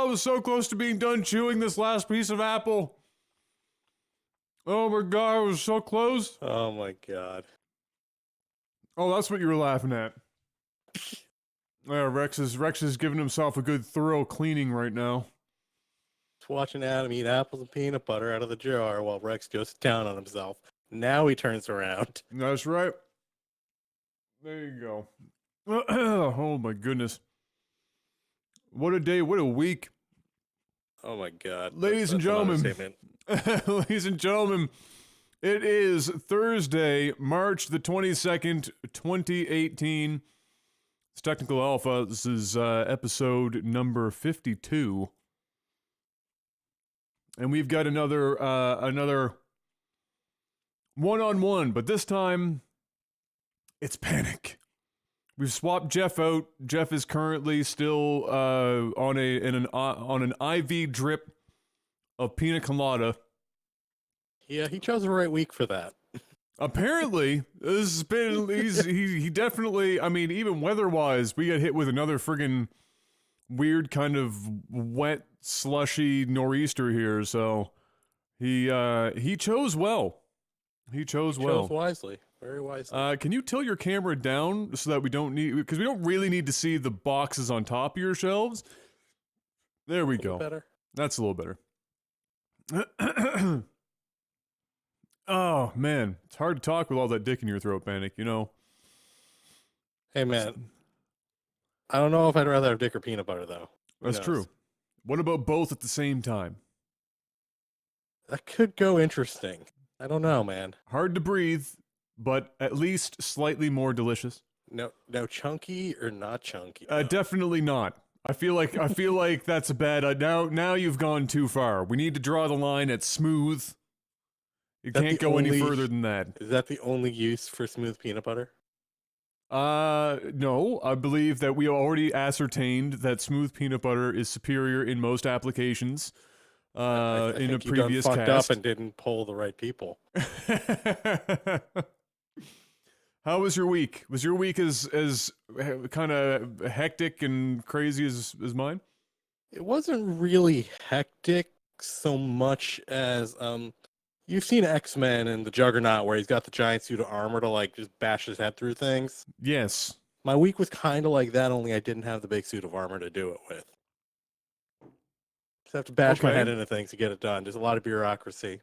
was so close to being done chewing this last piece of apple. Oh my god, I was so close. Oh my god. Oh, that's what you were laughing at. Yeah, Rex is giving himself a good thorough cleaning right now. Just watching Adam eat apples and peanut butter out of the jar while Rex goes to town on himself. Now he turns around. That's right. There you go. Oh my goodness. What a day, what a week. Oh my god. Ladies and gentlemen. Ladies and gentlemen, it is Thursday, March the 22nd, 2018. It's Technical Alpha. This is episode number 52. And we've got another one-on-one, but this time it's Panic. We've swapped Jeff out. Jeff is currently still on an IV drip of Pina Colada. Yeah, he chose the right week for that. Apparently, this has been he definitely. I mean, even weather-wise, we got hit with another friggin' weird kind of wet, slushy nor'easter here. So he chose well. He chose wisely. Very wisely. Can you tilt your camera down so that we don't really need to see the boxes on top of your shelves? There we go. Better. That's a little better. Oh man, it's hard to talk with all that dick in your throat, Panic. You know. Hey man, I don't know if I'd rather have dick or peanut butter though. That's true. What about both at the same time? That could go interesting. I don't know, man. Hard to breathe, but at least slightly more delicious. No, chunky or not chunky. Definitely not. I feel like that's a bad. Now you've gone too far. We need to draw the line at smooth. You can't go any further than that. Is that the only use for smooth peanut butter? No. I believe that we already ascertained that smooth peanut butter is superior in most applications. I in a think previous you done fucked cast. up and didn't poll the right people. How was your week? Was your week as kind of hectic and crazy as mine? It wasn't really hectic so much as you've seen X-Men and the Juggernaut where he's got the giant suit of armor to like just bash his head through things. Yes. My week was kind of like that, only I didn't have the big suit of armor to do it with. Just have to bash my head into things to get it done. There's a lot of bureaucracy.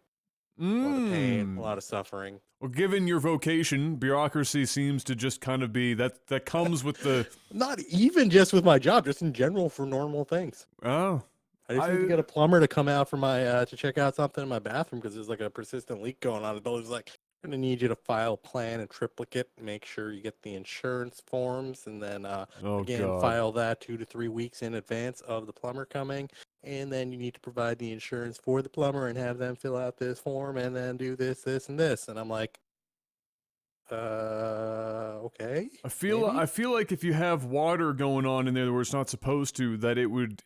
A lot of pain, a lot of suffering. Well, given your vocation, bureaucracy seems to just kind of be that comes with the... Not even just with my job, just in general for normal things. Oh. I just need to get a plumber to come out for my to check out something in my bathroom because there's like a persistent leak going on. The builder's like, I'm going to need you to file a plan in triplicate, make sure you get the insurance forms, and then file that 2 to 3 weeks in advance of the plumber coming. And then you need to provide the insurance for the plumber and have them fill out this form and then do this, this, and this. And I'm like, okay. I feel like if you have water going on in there where it's not supposed to, that it would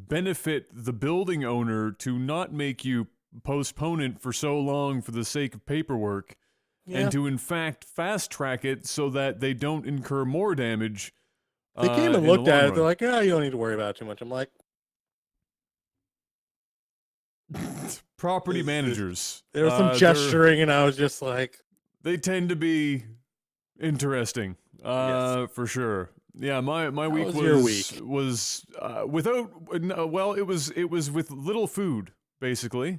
benefit the building owner to not make you postpone it for so long for the sake of paperwork, and to in fact fast track it so that they don't incur more damage. They came and looked at it. They're like, you don't need to worry about it too much. I'm like, property managers. There was some gesturing, and I was just like, they tend to be interesting, for sure. Yeah, my week was without. It was with little food, basically.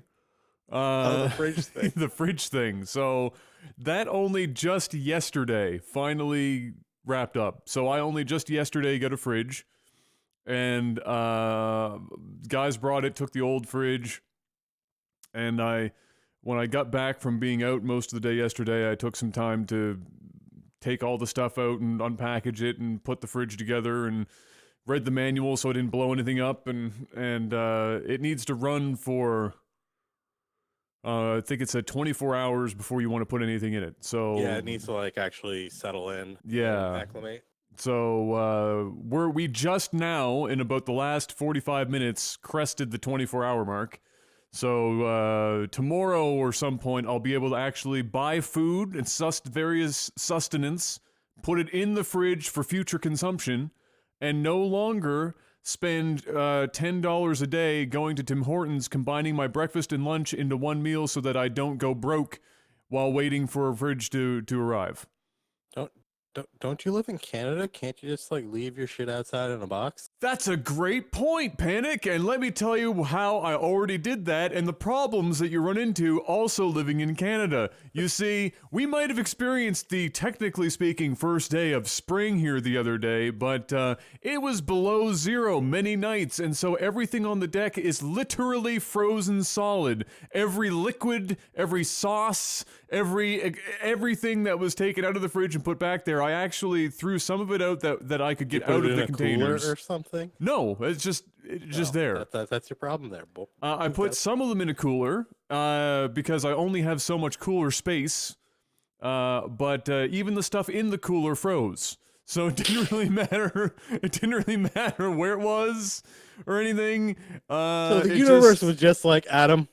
The fridge thing. The fridge thing. So that only just yesterday finally wrapped up. So I only just yesterday got a fridge, and guys brought it, took the old fridge, and when I got back from being out most of the day yesterday, I took some time to take all the stuff out and unpackage it and put the fridge together and read the manual so I didn't blow anything up, and it needs to run for I think it said 24 hours before you want to put anything in it. So yeah, it needs to like actually settle in. Yeah. Acclimate. So we just now in about the last 45 minutes crested the 24-hour mark. So tomorrow or some point I'll be able to actually buy food and various sustenance, put it in the fridge for future consumption, and no longer spend $10 a day going to Tim Hortons, combining my breakfast and lunch into one meal so that I don't go broke while waiting for a fridge to arrive. Don't you live in Canada? Can't you just like leave your shit outside in a box? That's a great point, Panic, and let me tell you how I already did that and the problems that you run into also living in Canada. You see, we might have experienced the, technically speaking, first day of spring here the other day, but it was below zero many nights, and so everything on the deck is literally frozen solid. Every liquid, every sauce, everything that was taken out of the fridge and put back there, I actually threw some of it out that I could get out of the containers. Or something? No, it's just there. That's your problem there, Bo. I put some of them in a cooler because I only have so much cooler space. But even the stuff in the cooler froze, so it didn't really matter. It didn't really matter where it was or anything. So the universe was just like, Adam,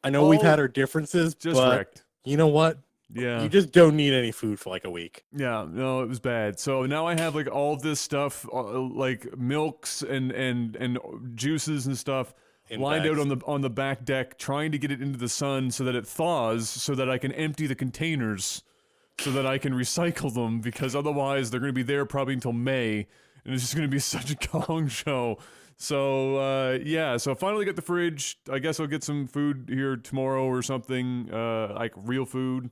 I know we've had our differences, just but wrecked. You know what? Yeah. You just don't need any food for like a week. Yeah, no, it was bad. So now I have like all this stuff, like milks and juices and stuff lined out on the back deck, trying to get it into the sun so that it thaws, so that I can empty the containers, so that I can recycle them, because otherwise they're going to be there probably until May, and it's just going to be such a gong show. So, yeah, so I finally got the fridge. I guess I'll get some food here tomorrow or something, like real food.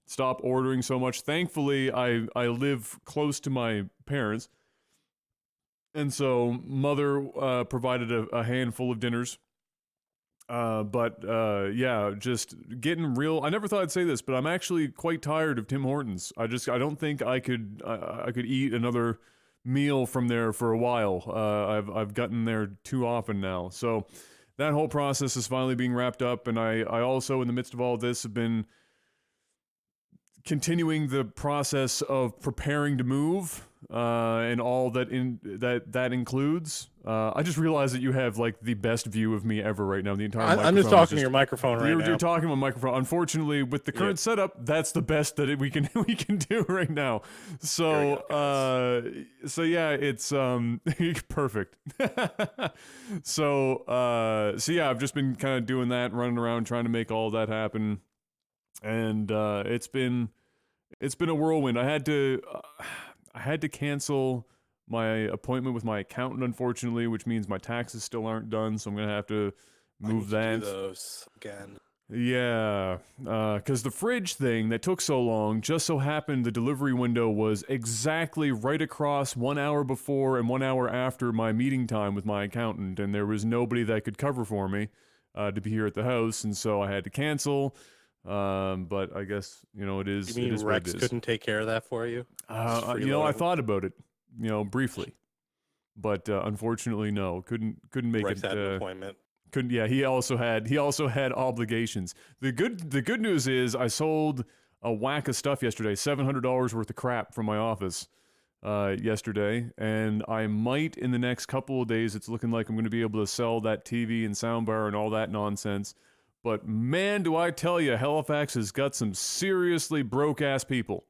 Stop ordering so much. Thankfully, I live close to my parents, and so mother provided a handful of dinners. Yeah, just getting real. I never thought I'd say this, but I'm actually quite tired of Tim Hortons. I don't think I could eat another meal from there for a while. I've gotten there too often now. So that whole process is finally being wrapped up, and I also, in the midst of all this, have been continuing the process of preparing to move, and all that includes. I just realized that you have like the best view of me ever right now. The entire I'm just talking to your microphone right now. You're talking to my microphone. Unfortunately, with the current setup, that's the best that we can do right now. So yeah, it's perfect. So yeah, I've just been kind of doing that, running around trying to make all that happen, and it's been a whirlwind. I had to cancel my appointment with my accountant, unfortunately, which means my taxes still aren't done, so I'm gonna have to move that. Do those again. Yeah, because the fridge thing that took so long just so happened the delivery window was exactly right across 1 hour before and 1 hour after my meeting time with my accountant, and there was nobody that could cover for me to be here at the house, and so I had to cancel. But I guess, it is. You mean it is Rex what it is. couldn't take care of that for you? I thought about it, briefly, but unfortunately, no, couldn't make Rex it. had an appointment. Couldn't. Yeah, he also had obligations. The good news is I sold a whack of stuff yesterday, $700 worth of crap from my office yesterday, and I might in the next couple of days. It's looking like I'm going to be able to sell that TV and soundbar and all that nonsense. But man, do I tell you, Halifax has got some seriously broke-ass people.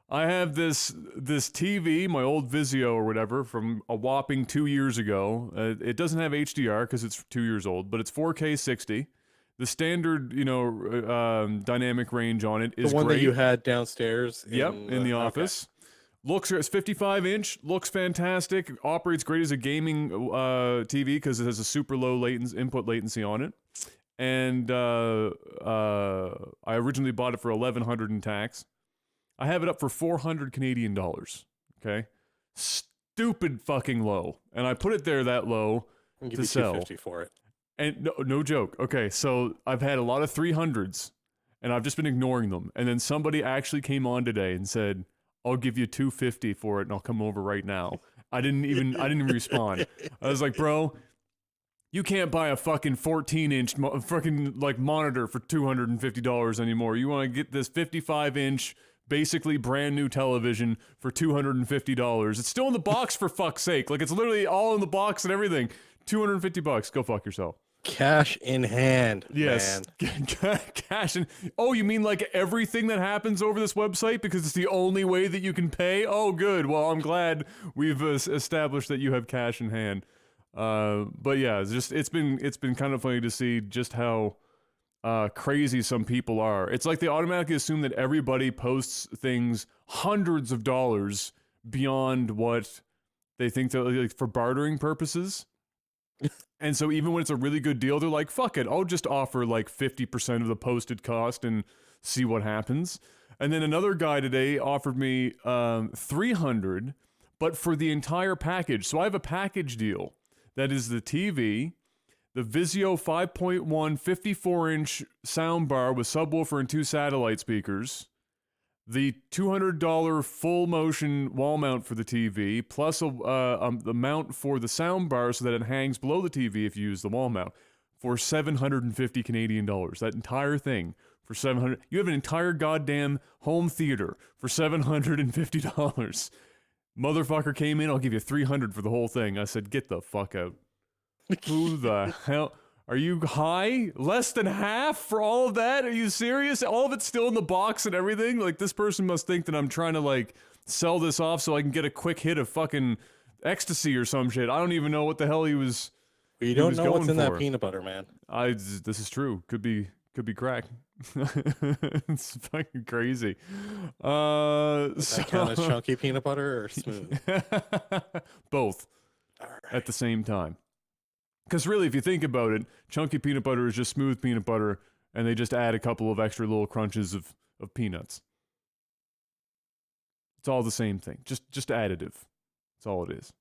I have this TV, my old Vizio or whatever, from a whopping 2 years ago. It doesn't have HDR because it's 2 years old, but it's 4K 60. The standard, dynamic range on it is the one great. that you had downstairs. In the office. Okay. It's 55-inch, looks fantastic, operates great as a gaming TV because it has a super low input latency on it. And I originally bought it for $1,100 in tax. I have it up for $400 Canadian dollars. Okay, stupid fucking low, and I put it there that low to sell. $250 for it. And no joke. Okay, so I've had a lot of 300s, and I've just been ignoring them. And then somebody actually came on today and said, I'll give you $250 for it, and I'll come over right now. I didn't even respond. I was like, bro, you can't buy a fucking 14-inch fucking like monitor for $250 anymore. You want to get this 55-inch, basically brand new television for $250. It's still in the box, for fuck's sake. Like, it's literally all in the box and everything. $250. Go fuck yourself. Cash in hand, Yes, man. cash and oh, you mean like everything that happens over this website because it's the only way that you can pay? Oh, good. Well, I'm glad we've established that you have cash in hand. But yeah, it's been kind of funny to see just how crazy some people are. It's like they automatically assume that everybody posts things hundreds of dollars beyond what they think that like for bartering purposes. And so even when it's a really good deal, they're like, fuck it, I'll just offer like 50% of the posted cost and see what happens. And then another guy today offered me 300, but for the entire package. So I have a package deal that is the TV, the Vizio 5.1 54-inch soundbar with subwoofer and 2 satellite speakers, the $200 full motion wall mount for the TV, plus the mount for the soundbar so that it hangs below the TV if you use the wall mount, for 750 Canadian dollars. That entire thing for 700. You have an entire goddamn home theater for $750. Motherfucker came in, I'll give you 300 for the whole thing. I said, get the fuck out. Who the hell? Are you high? Less than half for all of that? Are you serious? All of it's still in the box and everything? Like, this person must think that I'm trying to, like, sell this off so I can get a quick hit of fucking ecstasy or some shit. I don't even know what the hell he was. You don't know what's in for. that peanut butter, man. This is true. Could be crack. It's fucking crazy. Does that count as chunky peanut butter or smooth? Both. At the same time. Because really, if you think about it, chunky peanut butter is just smooth peanut butter, and they just add a couple of extra little crunches of peanuts. It's all the same thing. Just additive. That's all it is.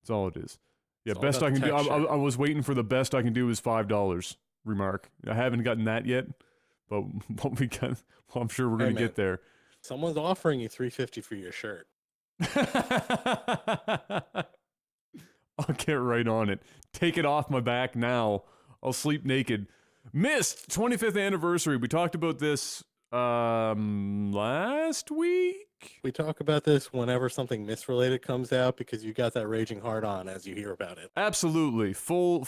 That's all it is. Yeah, It's best all I can do. about texture. I was waiting for the best I can do is $5 remark. I haven't gotten that yet, but what we got, well, I'm sure we're gonna get there. Someone's offering you $350 for your shirt. I'll get right on it. Take it off my back now. I'll sleep naked. Myst 25th anniversary. We talked about this last week. We talk about this whenever something Myst related comes out because you got that raging hard on as you hear about it. Absolutely, full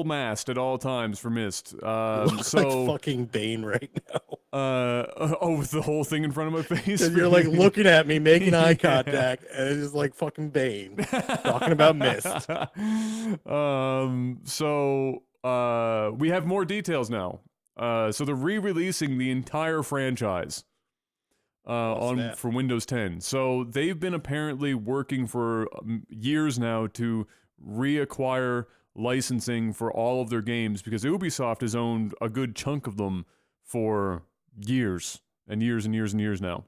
mast at all times for Myst. So like fucking Bane right now. With the whole thing in front of my face. And you're like looking at me, making eye contact, and it's just like fucking Bane talking about Myst. We have more details now. So they're re-releasing the entire franchise. For Windows 10. So they've been apparently working for years now to reacquire licensing for all of their games because Ubisoft has owned a good chunk of them for years and years and years and years now.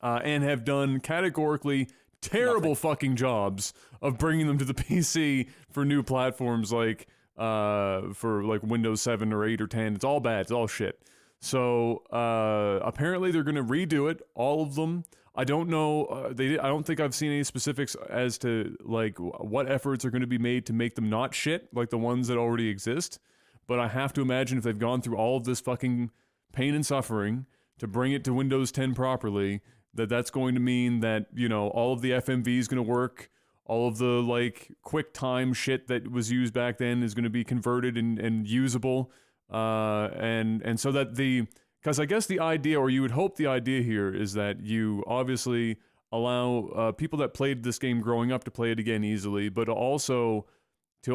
And have done categorically terrible fucking jobs of bringing them to the PC for new platforms like for like Windows 7 or 8 or 10. It's all bad. It's all shit. So apparently they're going to redo it, all of them. I don't know. I don't think I've seen any specifics as to like what efforts are going to be made to make them not shit like the ones that already exist. But I have to imagine if they've gone through all of this fucking pain and suffering to bring it to Windows 10 properly, that's going to mean that, you know, all of the FMV is going to work. All of the like QuickTime shit that was used back then is going to be converted and usable. And so that because I guess the idea, or you would hope the idea here is that you obviously allow people that played this game growing up to play it again easily, but also to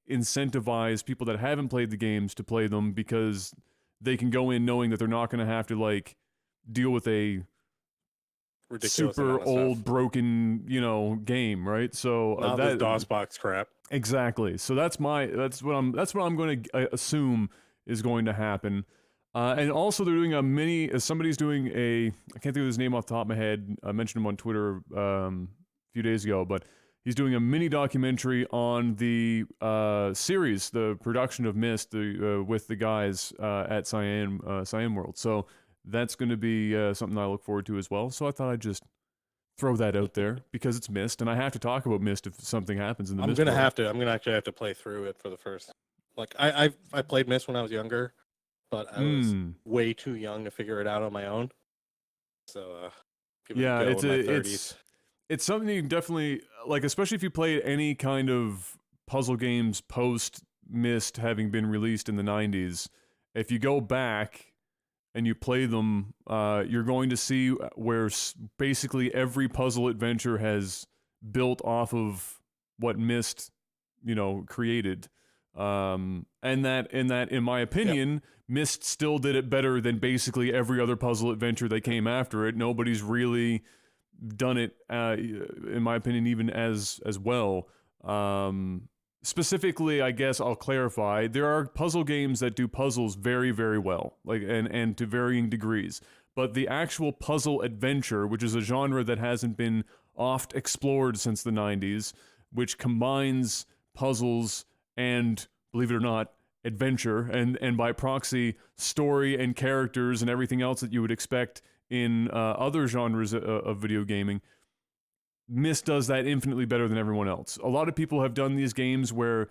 incentivize people that haven't played the games to play them because they can go in knowing that they're not going to have to like deal with a Ridiculous super old broken, you know, game, right? So not this DOSBox crap. Exactly. So that's what I'm going to assume is going to happen. And also they're doing somebody's doing I can't think of his name off the top of my head. I mentioned him on Twitter a few days ago, but he's doing a mini documentary on the series, the production of Myst, with the guys at Cyan World. So that's going to be something I look forward to as well. So I thought I'd just throw that out there because it's Myst, and I have to talk about Myst if something happens in the Myst. I'm gonna actually have to play through it for the first. Like I played Myst when I was younger, but I was way too young to figure it out on my own. So yeah, it's something you can definitely like, especially if you played any kind of puzzle games post Myst having been released in the 90s, if you go back and you play them, you're going to see where basically every puzzle adventure has built off of what Myst, created. And that, in my opinion, Myst still did it better than basically every other puzzle adventure that came after it. Nobody's really done it, in my opinion, even as well. Specifically, I guess I'll clarify, there are puzzle games that do puzzles very, very well, and to varying degrees. But the actual puzzle adventure, which is a genre that hasn't been oft explored since the 90s, which combines puzzles and, believe it or not, adventure, and by proxy, story and characters and everything else that you would expect in other genres of video gaming, Myst does that infinitely better than everyone else. A lot of people have done these games where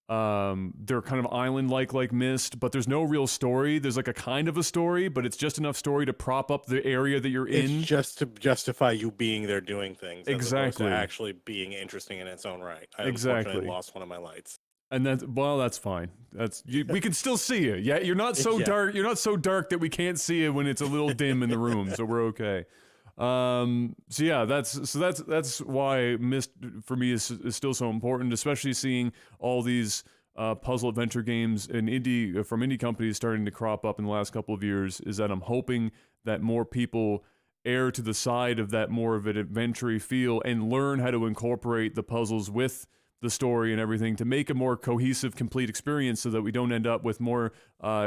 they're kind of island-like Myst, but there's no real story. There's like a kind of a story, but it's just enough story to prop up the area that you're in. It's just to justify you being there doing things. Exactly. As opposed to actually being interesting in its own right. I Exactly. unfortunately lost one of my lights. And that's fine. We can still see you. Yeah, you're not so dark. You're not so dark that we can't see you when it's a little dim in the room. So we're okay. So yeah, that's why Myst for me is still so important, especially seeing all these puzzle adventure games from indie companies starting to crop up in the last couple of years. Is that I'm hoping that more people err to the side of that more of an adventure feel and learn how to incorporate the puzzles with the story and everything to make a more cohesive, complete experience, so that we don't end up with more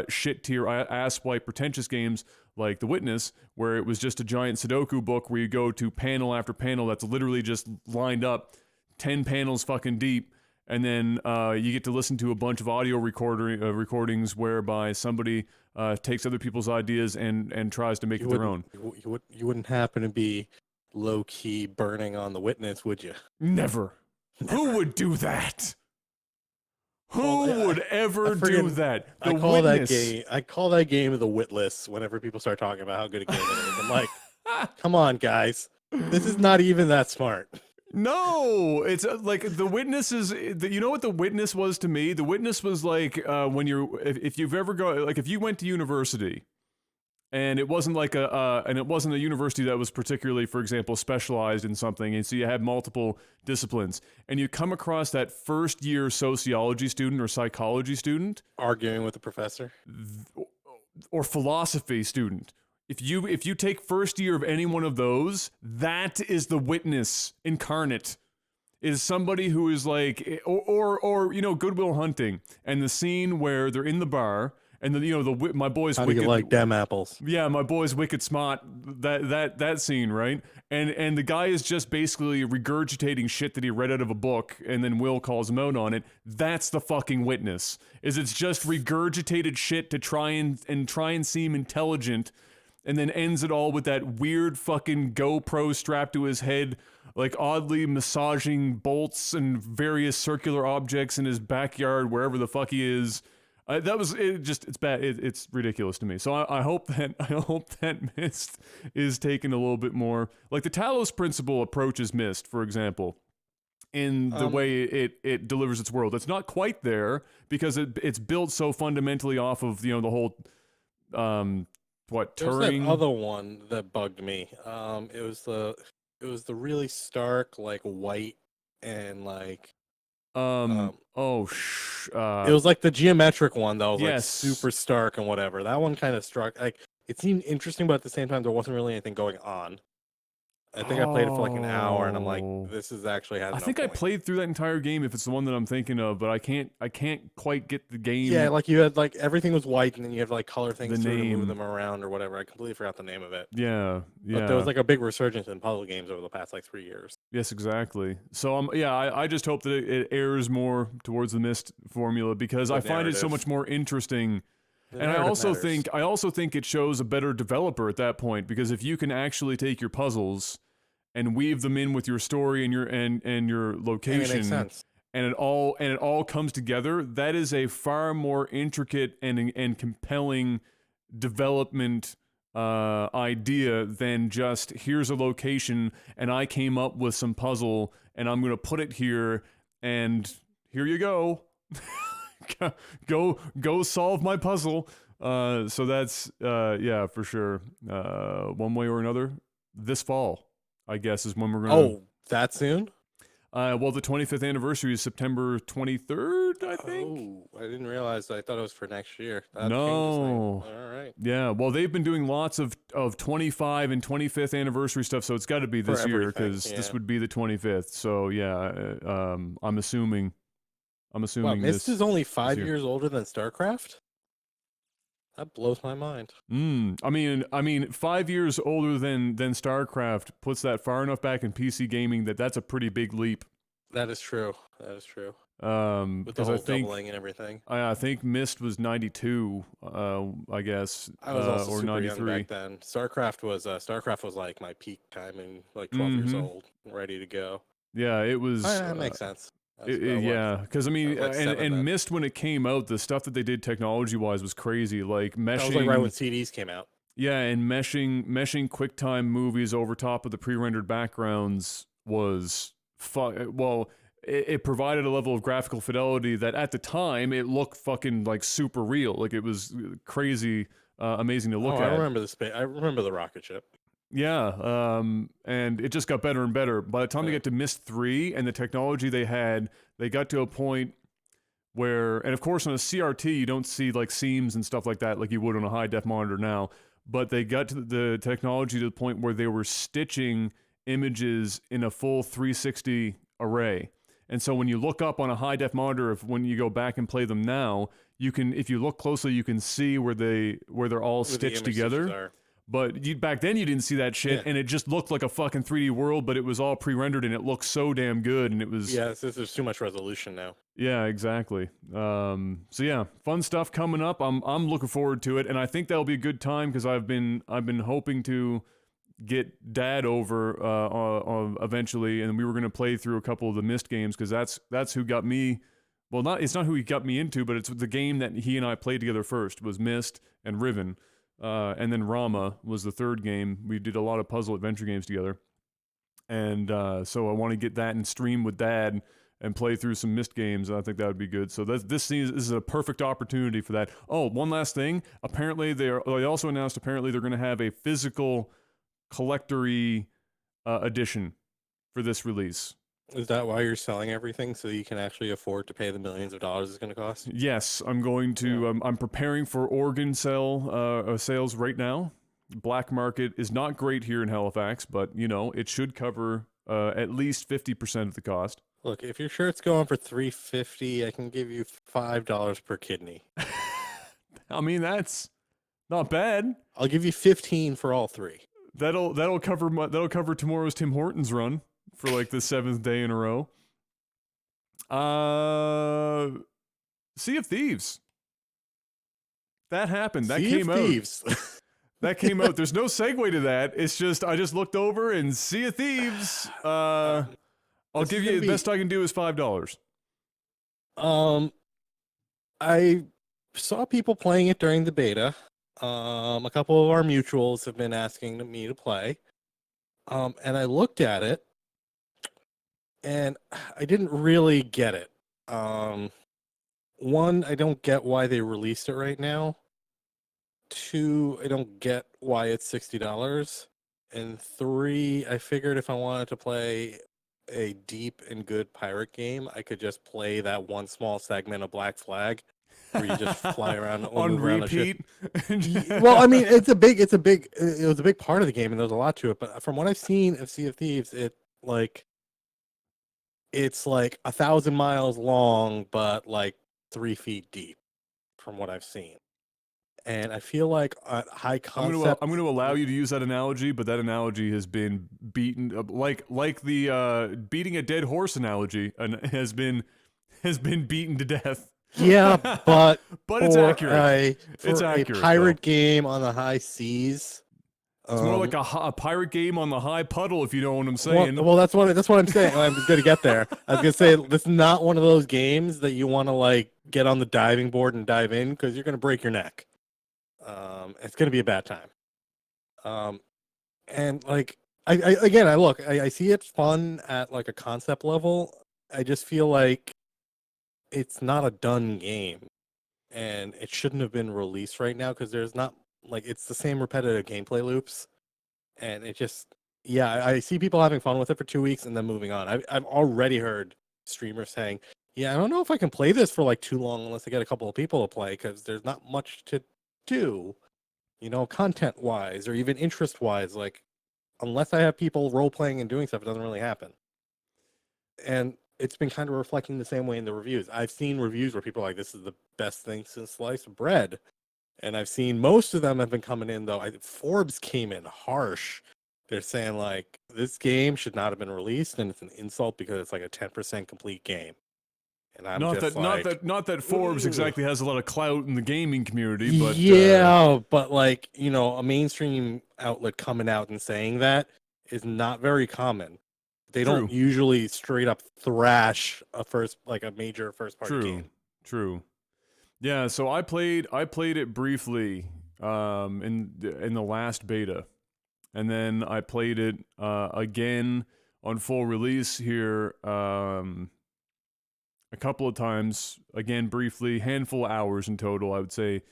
shit tier ass wipe pretentious games like The Witness, where it was just a giant Sudoku book where you go to panel after panel that's literally just lined up 10 panels fucking deep, and then you get to listen to a bunch of audio recordings whereby somebody takes other people's ideas and tries to make it their own. You wouldn't happen to be low-key burning on The Witness, would you? Never. Who would do that? Who would ever do that? I call that game The Witless whenever people start talking about how good a game it is. I'm like, come on, guys. This is not even that smart. No, it's like The Witness is. You know what The Witness was to me? The Witness was like when if you've ever if you went to university. And it wasn't like a university that was particularly, for example, specialized in something, and so you had multiple disciplines, and you come across that first year sociology student or psychology student arguing with the professor, or philosophy student. If you take first year of any one of those, that is The Witness incarnate. It is somebody who is like, or Good Will Hunting, and the scene where they're in the bar. And then my boy's how do you like them apples? Yeah, my boy's wicked smart. That scene, right? And the guy is just basically regurgitating shit that he read out of a book, and then Will calls him out on it. That's the fucking Witness. It's just regurgitated shit to try and seem intelligent, and then ends it all with that weird fucking GoPro strapped to his head, like oddly massaging bolts and various circular objects in his backyard, wherever the fuck he is. It's bad. It's ridiculous to me. So I hope that Myst is taken a little bit more, like the Talos Principle approaches Myst, for example, in the way it delivers its world. It's not quite there because it's built so fundamentally off of the whole Turing. There's that other one that bugged me. It was the really stark, like, white and like it was like the geometric one though, like super stark and whatever. That one kind of struck, like, it seemed interesting, but at the same time there wasn't really anything going on. I think I played it for like an hour, and I'm like, this is actually has no point. I played through that entire game, if it's the one that I'm thinking of, but I can't quite get the game. Yeah, like you had like everything was white, and then you have like color things to move them around or whatever. I completely forgot the name of it. Yeah. But there was like a big resurgence in puzzle games over the past like 3 years. Yes, exactly. So I just hope that it errs more towards the Myst formula, because I find it so much more interesting. And I also think it shows a better developer at that point, because if you can actually take your puzzles and weave them in with your story and your location, and it all comes together, that is a far more intricate and compelling development idea than just, here's a location and I came up with some puzzle and I'm going to put it here and here you go. go solve my puzzle. So that's yeah, for sure. One way or another, this fall, I guess, is when we're gonna. Oh, that soon? Well, the 25th anniversary is September 23rd, I think. Oh, I didn't realize. I thought it was for next year. That changes things. No. All right. Yeah, well, they've been doing lots of 25 and 25th anniversary stuff, so it's got to be For this year everything, because this yeah. would be the 25th. So yeah, I'm assuming Wow, this Myst is only this 5 year. years older than StarCraft? That blows my mind. I mean, 5 years older than StarCraft puts that far enough back in PC gaming that that's a pretty big leap. That is true. That is true. With the Because whole doubling and everything. I think Myst was 92, I guess, I was also or super 93. young back then. StarCraft was like my peak time and like 12 years Mhm. old, ready to go. Yeah, it was. That makes sense. That's about what, Yeah, because I mean, like 7 and then. Myst when it came out, the stuff that they did technology wise was crazy. Like That was meshing, like right when CDs came out. yeah, and meshing QuickTime movies over top of the pre-rendered backgrounds was well. It provided a level of graphical fidelity that at the time it looked fucking like super real. Like it was crazy, amazing to look Oh, at. I remember I remember the rocket ship. Yeah, and it just got better and better. By the time they Yeah. get to Myst 3 and the technology they had, they got to a point where, and of course on a CRT you don't see like seams and stuff like that like you would on a high def monitor now, but they got to the technology to the point where they were stitching images in a full 360 array. And so when you look up on a high def monitor, when you go back and play them now, you can, if you look closely, you can see where they're all Where the stitched image stitches together. are. But back then you didn't see that shit, Yeah. and it just looked like a fucking 3D world, but it was all pre-rendered, and it looked so damn good, and it was Yeah, there's too much resolution now. yeah, exactly. So yeah, fun stuff coming up. I'm looking forward to it, and I think that'll be a good time because I've been hoping to get Dad over eventually, and we were gonna play through a couple of the Myst games because that's who got me. Well, it's not who he got me into, but it's the game that he and I played together first was Myst and Riven. And then Rama was the third game. We did a lot of puzzle adventure games together. And so I want to get that and stream with Dad and play through some Myst games. And I think that would be good. So this is a perfect opportunity for that. Oh, one last thing. Apparently, they also announced apparently they're going to have a physical collectory edition for this release. Is that why you're selling everything so you can actually afford to pay the millions of dollars it's going to cost? Yes, I'm going to. Yeah. I'm preparing for organ sales right now. Black market is not great here in Halifax, but you know it should cover at least 50% of the cost. Look, if your shirt's going for $3.50, I can give you $5 per kidney. I mean that's not bad. I'll give you 15 for all three. That'll cover tomorrow's Tim Hortons run for like the 7th day in a row. Sea of Thieves. That happened. That came out. That came out. There's no segue to that. It's just I just looked over and Sea of Thieves. I'll give you the best I can do is $5. I saw people playing it during the beta. A couple of our mutuals have been asking me to play. And I looked at it and I didn't really get it. One, I don't get why they released it right now. Two, I don't get why it's $60. And three, I figured if I wanted to play a deep and good pirate game, I could just play that one small segment of Black Flag where you just fly around on repeat. Well, I mean, it was a big part of the game and there's a lot to it, but from what I've seen of Sea of Thieves, it's like 1,000 miles long, but like 3 feet deep from what I've seen. And I feel like high concept. I'm going to allow you to use that analogy, but that analogy has been beaten like the beating a dead horse analogy and has been beaten to death. Yeah, but it's accurate. It's accurate. A pirate game on the high seas. It's more like a pirate game on the high puddle, if you know what I'm saying. Well, that's what I'm saying. I'm just gonna get there. I was gonna say this is not one of those games that you want to like get on the diving board and dive in because you're gonna break your neck. It's gonna be a bad time. And like I see it's fun at like a concept level. I just feel like it's not a done game, and it shouldn't have been released right now because there's not like it's the same repetitive gameplay loops, and it just yeah, I see people having fun with it for 2 weeks and then moving on. I've already heard streamers saying, "Yeah, I don't know if I can play this for like too long unless I get a couple of people to play because there's not much to do, content wise or even interest wise. Like unless I have people role playing and doing stuff, it doesn't really happen." And it's been kind of reflecting the same way in the reviews. I've seen reviews where people are like, "This is the best thing since sliced bread," and I've seen most of them have been coming in though. Forbes came in harsh. They're saying like this game should not have been released, and it's an insult because it's like a 10% complete game. And I'm Not just that, not like, that, not that Forbes "Ugh." exactly has a lot of clout in the gaming community, but Yeah, but like a mainstream outlet coming out and saying that is not very common. They don't true, usually straight up thrash a major first party true, game. true. Yeah, so I played it briefly in the last beta, and then I played it again on full release here a couple of times, again briefly, handful of hours in total. I would say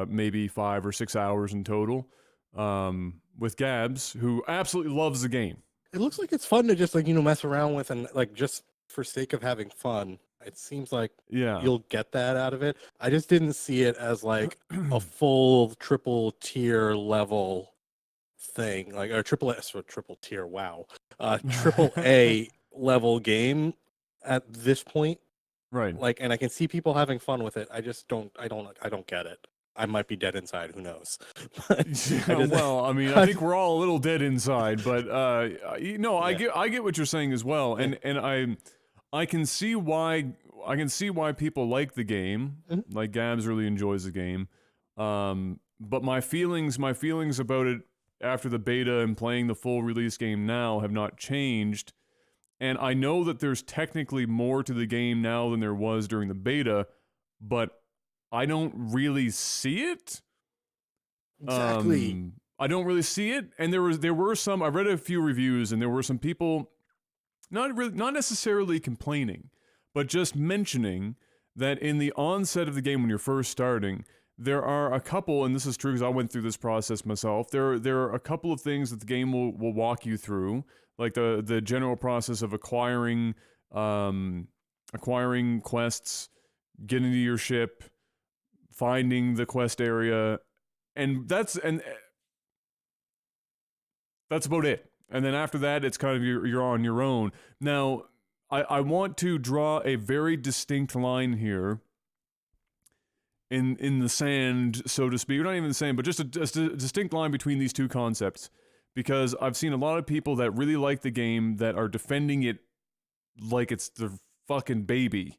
maybe 5 or 6 hours in total. With Gabs, who absolutely loves the game. It looks like it's fun to just like mess around with and like just for sake of having fun. It seems like Yeah. you'll get that out of it. I just didn't see it as like a full triple tier level thing, like or triple S or triple tier. Wow, triple A level game at this point. Right. Like, and I can see people having fun with it. I just don't. I don't get it. I might be dead inside. Who knows? But I Yeah, just. well, I mean, I think we're all a little dead inside, but I Yeah. get what you're saying as well, Yeah. and I can see why people like the game. Mhm. Like Gabs really enjoys the game, but my feelings about it after the beta and playing the full release game now have not changed. And I know that there's technically more to the game now than there was during the beta, but I don't really see it. Exactly. I don't really see it. And there were some. I read a few reviews, and there were some people not necessarily complaining, but just mentioning that in the onset of the game when you're first starting, there are a couple, and this is true because I went through this process myself. There are a couple of things that the game will walk you through, like the general process of acquiring quests, getting to your ship, finding the quest area, and that's about it. And then after that, it's kind of you're on your own. Now, I want to draw a very distinct line here in the sand, so to speak. Not even the sand, but just a distinct line between these two concepts. Because I've seen a lot of people that really like the game that are defending it like it's their fucking baby.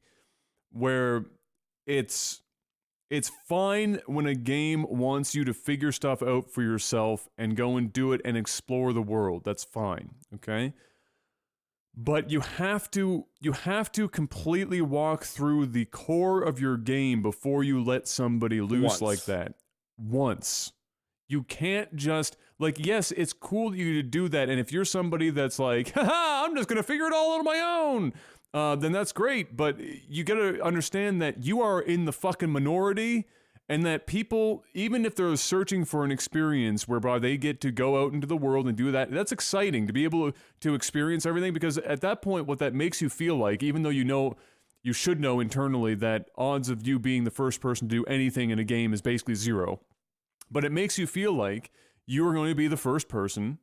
Where it's fine when a game wants you to figure stuff out for yourself and go and do it and explore the world. That's fine, okay? But you have to completely walk through the core of your game before you let somebody loose like Once. that. Once. You can't just like, yes, it's cool that you to do that, and if you're somebody that's like, haha, I'm just gonna figure it all out on my own, then that's great. But you gotta understand that you are in the fucking minority, and that people, even if they're searching for an experience whereby they get to go out into the world and do that, that's exciting to be able to experience everything. Because at that point, what that makes you feel like, even though you should know internally that odds of you being the first person to do anything in a game is basically zero. But it makes you feel like you are going to be the first person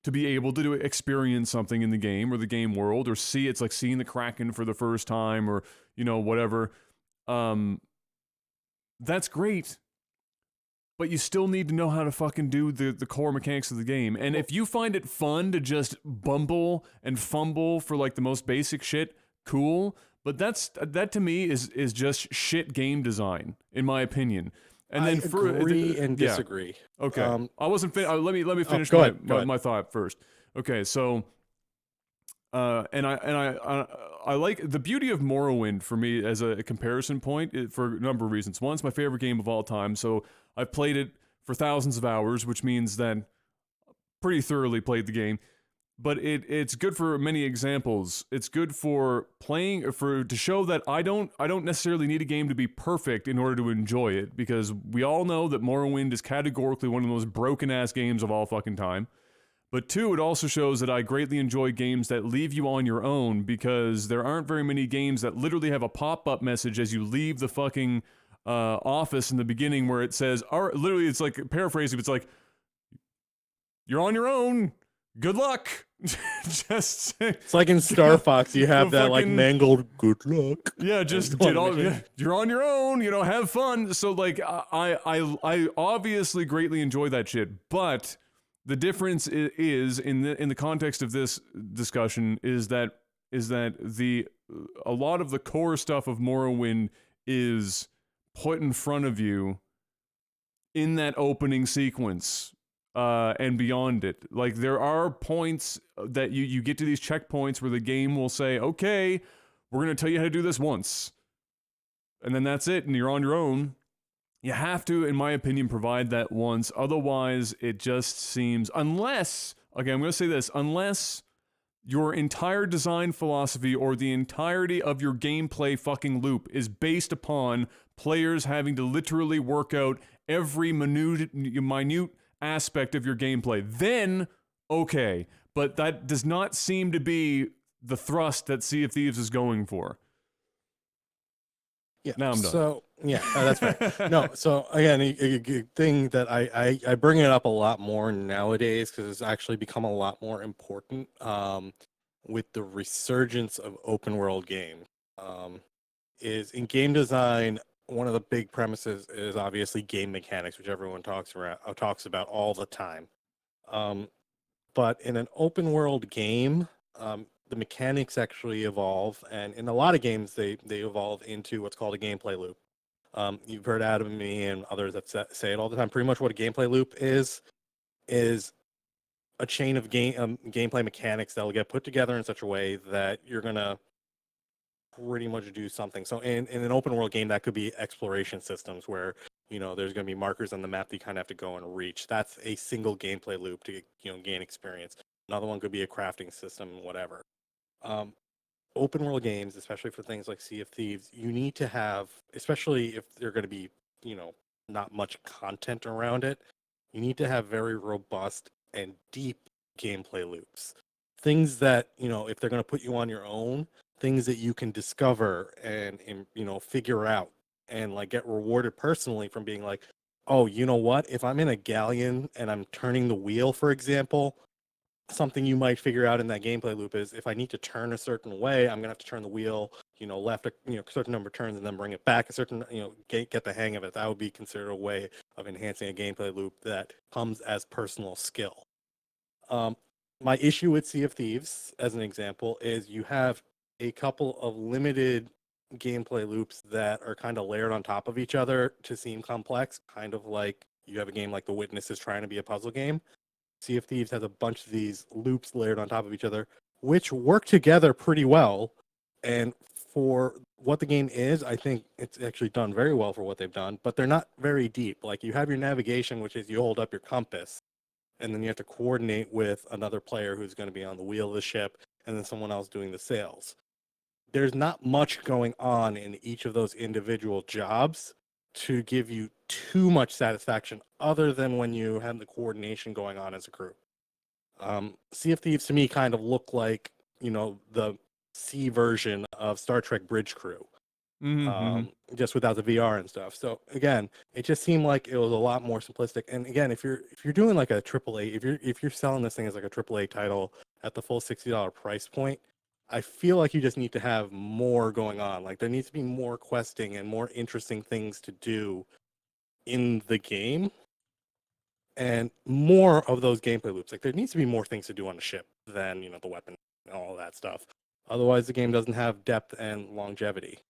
to be able to experience something in the game or the game world, or see it's like seeing the Kraken for the first time, or whatever. That's great, but you still need to know how to fucking do the core mechanics of the game. And if you find it fun to just bumble and fumble for like the most basic shit, cool. But that to me is just shit game design, in my opinion. And I then agree and yeah, disagree. okay. I wasn't let me Oh, finish go my, ahead. Go my ahead. my thought first. Okay, so I like the beauty of Morrowind for me as a comparison point for a number of reasons. One, it's my favorite game of all time, so I've played it for thousands of hours, which means that pretty thoroughly played the game. but it's good for many examples. It's good for playing to show that I don't necessarily need a game to be perfect in order to enjoy it, because we all know that Morrowind is categorically one of the most broken ass games of all fucking time. But two, it also shows that I greatly enjoy games that leave you on your own, because there aren't very many games that literally have a pop-up message as you leave the fucking office in the beginning where it says, literally it's like paraphrasing, it's like, you're on your own. Good luck. Just It's like in Star Fox, you have that like mangled "good luck." Yeah, just get all. Yeah, you're on your own. Have fun. So like, I obviously greatly enjoy that shit, but the difference is in the context of this discussion is that the a lot of the core stuff of Morrowind is put in front of you in that opening sequence, and beyond it. Like, there are points that you get to these checkpoints where the game will say, okay, we're going to tell you how to do this once. And then that's it, and you're on your own. You have to, in my opinion, provide that once. Otherwise, it just seems, unless, okay, I'm going to say this, unless your entire design philosophy or the entirety of your gameplay fucking loop is based upon players having to literally work out every minute aspect of your gameplay, then okay. But that does not seem to be the thrust that Sea of Thieves is going for. Yeah. Now I'm done. So yeah, that's fair. No. So again, a thing that I bring it up a lot more nowadays because it's actually become a lot more important with the resurgence of open world games. Is in game design. One of the big premises is obviously game mechanics, which everyone talks about all the time. But in an open world game, the mechanics actually evolve, and in a lot of games, they evolve into what's called a gameplay loop. You've heard Adam and me and others that say it all the time. Pretty much what a gameplay loop is a chain of gameplay mechanics that will get put together in such a way that you're gonna pretty much do something. So in an open world game, that could be exploration systems where there's going to be markers on the map that you kind of have to go and reach. That's a single gameplay loop to gain experience. Another one could be a crafting system, whatever. Um, Open world games, especially for things like Sea of Thieves, you need to have, especially if they're going to be not much content around it, you need to have very robust and deep gameplay loops. Things that, if they're going to put you on your own, things that you can discover and figure out and like get rewarded personally from being like, oh, you know what? If I'm in a galleon and I'm turning the wheel, for example, something you might figure out in that gameplay loop is if I need to turn a certain way, I'm gonna have to turn the wheel, left a certain number of turns and then bring it back a certain, get the hang of it. That would be considered a way of enhancing a gameplay loop that comes as personal skill. My issue with Sea of Thieves, as an example, is you have a couple of limited gameplay loops that are kind of layered on top of each other to seem complex, kind of like you have a game like The Witness is trying to be a puzzle game. Sea of Thieves has a bunch of these loops layered on top of each other, which work together pretty well. And for what the game is, I think it's actually done very well for what they've done, but they're not very deep. Like you have your navigation, which is you hold up your compass, and then you have to coordinate with another player who's going to be on the wheel of the ship, and then someone else doing the sails. There's not much going on in each of those individual jobs to give you too much satisfaction other than when you have the coordination going on as a group. Sea of Thieves to me kind of look like, the C version of Star Trek Bridge Crew, just without the VR and stuff. So again, it just seemed like it was a lot more simplistic. And again, if you're doing like a AAA, if you're selling this thing as like a AAA title at the full $60 price point, I feel like you just need to have more going on. Like there needs to be more questing and more interesting things to do in the game and more of those gameplay loops. Like there needs to be more things to do on the ship than, the weapon and all that stuff. Otherwise the game doesn't have depth and longevity.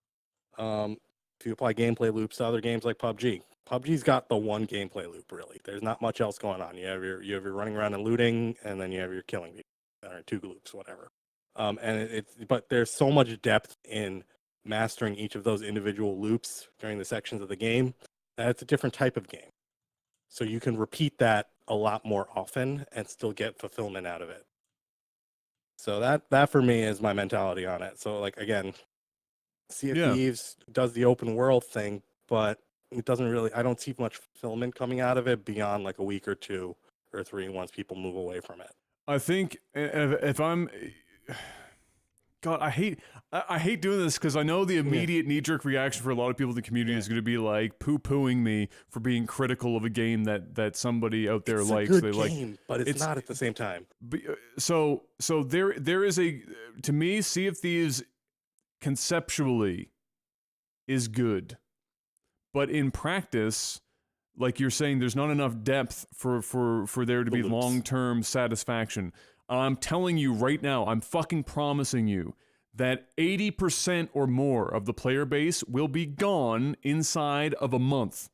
If you apply gameplay loops to other games like PUBG, PUBG's got the one gameplay loop really. There's not much else going on. You have your running around and looting, and then you have your killing people. Or two loops, whatever. But there's so much depth in mastering each of those individual loops during the sections of the game that it's a different type of game. So you can repeat that a lot more often and still get fulfillment out of it. So that for me is my mentality on it. So like again, Sea of Yeah. Thieves does the open world thing, but it doesn't really. I don't see much fulfillment coming out of it beyond like a week or 2 or 3 once people move away from it. I think if I'm, God, I hate doing this because I know the immediate knee-jerk reaction for a lot of people in the community is going to be like poo-pooing me for being critical of a game that somebody out there It's likes. a good They game, like, but it's not at the same time. So there is a, to me, Sea of Thieves conceptually is good, but in practice, like you're saying, there's not enough depth for there to be Loops. long-term satisfaction. I'm telling you right now, I'm fucking promising you that 80% or more of the player base will be gone inside of a month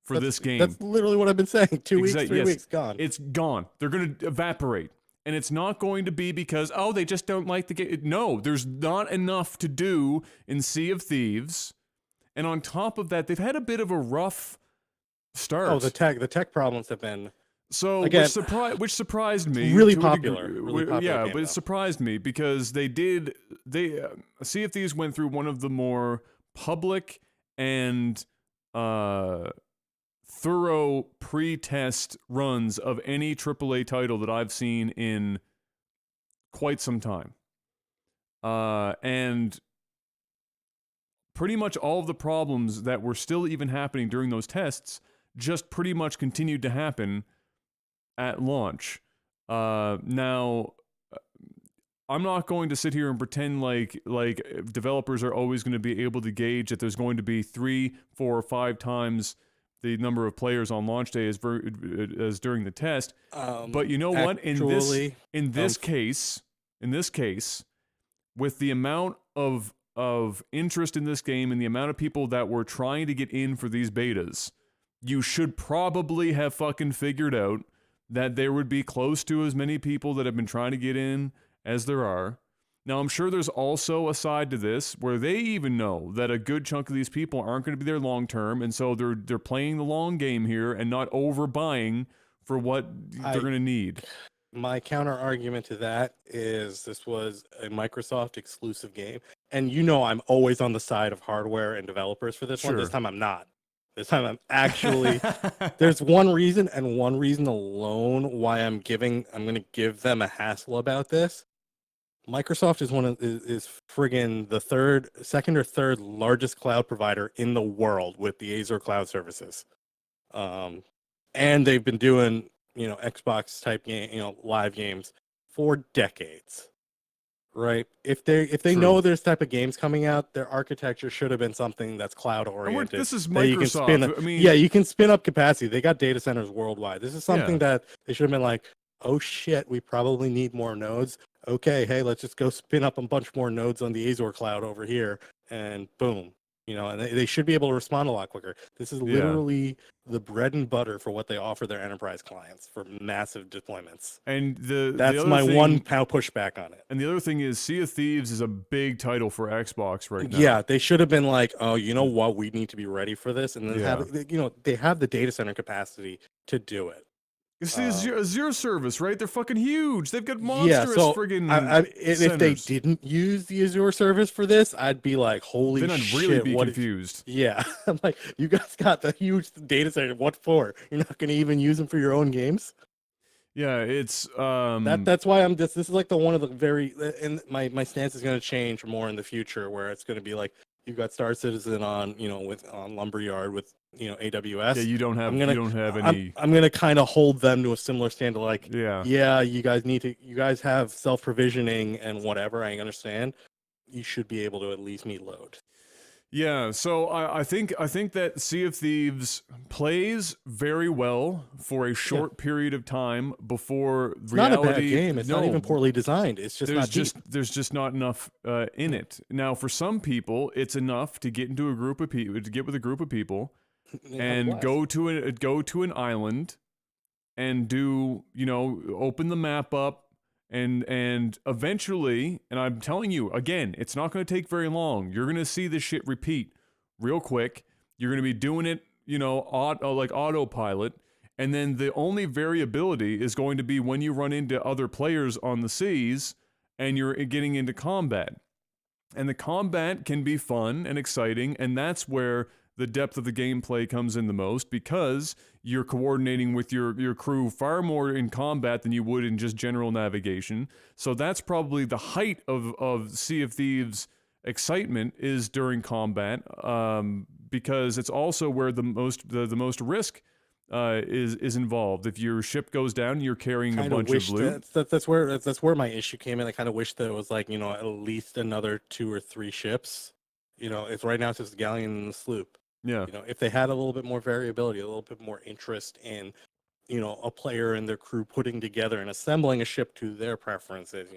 for this game. That's literally what I've been saying. 2 weeks, 3 yes, weeks, gone. It's gone. They're going to evaporate. And it's not going to be because, oh, they just don't like the game. No, there's not enough to do in Sea of Thieves. And on top of that, they've had a bit of a rough start. Oh, the tech problems have been so again, which surprised me. Really to a popular. degree. Really popular yeah, game, but it though. surprised me because they Sea of Thieves went through one of the more public and thorough pre-test runs of any AAA title that I've seen in quite some time. And pretty much all of the problems that were still even happening during those tests just pretty much continued to happen at launch. Now, I'm not going to sit here and pretend like developers are always going to be able to gauge that there's going to be 3, 4, or 5 times the number of players on launch day as during the test. But you know what? In this case, with the amount of interest in this game and the amount of people that were trying to get in for these betas, you should probably have fucking figured out that there would be close to as many people that have been trying to get in as there are. Now, I'm sure there's also a side to this where they even know that a good chunk of these people aren't going to be there long term, and so they're playing the long game here and not overbuying for what they're going to need. My counter argument to that is this was a Microsoft exclusive game, and you know I'm always on the side of hardware and developers for this one. This time I'm not. This time I'm actually. There's one reason and one reason alone why I'm going to give them a hassle about this. Microsoft is friggin' the second or third largest cloud provider in the world with the Azure cloud services, and they've been doing Xbox type game, live games for decades, right? If they know there's type of games coming out, their architecture should have been something that's cloud oriented. This is Microsoft. You can spin up capacity. They got data centers worldwide. This is something that they should have been like, oh shit, we probably need more nodes. Okay, hey, let's just go spin up a bunch more nodes on the Azure cloud over here, and boom. And they should be able to respond a lot quicker. This is literally the bread and butter for what they offer their enterprise clients for massive deployments. And that's my one pushback on it. And the other thing is, Sea of Thieves is a big title for Xbox right now. Yeah, they should have been like, oh, you know what, we need to be ready for this, and then they have the data center capacity to do it. It's the Azure service, right? They're fucking huge. They've got monstrous friggin' if they didn't use the Azure service for this, I'd be like, holy shit. Then I'd really be confused. Yeah. I'm like, you guys got the huge data center. What for? You're not going to even use them for your own games? Yeah, it's... That's why this is like one of the very... And my stance is going to change more in the future, where it's going to be like, you've got Star Citizen on, on Lumberyard with, AWS. Yeah, you don't have any. I'm gonna kind of hold them to a similar standard. Like, yeah, you guys have self-provisioning and whatever. I understand. You should be able to at least meet load. Yeah, so I think that Sea of Thieves plays very well for a short period of time before it's reality. Not a bad game. It's not even poorly designed. It's just there's just not enough in it. Now, for some people, it's enough to get into a group of people, to get with a group of people, and go to an island, and do open the map up. And eventually, and I'm telling you, again, it's not going to take very long. You're going to see this shit repeat real quick. You're going to be doing it, like autopilot. And then the only variability is going to be when you run into other players on the seas and you're getting into combat. And the combat can be fun and exciting, and that's where the depth of the gameplay comes in the most, because you're coordinating with your crew far more in combat than you would in just general navigation. So that's probably the height of Sea of Thieves excitement, is during combat, because it's also where the most risk is involved. If your ship goes down, you're carrying a bunch of loot. That's where my issue came in. I kind of wish that it was like, at least another 2 or 3 ships. If right now it's just the galleon and the sloop. Yeah. If they had a little bit more variability, a little bit more interest in, a player and their crew putting together and assembling a ship to their preferences,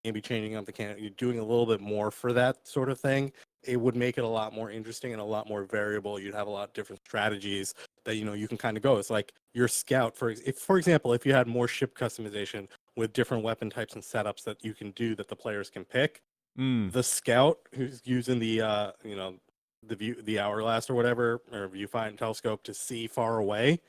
maybe changing up the you're doing a little bit more for that sort of thing, it would make it a lot more interesting and a lot more variable. You'd have a lot of different strategies that, you can kind of go. It's like your scout, for example, if you had more ship customization with different weapon types and setups that you can do that the players can pick, the scout who's using the, the hourglass or whatever, or viewfinder telescope to see far away,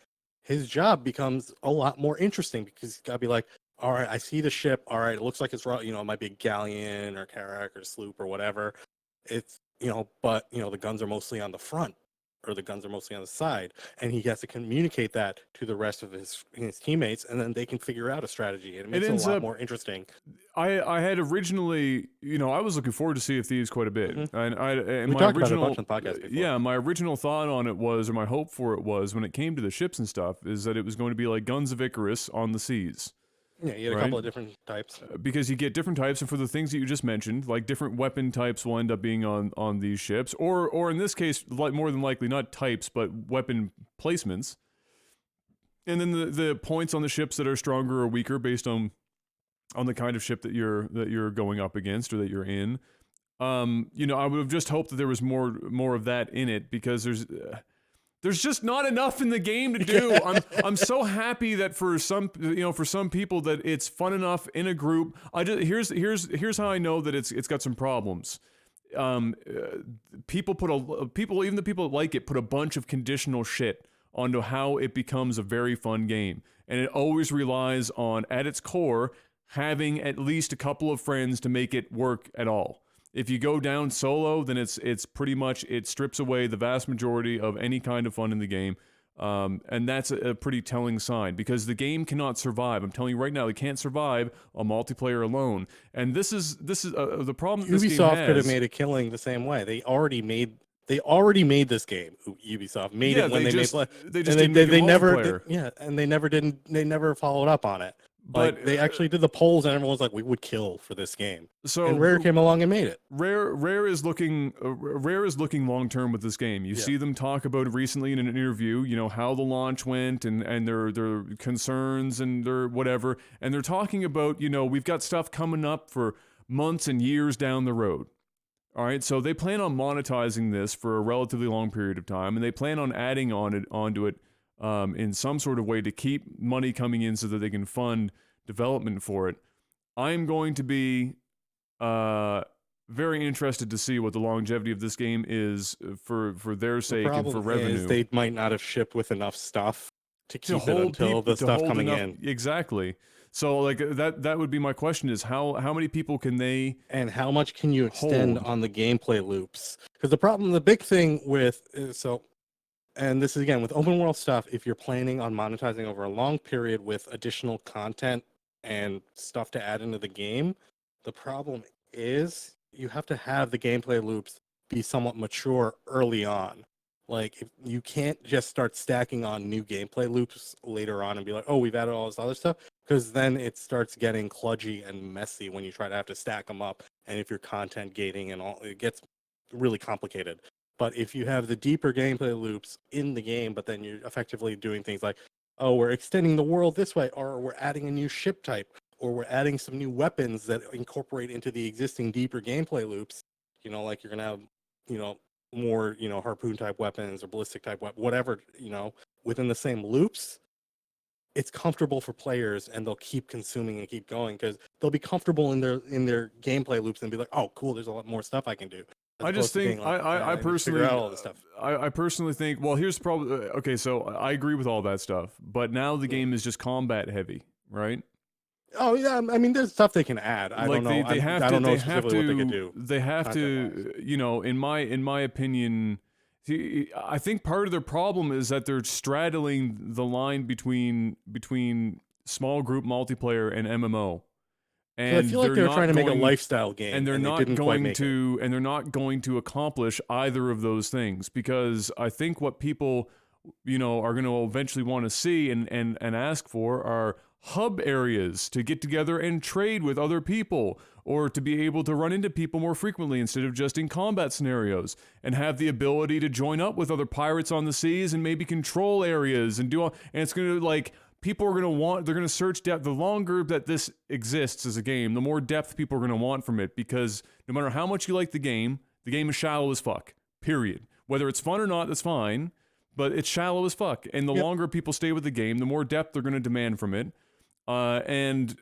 his job becomes a lot more interesting, because he's got to be like, all right, I see the ship. All right, it looks like it's, it might be a galleon or carrack or sloop or whatever. It's, but, the guns are mostly on the front, or the guns are mostly on the side. And he has to communicate that to the rest of his teammates, and then they can figure out a strategy. And it makes it a lot more interesting. I had originally, I was looking forward to Sea of Thieves quite a bit. And we talked about it a bunch on the podcast before. Yeah, my original thought on it was, or my hope for it was, when it came to the ships and stuff, is that it was going to be like Guns of Icarus on the seas. Yeah, you had a couple of different types. Because you get different types, and for the things that you just mentioned, like different weapon types will end up being on these ships, or in this case, like more than likely not types, but weapon placements. And then the points on the ships that are stronger or weaker based on the kind of ship that you're going up against or that you're in. I would have just hoped that there was more of that in it, because there's just not enough in the game to do. I'm so happy that for some people that it's fun enough in a group. Here's how I know that it's got some problems. Even the people that like it put a bunch of conditional shit onto how it becomes a very fun game, and it always relies on, at its core, having at least a couple of friends to make it work at all. If you go down solo, then it's pretty much, it strips away the vast majority of any kind of fun in the game, and that's a pretty telling sign, because the game cannot survive. I'm telling you right now, it can't survive on multiplayer alone, and this is the problem. Ubisoft could have made a killing the same way. They already made this game. Ubisoft made it when they never followed up on it. But they actually did the polls, and everyone's like, "We would kill for this game." So and Rare came along and made it. Rare is looking long term with this game. You see them talk about it recently in an interview. How the launch went and their concerns and their whatever, and they're talking about we've got stuff coming up for months and years down the road. All right, so they plan on monetizing this for a relatively long period of time, and they plan on adding onto it. In some sort of way to keep money coming in so that they can fund development for it. I'm going to be very interested to see what the longevity of this game is for their sake and for revenue. Is they might not have shipped with enough stuff to keep it until the stuff coming in. Exactly. So like that would be my question, is how many people can they, and how much can you extend on the gameplay loops? Because the big thing with and this is, again, with open world stuff, if you're planning on monetizing over a long period with additional content and stuff to add into the game, the problem is you have to have the gameplay loops be somewhat mature early on. Like, if you can't just start stacking on new gameplay loops later on and be like, oh, we've added all this other stuff, because then it starts getting kludgy and messy when you try to have to stack them up. And if you're content gating and all, it gets really complicated. But if you have the deeper gameplay loops in the game, but then you're effectively doing things like, oh, we're extending the world this way, or we're adding a new ship type, or we're adding some new weapons that incorporate into the existing deeper gameplay loops, like you're going to have, more, harpoon type weapons or ballistic type whatever, within the same loops, it's comfortable for players, and they'll keep consuming and keep going, because they'll be comfortable in their gameplay loops and be like, oh, cool, there's a lot more stuff I can do. I just think I personally think, well, here's probably okay. So I agree with all that stuff, but now the game is just combat heavy, right? Oh yeah, I mean, there's stuff they can add. I don't Like know. they have I to don't know specifically what they could do they have content-wise. to in my opinion, see, I think part of their problem is that they're straddling the line between small group multiplayer and MMO, Because I and feel like they were trying to make a lifestyle and game, they're and they not didn't quite going make it. to and they're not going to accomplish either of those things, because I think what people are going to eventually want to see and ask for are hub areas to get together and trade with other people, or to be able to run into people more frequently instead of just in combat scenarios, and have the ability to join up with other pirates on the seas and maybe control areas and do all. And it's going to, like, people are going to want, they're going to search depth. The longer that this exists as a game, the more depth people are going to want from it, because no matter how much you like the game is shallow as fuck, period. Whether it's fun or not, that's fine, but it's shallow as fuck. And the Yep. longer people stay with the game, the more depth they're going to demand from it. And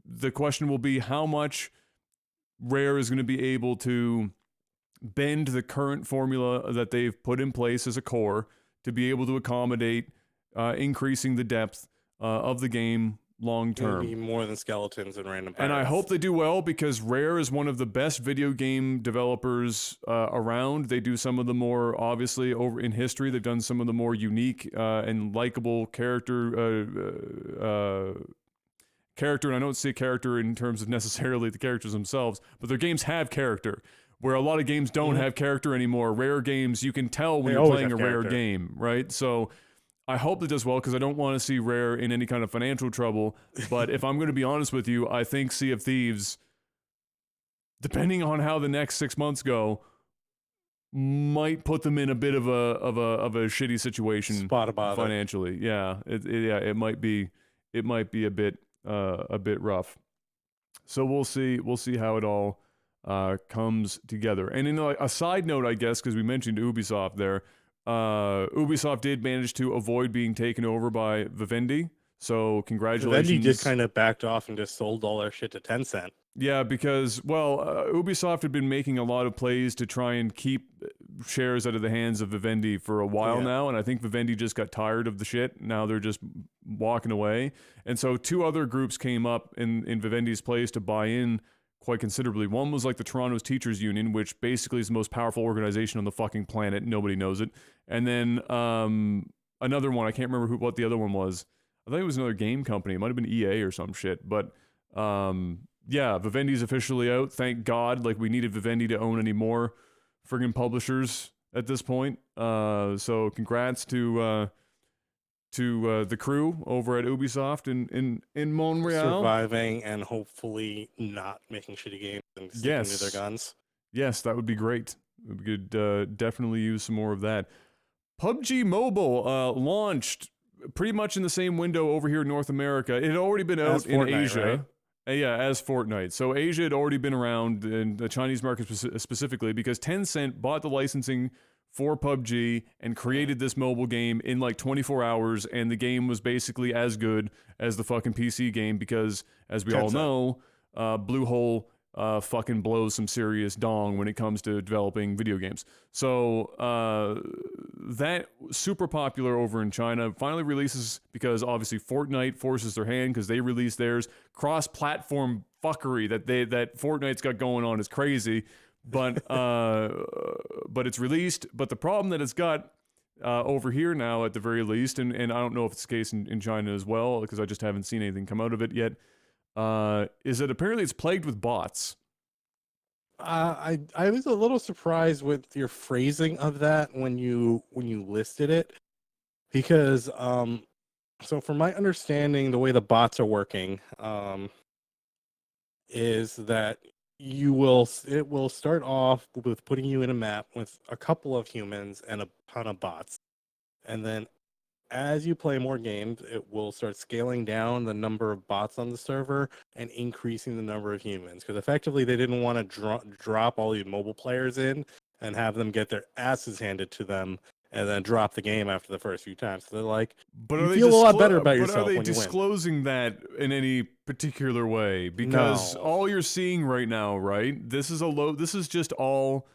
the question will be how much Rare is going to be able to bend the current formula that they've put in place as a core to be able to accommodate increasing the depth of the game long term. Maybe more than skeletons and random pirates. And I hope they do well, because Rare is one of the best video game developers around. They do some of the more, obviously, over in history, they've done some of the more unique and likable character, and I don't see character in terms of necessarily the characters themselves, but their games have character, where a lot of games don't have character anymore. Rare games, you can tell when They you're always playing a have Rare character. game, right? So I hope it does well, because I don't want to see Rare in any kind of financial trouble. But if I'm going to be honest with you, I think Sea of Thieves, depending on how the next 6 months go, might put them in a bit of a shitty situation Spot of bother. financially. Yeah, it might be a bit rough. So we'll see how it all comes together. And in a side note, I guess, because we mentioned Ubisoft there, Ubisoft did manage to avoid being taken over by Vivendi. So congratulations. Vivendi just kind of backed off and just sold all their shit to Tencent. Yeah, because, well, Ubisoft had been making a lot of plays to try and keep shares out of the hands of Vivendi for a while now, and I think Vivendi just got tired of the shit. Now they're just walking away. And so two other groups came up in Vivendi's place to buy in quite considerably. One was like the Toronto's Teachers Union, which basically is the most powerful organization on the fucking planet. Nobody knows it. And then another one, I can't remember what the other one was. I think it was another game company. It might have been EA or some shit, but yeah, Vivendi's officially out. Thank God. Like, we needed Vivendi to own any more friggin' publishers at this point. So congrats to the crew over at Ubisoft in Montreal. Surviving and hopefully not making shitty games and sticking to their guns. Yes, that would be great. We could definitely use some more of that. PUBG Mobile launched pretty much in the same window over here in North America. It had already been out in Asia. Right? Yeah, as Fortnite. So Asia had already been around, in the Chinese market specifically, because Tencent bought the licensing for PUBG and created this mobile game in like 24 hours, and the game was basically as good as the fucking PC game, because, as we all know, Bluehole fucking blows some serious dong when it comes to developing video games. So that super popular over in China finally releases, because obviously Fortnite forces their hand because they released theirs. Cross-platform fuckery that Fortnite's got going on is crazy, but it's released. But the problem that it's got over here now, at the very least, and I don't know if it's the case in China as well, because I just haven't seen anything come out of it yet, is that apparently it's plagued with bots. I was a little surprised with your phrasing of that when you listed it, because so from my understanding, the way the bots are working is that it will start off with putting you in a map with a couple of humans and a ton of bots, and then as you play more games, it will start scaling down the number of bots on the server and increasing the number of humans. Because effectively, they didn't want to drop all these mobile players in and have them get their asses handed to them and then drop the game after the first few times. So they're like, but you feel a lot better about yourself when you win. Are they disclosing that in any particular way? Because all you're seeing right now, right? This is just all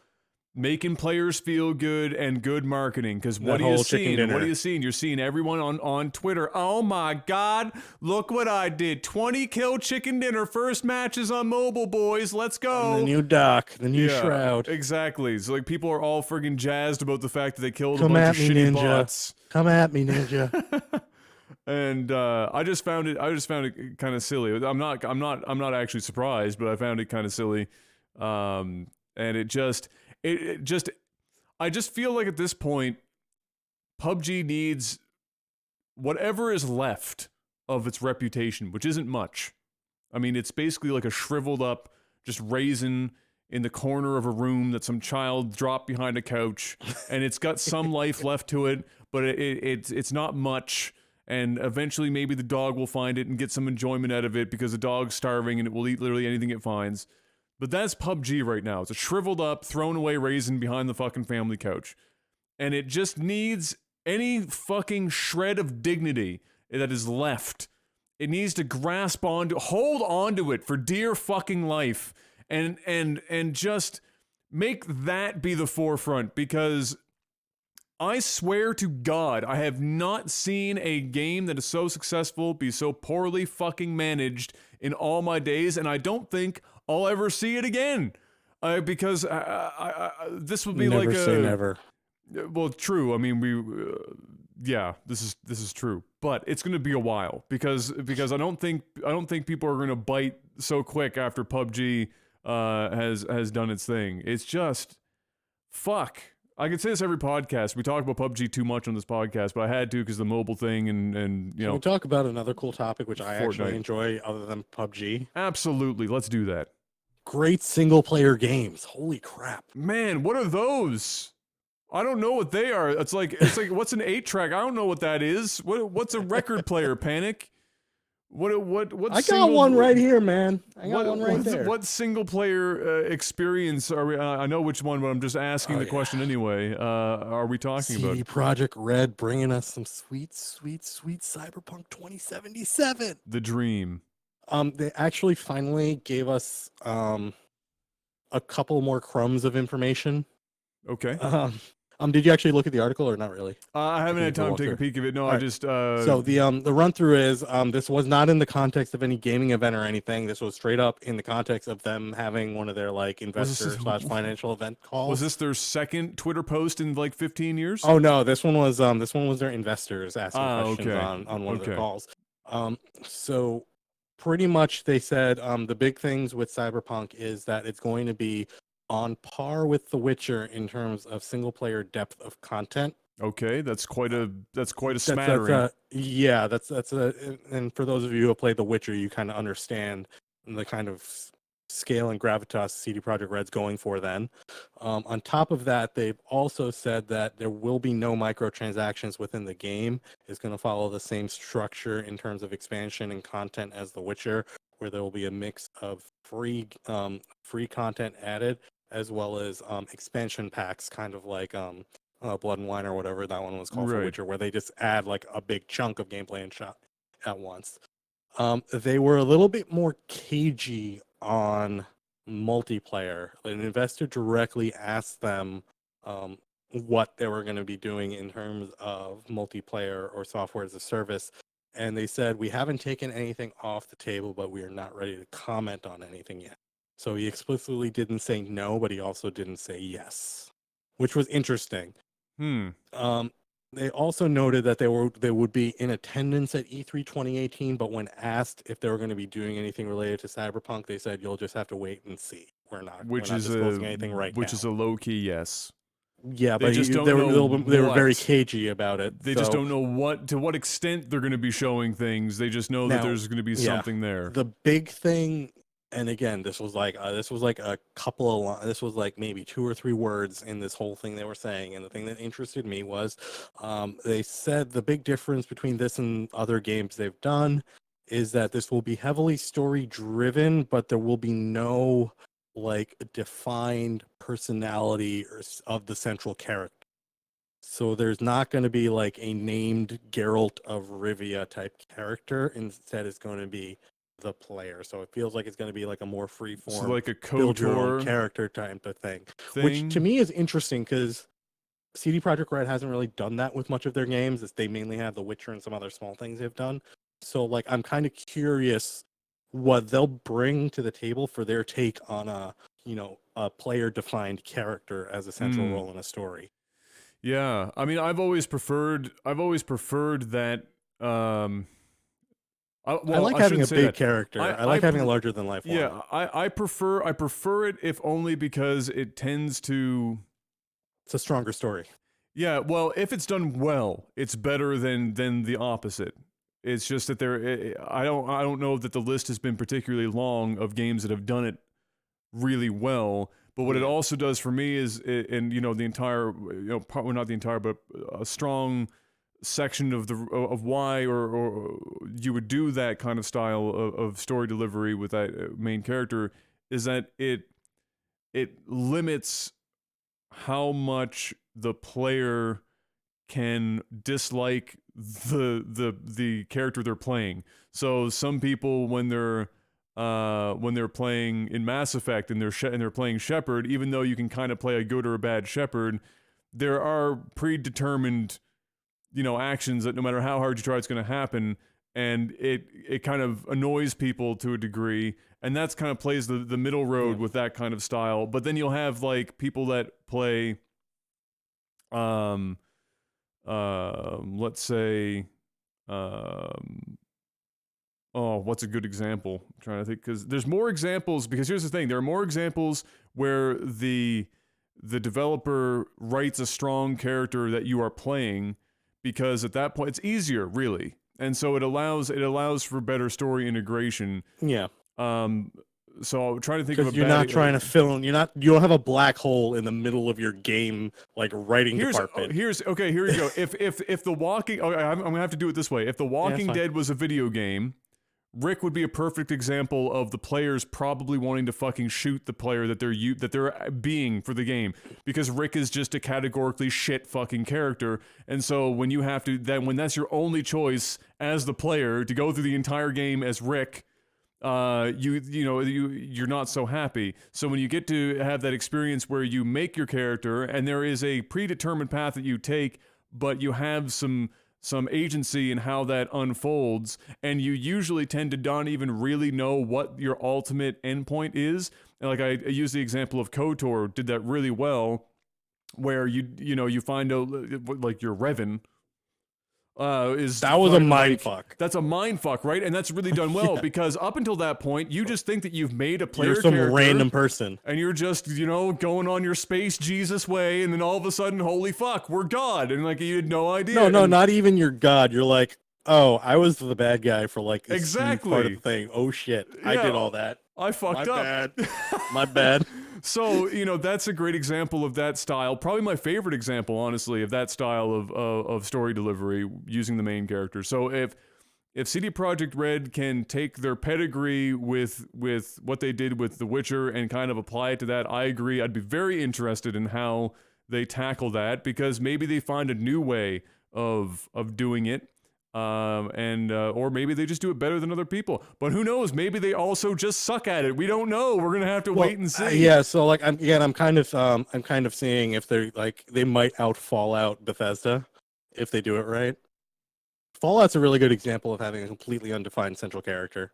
making players feel good and good marketing. Because what That are you whole chicken seeing? What are dinner. you seeing? You're seeing everyone on Twitter. Oh my God, look what I did. 20 kill chicken dinner. First matches on mobile, boys. Let's go. The new dock, the new Yeah, shroud. exactly. So like people are all friggin' jazzed about the fact that they killed Come a bunch at of me, shitty ninja. bots. Come at me, ninja. And I just found it kind of silly. I'm not actually surprised, but I found it kind of silly. And it just I just feel like at this point PUBG needs whatever is left of its reputation, which isn't much. I mean, it's basically like a shriveled up just raisin in the corner of a room that some child dropped behind a couch, and it's got some life left to it, but it's not much. And eventually, maybe the dog will find it and get some enjoyment out of it because the dog's starving and it will eat literally anything it finds. But that's PUBG right now. It's a shriveled up, thrown away raisin behind the fucking family couch. And it just needs any fucking shred of dignity that is left. It needs to hold onto it for dear fucking life, and just make that be the forefront, because I swear to God, I have not seen a game that is so successful be so poorly fucking managed in all my days, and I don't think I'll ever see it again. Because this would be Never like say never. well, true. I mean, yeah, this is true, but it's going to be a while because I don't think people are going to bite so quick after PUBG has done its thing. It's just fuck. I could say this every podcast. We talk about PUBG too much on this podcast, but I had to because the mobile thing and you Can know. we talk about another cool topic which I actually Fortnite. enjoy other than PUBG? Absolutely, let's do that. Great single player games. Holy crap. Man, what are those? I don't know what they are. It's like what's an 8-track? I don't know what that is. What's a record player? Panic? What I got one right here, man. I got one right there. What single player experience are we? I know which one, but I'm just asking the question anyway. Are we talking about? CD Projekt Red bringing us some sweet Cyberpunk 2077. The dream. They actually finally gave us a couple more crumbs of information. Okay. Did you actually look at the article or not really? I haven't had time to take a peek of it. No, I just. So the run through is this was not in the context of any gaming event or anything. This was straight up in the context of them having one of their like investor / financial event calls. Was this their second Twitter post in like 15 years? Oh no, this one was their investors asking questions on one of their calls. So pretty much they said the big things with Cyberpunk is that it's going to be on par with The Witcher in terms of single player depth of content. Okay, that's quite a smattering. And for those of you who have played The Witcher, you kind of understand the kind of scale and gravitas CD Projekt Red's going for then. On top of that, they've also said that there will be no microtransactions within the game. It's going to follow the same structure in terms of expansion and content as The Witcher, where there will be a mix of free content added as well as expansion packs, kind of like Blood and Wine or whatever that one was called for Witcher, where they just add like a big chunk of gameplay and shot at once. They were a little bit more cagey on multiplayer. An investor directly asked them what they were going to be doing in terms of multiplayer or software as a service. And they said, we haven't taken anything off the table, but we are not ready to comment on anything yet. So he explicitly didn't say no, but he also didn't say yes, which was interesting. They also noted that they would be in attendance at E3 2018, but when asked if they were going to be doing anything related to Cyberpunk, they said, you'll just have to wait and see. We're not disclosing anything right now. Which is a low-key yes. Yeah, but they were very cagey about it. They just don't know to what extent they're going to be showing things. They just know that there's going to be something there. The big thing, and again, this was like a couple of this was like maybe 2 or 3 words in this whole thing they were saying, and the thing that interested me was they said the big difference between this and other games they've done is that this will be heavily story driven, but there will be no like defined personality of the central character. So there's not going to be like a named Geralt of Rivia type character. Instead, it's going to be the player. So it feels like it's going to be like a more free So form, like a build your own KOTOR character type of thing. Which to thing. me is interesting because CD Projekt Red hasn't really done that with much of their games. They mainly have The Witcher and some other small things they've done. So like I'm kind of curious what they'll bring to the table for their take on a player defined character as a central Mm. role in a story. Yeah, I mean, I've always preferred that. I Well, like I having shouldn't a say big that. character. I like having a larger than life one. Yeah, I prefer it if only because it tends to. It's a stronger story. Yeah, well, if it's done well, it's better than the opposite. It's just that I don't know that the list has been particularly long of games that have done it really well. But what it Yeah. also does for me is, and the entire, well, not the entire, but a strong section of why or you would do that kind of style of story delivery with that main character is that it limits how much the player can dislike the character they're playing. So some people when they're playing in Mass Effect and they're playing Shepard, even though you can kind of play a good or a bad Shepard, there are predetermined actions that no matter how hard you try, it's going to happen, and it kind of annoys people to a degree, and that's kind of plays the middle road Yeah. with that kind of style. But then you'll have like people that play, let's say, um, oh, what's a good example? I'm trying to think because there's more examples. Because here's the thing: there are more examples where the developer writes a strong character that you are playing, because at that point it's easier, really, and so it allows for better story integration. Yeah. Um, so I'm trying to think of a Because you're bad. not trying to fill in. You don't have a black hole in the middle of your game like writing department. Okay. Here you go. If the Walking, okay, I'm gonna have to do it this way. If the Yeah, that's Walking fine. Dead was a video game, Rick would be a perfect example of the players probably wanting to fucking shoot the player that they're being for the game, because Rick is just a categorically shit fucking character, and so when you have to when that's your only choice as the player to go through the entire game as Rick, you're not so happy. So when you get to have that experience where you make your character and there is a predetermined path that you take, but you have some agency in how that unfolds, and you usually tend to not even really know what your ultimate endpoint is. And like I use the example of KOTOR did that really well, where you find out like your Revan is That was a fucking, mind like, fuck. that's a mind fuck, right? And that's really done well Yeah. because up until that point, you just think that you've made a player You're some character, random person. and you're just going on your space Jesus way, and then all of a sudden, holy fuck, we're God, and like you had no idea. No, and, not even your god. You're like, oh, I was the bad guy for like this huge part of Exactly. the thing. Oh shit, I Yeah, did all that. I fucked My up. bad. My bad. So that's a great example of that style. Probably my favorite example, honestly, of that style of story delivery using the main character. So if CD Projekt Red can take their pedigree with what they did with The Witcher and kind of apply it to that, I agree. I'd be very interested in how they tackle that, because maybe they find a new way of doing it. Or maybe they just do it better than other people. But who knows? Maybe they also just suck at it. We don't know. We're gonna have to wait and see. Yeah. So like, I'm kind of seeing if they're like they might out Fallout Bethesda if they do it right. Fallout's a really good example of having a completely undefined central character.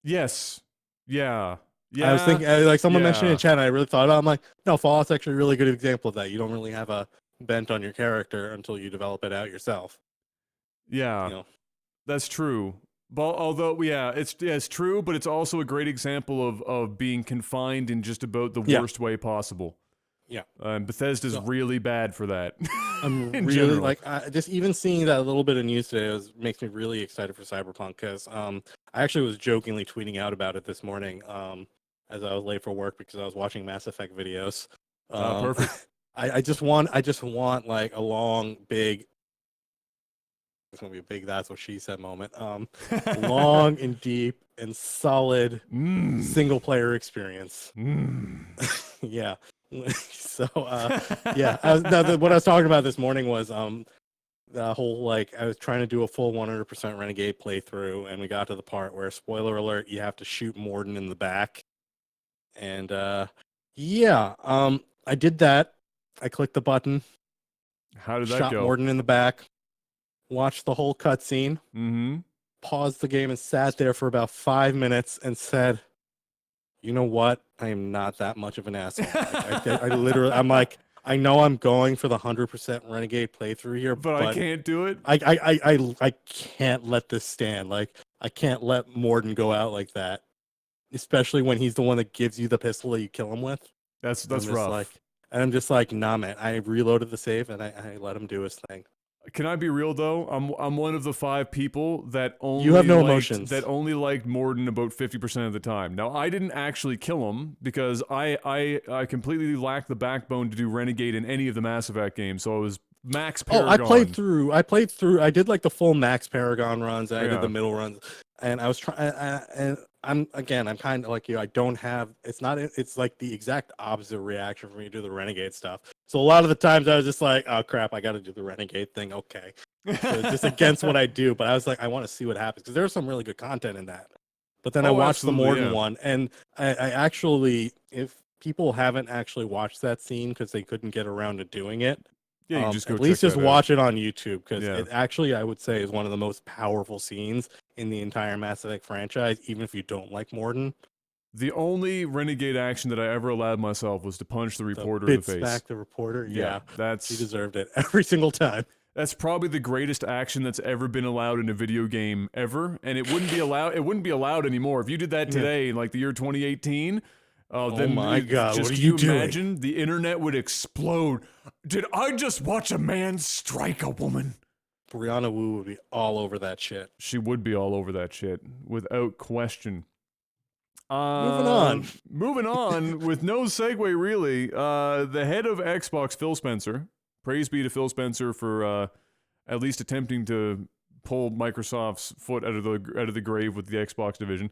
Yes. Yeah. I was thinking, like someone mentioned Yeah. in chat, and I really thought, I'm like, no, Fallout's actually a really good example of that. You don't really have a bent on your character until you develop it out yourself. Yeah. You know, That's true. But although, yeah, it's true, but it's also a great example of being confined in just about the Yeah. worst way possible. Yeah. Bethesda's So- really bad for that. I'm in really general. like just even seeing that little bit of news today makes me really excited for Cyberpunk, because I actually was jokingly tweeting out about it this morning as I was late for work because I was watching Mass Effect videos. Perfect. I just want like a long big. It's gonna be a big "that's what she said" moment. Long and deep and solid single player experience. Yeah. So yeah, what I was talking about this morning was the whole like I was trying to do a full 100% Renegade playthrough, and we got to the part where, spoiler alert, you have to shoot Morden in the back. And yeah, I did that. I clicked the button, How did that shot go? Morden in the back, watched the whole cutscene, Mm-hmm. paused the game, and sat there for about 5 minutes and said, "You know what? I am not that much of an asshole." I literally, I'm like, I know I'm going for the 100% Renegade playthrough here, But I but can't do it. I can't let this stand. Like, I can't let Morden go out like that, especially when he's the one that gives you the pistol that you kill him with. That's I'm just like, rough. and I'm just like, nah, man. I reloaded the save and I let him do his thing. Can I be real though? I'm one of the 5 people that You have only no liked emotions. Morden about 50% of the time. Now I didn't actually kill him because I completely lacked the backbone to do Renegade in any of the Mass Effect games. So I was Max Oh, Paragon. I played through. I did like the full Max Paragon runs. I did Yeah. the middle runs, and I was trying. And I'm kind of like you. I don't have. It's not. It's like the exact opposite reaction for me to do the Renegade stuff. So a lot of the times I was just like, oh crap, I got to do the Renegade thing. Okay, so it's just against what I do. But I was like, I want to see what happens because there's some really good content in that. But then I Oh, watched the absolutely, Morden yeah. one, and I actually, if people haven't actually watched that scene because they couldn't get around to doing it, Yeah, you can just go at check least just that out. watch it on YouTube because Yeah. it actually, I would say, is one of the most powerful scenes in the entire Mass Effect franchise, even if you don't like Morden. The only Renegade action that I ever allowed myself was to punch the The reporter in the bit face. smack the reporter, Yeah, yeah, she that's deserved it every single time. that's probably the greatest action that's ever been allowed in a video game ever, and it wouldn't be allowed anymore. If you did that Yeah. today in like the year 2018, Oh then my God, what just are can you you doing? imagine the internet would explode. Did I just watch a man strike a woman? Brianna Wu would be all over that shit. She would be all over that shit without question. Moving on. Moving on with no segue really. The head of Xbox, Phil Spencer, praise be to Phil Spencer for at least attempting to pull Microsoft's foot out of the grave with the Xbox division.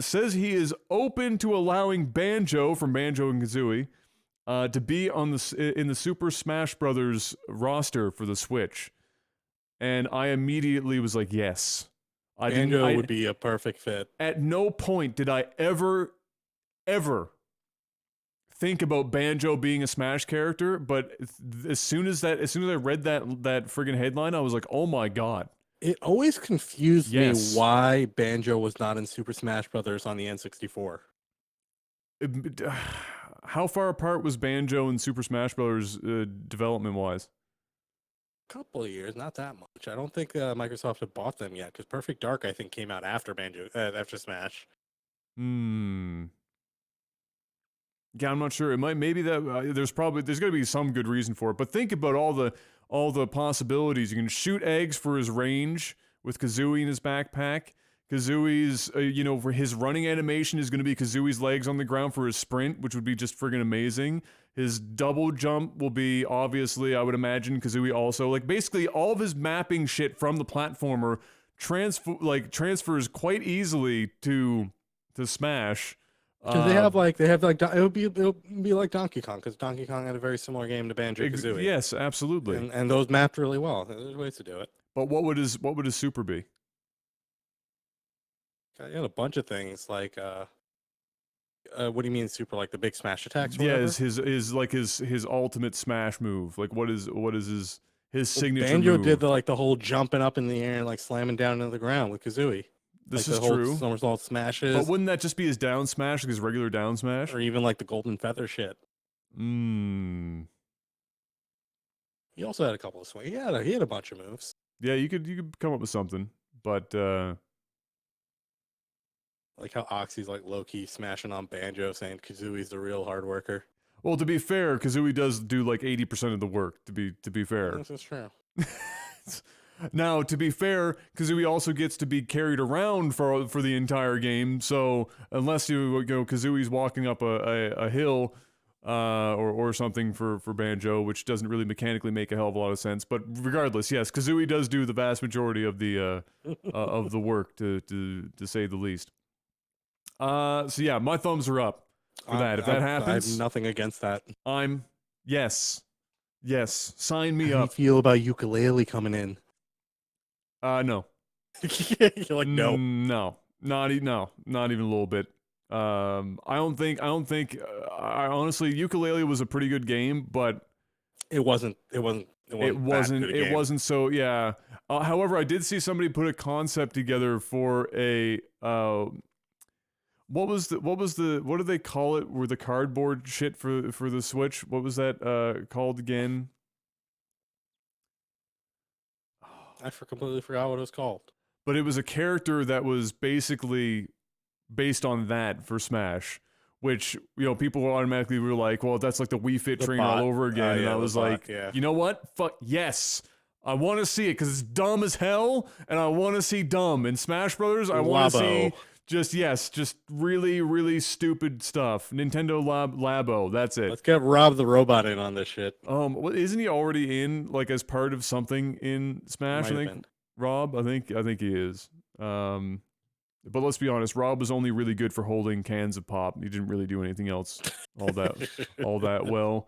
Says he is open to allowing Banjo from Banjo and Kazooie to be in the Super Smash Brothers roster for the Switch, and I immediately was like, yes. I didn't. Banjo I would be a perfect fit. At no point did I ever think about Banjo being a Smash character, but as soon as I read that friggin' headline, I was like, oh my god, It always confused me yes. why Banjo was not in Super Smash Brothers on the N64. How far apart was Banjo and Super Smash Bros. Development wise? Couple of years, not that much. I don't think Microsoft had bought them yet because Perfect Dark, I think, came out after Banjo, after Smash. Hmm. Yeah, I'm not sure. It might maybe that there's going to be some good reason for it. But think about all the possibilities. You can shoot eggs for his range with Kazooie in his backpack. Kazooie's for his running animation is going to be Kazooie's legs on the ground for his sprint, which would be just friggin' amazing. His double jump will be obviously, I would imagine, Kazooie also. Like basically all of his mapping shit from the platformer transfers quite easily to Smash. Because Uh, they have like it'll be like Donkey Kong because Donkey Kong had a very similar game to Banjo Kazooie, yes, absolutely. and those mapped really well. There's ways to do it. But what would his super be? He had a bunch of things like what do you mean super, like the big smash attacks or Yeah, whatever? his ultimate smash move. Like what is his Well, signature Banjo did move? the whole jumping up in the air and like slamming down into the ground with Kazooie, This like is the whole true. somersault But smashes, wouldn't that just be his down smash, like his regular down smash? or even like the golden feather shit. Mmm. He also had a couple of swings. He had a bunch of moves. Yeah, you could come up with something. But Like how Oxy's like low key smashing on Banjo, saying Kazooie's the real hard worker. well, to be fair, Kazooie does do like 80% of the work, to be fair. This is true. Now, to be fair, Kazooie also gets to be carried around for the entire game. So unless Kazooie's walking up a hill, or something for Banjo, which doesn't really mechanically make a hell of a lot of sense. But regardless, yes, Kazooie does do the vast majority of the work, to say the least. So yeah, my thumbs are up for that. If that I have happens, nothing against that. I'm yes. Yes, sign me How do you up. feel about ukulele coming in? No. You're like, no. No, not even a little bit. I don't think. I honestly, ukulele was a pretty good game, but It wasn't that good a it game. wasn't so. Yeah. However, I did see somebody put a concept together for a. What do they call it? Were the cardboard shit for the Switch? What was that called again? Completely forgot what it was called. But it was a character that was basically based on that for Smash, which people automatically were like, "Well, that's like the Wii Fit The train all bot. over again." And Yeah, I the was bot, like, yeah. "You know what? Fuck yes." I want to see it because it's dumb as hell, and I want to see dumb in Smash Brothers. I want to see just really really stupid stuff. Nintendo Labo. That's it. Let's get Rob the Robot in on this shit. Isn't he already in like as part of something in Smash? Might I have think been. Rob. I think he is. But let's be honest, Rob was only really good for holding cans of pop. He didn't really do anything else all that well.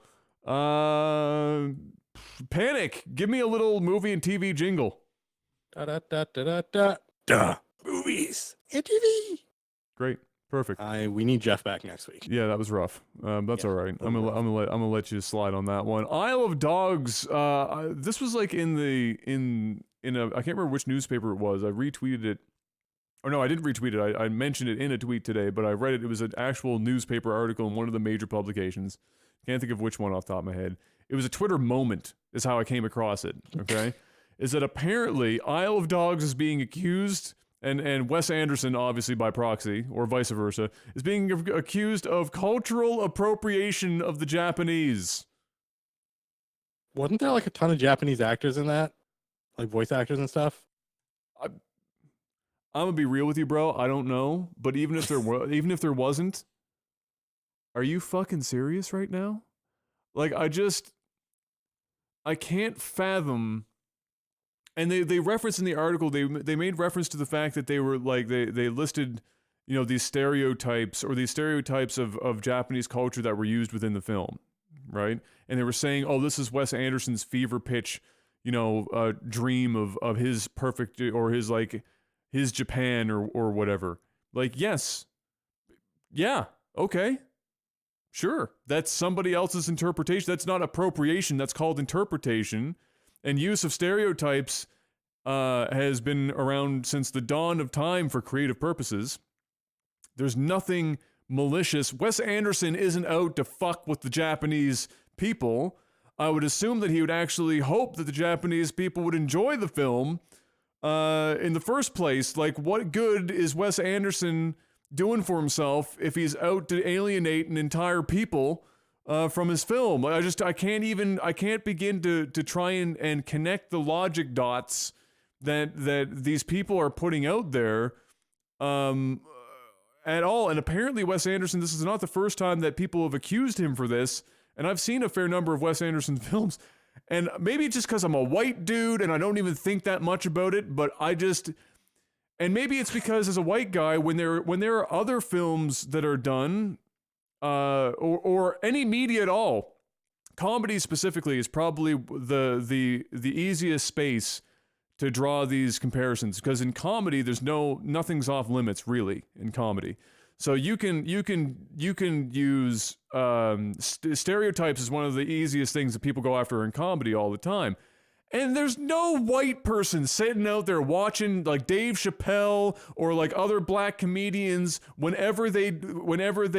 Panic, give me a little movie and TV jingle. Da da da da da da. Da. Movies and TV. Great, perfect. We need Jeff back next week. Yeah, that was rough. That's Yeah, all right. a I'm little gonna let you slide on that one. Isle of Dogs. This was like in a I can't remember which newspaper it was. I retweeted it. Or no, I didn't retweet it. I mentioned it in a tweet today, but I read it. It was an actual newspaper article in one of the major publications. Can't think of which one off the top of my head. It was a Twitter moment, is how I came across it. Okay, is that apparently Isle of Dogs is being accused, and Wes Anderson, obviously by proxy, or vice versa, is being accused of cultural appropriation of the Japanese. Wasn't there like a ton of Japanese actors in that? Like voice actors and stuff? I'm gonna be real with you, bro. I don't know, but even if there wasn't, are you fucking serious right now? Like, I can't fathom. And they referenced in the article, they made reference to the fact that they were like they listed, these stereotypes of Japanese culture that were used within the film, right? And they were saying, oh, this is Wes Anderson's fever pitch, dream of his perfect, or his like his Japan or whatever. Like, yes. Yeah, okay. Sure. That's somebody else's interpretation. That's not appropriation, that's called interpretation. And use of stereotypes has been around since the dawn of time for creative purposes. There's nothing malicious. Wes Anderson isn't out to fuck with the Japanese people. I would assume that he would actually hope that the Japanese people would enjoy the film in the first place. Like, what good is Wes Anderson doing for himself if he's out to alienate an entire people from his film? I can't begin to try and connect the logic dots that these people are putting out there at all. And apparently Wes Anderson, this is not the first time that people have accused him for this, and I've seen a fair number of Wes Anderson films, and maybe just because I'm a white dude and I don't even think that much about it, but and maybe it's because as a white guy, when there are other films that are done, or any media at all, comedy specifically is probably the easiest space to draw these comparisons, because in comedy nothing's off limits really in comedy. So you can use stereotypes as one of the easiest things that people go after in comedy all the time. And there's no white person sitting out there watching like Dave Chappelle or like other black comedians whenever they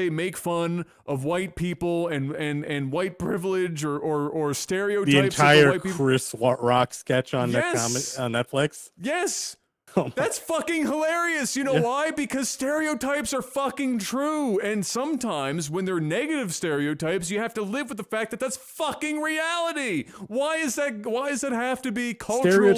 make fun of white people and white privilege or stereotypes. The entire of white people. Chris Rock sketch on Yes. on Netflix. Yes. Oh That's fucking hilarious. You know why? Because stereotypes are fucking true. And sometimes when they're negative stereotypes, you have to live with the fact that that's fucking reality. Why does that have to be cultural?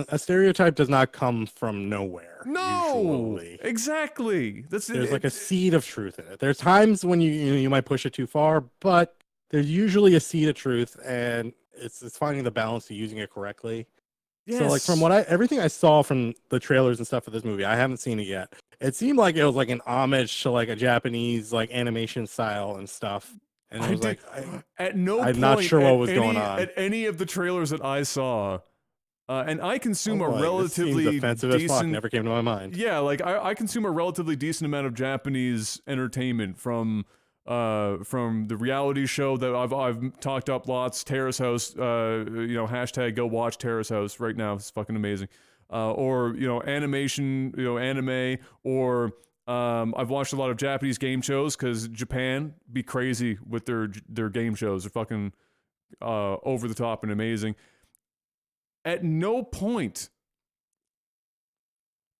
A stereotype does not come from nowhere. No. Usually. Exactly. There's like a seed of truth in it. There's times when you might push it too far, but there's usually a seed of truth, and it's finding the balance of using it correctly. Yes. So like from everything I saw from the trailers and stuff for this movie, I haven't seen it yet. It seemed like it was like an homage to like a Japanese like animation style and stuff. And it I was did like, at no I'm not point sure what was going on. at any of the trailers that I saw, and I consume a I'm like, this seems relatively offensive as fuck. decent. Never came to my mind. Yeah, like I consume a relatively decent amount of Japanese entertainment from the reality show that I've talked up lots. Terrace House, hashtag go watch Terrace House right now. It's fucking amazing. Or animation, anime, or I've watched a lot of Japanese game shows because Japan be crazy with their game shows. They're fucking over the top and amazing. At no point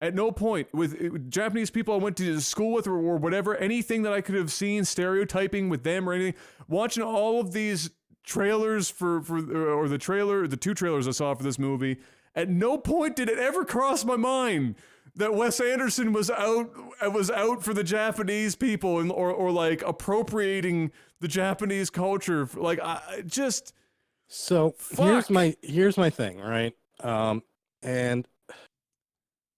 with Japanese people I went to school with or whatever, anything that I could have seen stereotyping with them or anything, watching all of these trailers or the two trailers I saw for this movie, at no point did it ever cross my mind that Wes Anderson was out for the Japanese people or like appropriating the Japanese culture. Like I just So fuck. here's my thing, right? And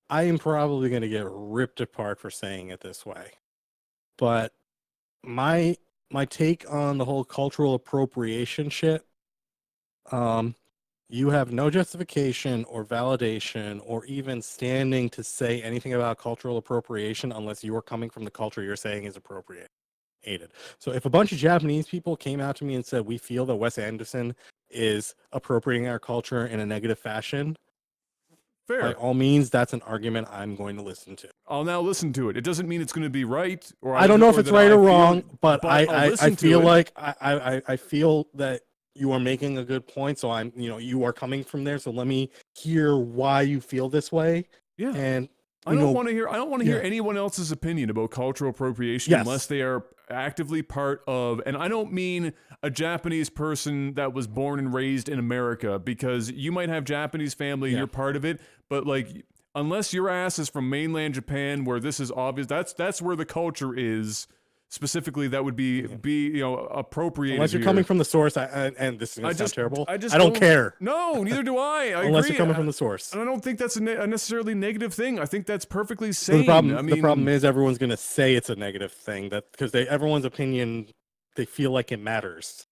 I am probably going to get ripped apart for saying it this way, but my take on the whole cultural appropriation shit, you have no justification or validation or even standing to say anything about cultural appropriation unless you are coming from the culture you're saying is appropriated. So if a bunch of Japanese people came out to me and said we feel that Wes Anderson is appropriating our culture in a negative fashion, Fair. by all means, that's an argument I'm going to listen to. I'll now listen to it. It doesn't mean it's going to be right, or I don't know if it's right or wrong, but I feel it. like I feel that you are making a good point. So you are coming from there. So let me hear why you feel this way. Yeah. And I don't want to hear anyone else's opinion about cultural appropriation unless they are actively part of, and I don't mean a Japanese person that was born and raised in America, because you might have Japanese family and you're part of it, but like unless your ass is from mainland Japan where this is obvious, that's where the culture is. Specifically, that would be appropriated. Unless you're coming from the source, and this is going to sound terrible. I don't care. No, neither do I. Unless you're coming from the source, and I don't think that's a necessarily negative thing. I think that's perfectly sane. The problem is everyone's going to say it's a negative thing because everyone's opinion, they feel like it matters.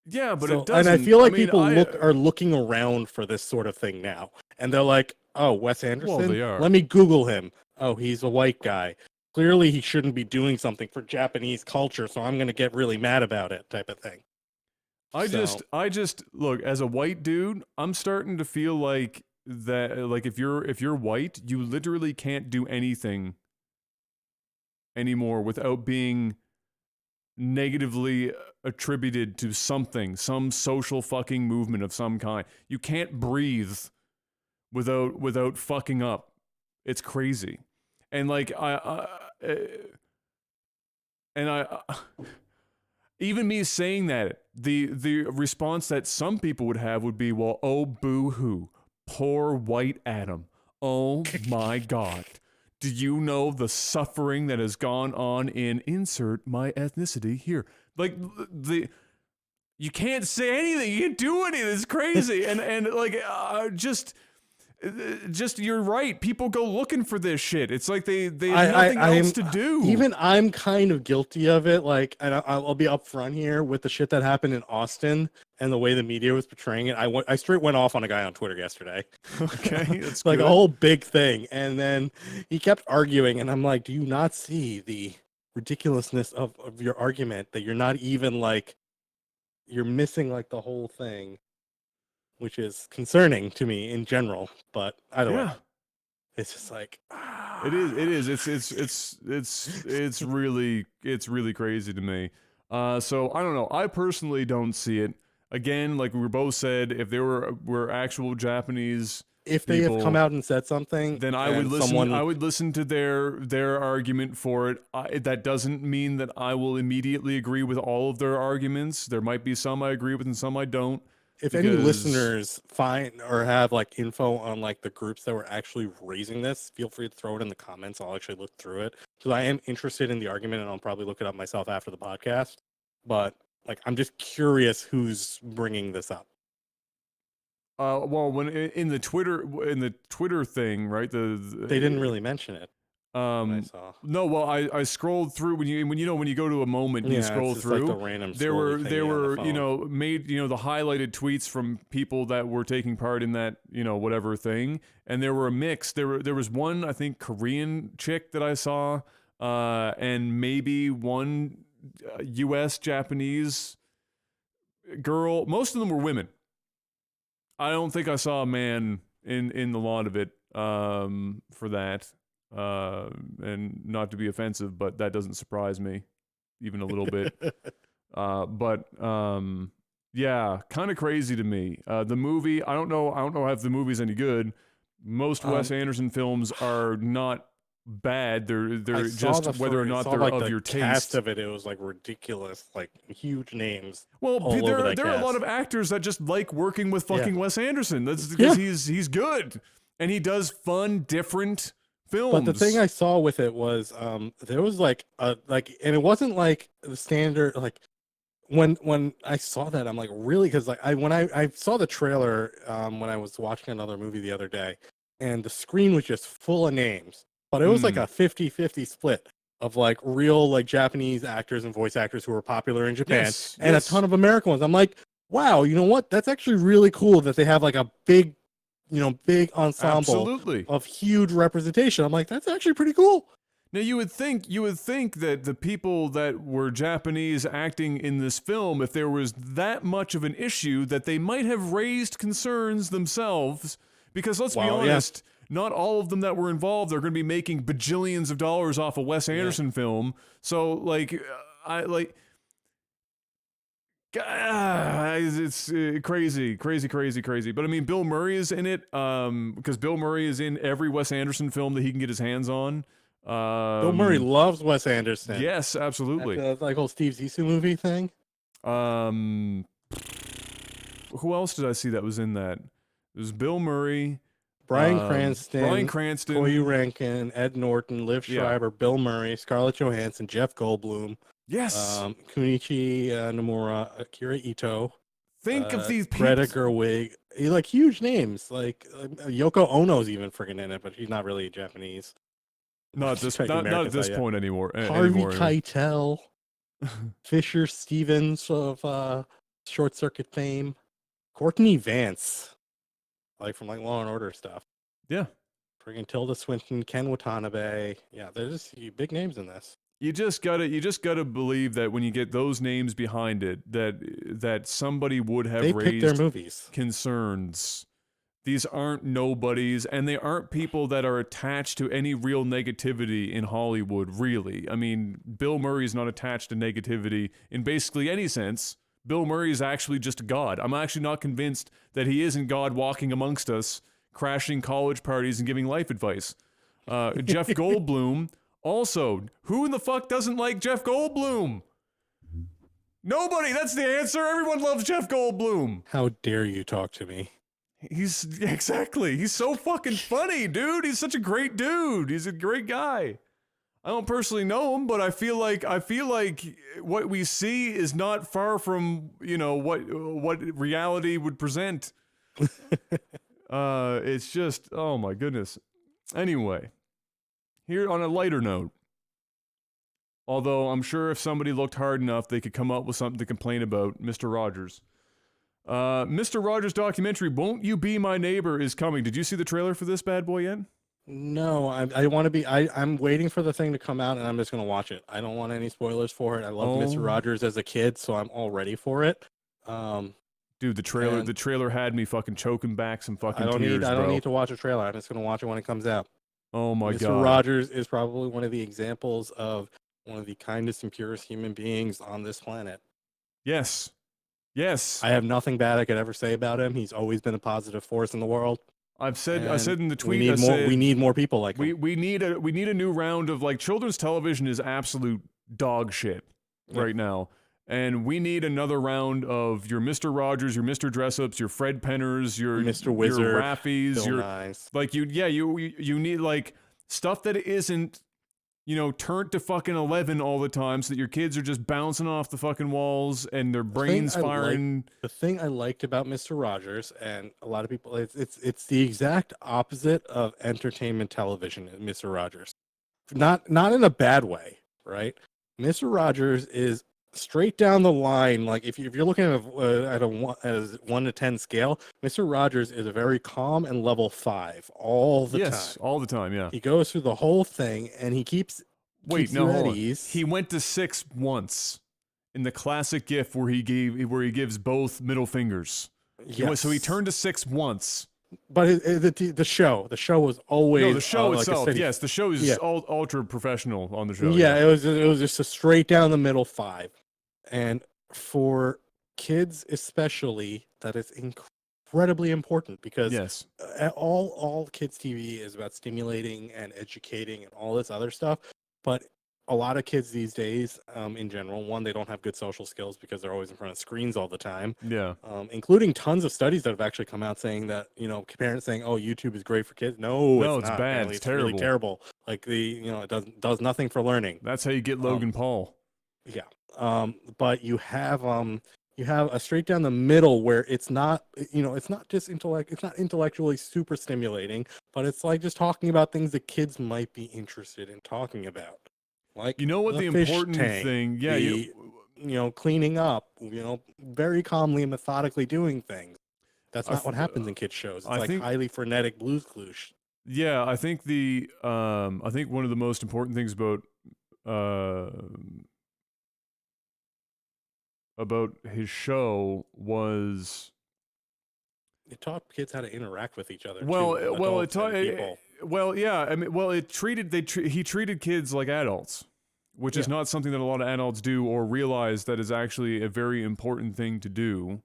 Yeah, but it doesn't. And I feel like people are looking around for this sort of thing now, and they're like, "Oh, Wes Anderson. Well, they are. Let me Google him. Oh, he's a white guy. Clearly, he shouldn't be doing something for Japanese culture, so I'm going to get really mad about it," type of thing. I just look, as a white dude, I'm starting to feel like that. Like if you're white, you literally can't do anything anymore without being negatively attributed to something, some social fucking movement of some kind. You can't breathe without fucking up. It's crazy. And like even me saying that, the response that some people would have would be, well, oh boo hoo, poor white Adam. Oh my God. Do you know the suffering that has gone on in insert my ethnicity here? Like you can't say anything, you can't do anything. It's crazy. and like just you're right. People go looking for this shit. It's like they have nothing else to do. Even I'm kind of guilty of it. Like, and I'll be upfront here with the shit that happened in Austin and the way the media was portraying it. I straight went off on a guy on Twitter yesterday. Okay, that's like good. a whole big thing, and then he kept arguing, and I'm like, do you not see the ridiculousness of your argument? That you're not even like, you're missing like the whole thing, which is concerning to me in general. But either way, it's just like it is. It's really crazy to me. So I don't know. I personally don't see it. Again, like we both said, if there were actual Japanese, if they have come out and said something, then I would listen. I would listen to their argument for it. That doesn't mean that I will immediately agree with all of their arguments. There might be some I agree with and some I don't. If any listeners find or have like info on like the groups that were actually raising this, feel free to throw it in the comments. I'll actually look through it because I am interested in the argument, and I'll probably look it up myself after the podcast. But like, I'm just curious who's bringing this up. Well, when in the Twitter thing, right? They didn't really mention it. I saw. No, well, I scrolled through when you go to a moment and you Yeah, it's scroll just through. like the random There scrolly were thingy on the phone. made the highlighted tweets from people that were taking part in that whatever thing, and there were a mix. There was one, I think, Korean chick that I saw, and maybe one U.S. Japanese girl. Most of them were women. I don't think I saw a man in the lot of it for that. And not to be offensive, but that doesn't surprise me even a little bit. But yeah, kind of crazy to me. The movie, I don't know if the movie's any good. Most Wes Anderson films are not bad. They're just whether or not they're like of the your cast taste. of it. It was like ridiculous, like huge names Well, all over that there are a lot cast. of actors that just like working with fucking Wes Anderson. That's Yeah. because he's good and he does fun, different films. But the thing I saw with it was there was like and it wasn't like the standard like when I saw that I'm like really because like when I saw the trailer when I was watching another movie the other day and the screen was just full of names, but it was like a 50-50 split of like real like Japanese actors and voice actors who were popular in Japan and a ton of American ones. I'm like, wow, you know what? That's actually really cool that they have like a big ensemble of huge representation. I'm like, that's actually pretty cool. Now you would think that the people that were Japanese acting in this film, if there was that much of an issue, that they might have raised concerns themselves. Because let's be honest, not all of them that were involved are going to be making bajillions of dollars off a Wes Anderson film. So it's crazy. But I mean, Bill Murray is in it because Bill Murray is in every Wes Anderson film that he can get his hands on. Bill Murray loves Wes Anderson. Yes, absolutely. That's like whole Steve Zissou movie thing. Who else did I see that was in that? It was Bill Murray, Bryan Cranston, Coy Rankin, Ed Norton, Liv Schreiber, Bill Murray, Scarlett Johansson, Jeff Goldblum. Yes. Kunichi Nomura, Akira Ito. Think of these people. Greta Gerwig. Like huge names. Like Yoko Ono's even freaking in it, but she's not really Japanese. Not at this point anymore. Harvey Keitel. Fisher Stevens of Short Circuit fame. Courtney Vance. Like from like Law and Order stuff. Yeah. Friggin' Tilda Swinton, Ken Watanabe. Yeah, there's big names in this. You just gotta believe that when you get those names behind it, that somebody would have raised their movies. Concerns. These aren't nobodies, and they aren't people that are attached to any real negativity in Hollywood, really. I mean, Bill Murray's not attached to negativity in basically any sense. Bill Murray is actually just God. I'm actually not convinced that he isn't God walking amongst us, crashing college parties and giving life advice. Jeff Goldblum, also, who in the fuck doesn't like Jeff Goldblum? Nobody, that's the answer. Everyone loves Jeff Goldblum. How dare you talk to me? He's so fucking funny, dude. He's such a great dude. He's a great guy. I don't personally know him, but I feel like what we see is not far from, what reality would present. It's just, oh my goodness. Anyway, here on a lighter note, although I'm sure if somebody looked hard enough, they could come up with something to complain about, Mr. Rogers. Mr. Rogers' documentary, Won't You Be My Neighbor, is coming. Did you see the trailer for this bad boy yet? No, I want to be. I'm waiting for the thing to come out, and I'm just gonna watch it. I don't want any spoilers for it. I loved Mr. Rogers as a kid, so I'm all ready for it. Dude, the trailer had me fucking choking back some fucking tears, I don't need to watch a trailer. I'm just gonna watch it when it comes out. Oh my god. Mr. Rogers is probably one of the examples of one of the kindest and purest human beings on this planet. Yes. I have nothing bad I could ever say about him. He's always been a positive force in the world. I said in the tweet, we need more people like him. We need a new round of, like, children's television is absolute dog shit right now. And we need another round of your Mr. Rogers, your Mr. Dressups, your Fred Penners, your Mr. Wizard, your Raffies, Bill Nyes. Like you need like stuff that isn't, turned to fucking 11 all the time, so that your kids are just bouncing off the fucking walls and their brains firing. The thing I liked about Mr. Rogers, and a lot of people, it's the exact opposite of entertainment television, Mr. Rogers. not in a bad way, right? Mr. Rogers is straight down the line. Like if you're looking at a 1 to 10 scale, Mr. Rogers is a very calm and level 5 all the time. All the time. Yeah. He goes through the whole thing and he keeps No, you hold at on. ease. He went to 6 once in the classic GIF where he gives both middle fingers. Yes. So he turned to 6 once. But the show was always no, the show itself. like Yes, the show is ultra professional on the show. Yeah, it was just a straight down the middle 5, and for kids especially, that is incredibly important because yes, all kids TV is about stimulating and educating and all this other stuff, but a lot of kids these days, in general, one, they don't have good social skills because they're always in front of screens all the time. Yeah. Including tons of studies that have actually come out saying that, parents saying, "Oh, YouTube is great for kids." No, it's not. bad. Apparently, it's really terrible. Like it does nothing for learning. That's how you get Logan Paul. Yeah. But you have a straight down the middle where it's not, it's not just it's not intellectually super stimulating, but it's like just talking about things that kids might be interested in talking about. Like the important tank, thing, cleaning up, very calmly and methodically doing things. That's not what happens in kids shows. It's highly frenetic Blue's Clues. Yeah, I think I think one of the most important things about his show was it taught kids how to interact with each other. It taught people. He treated kids like adults, which is not something that a lot of adults do or realize that is actually a very important thing to do.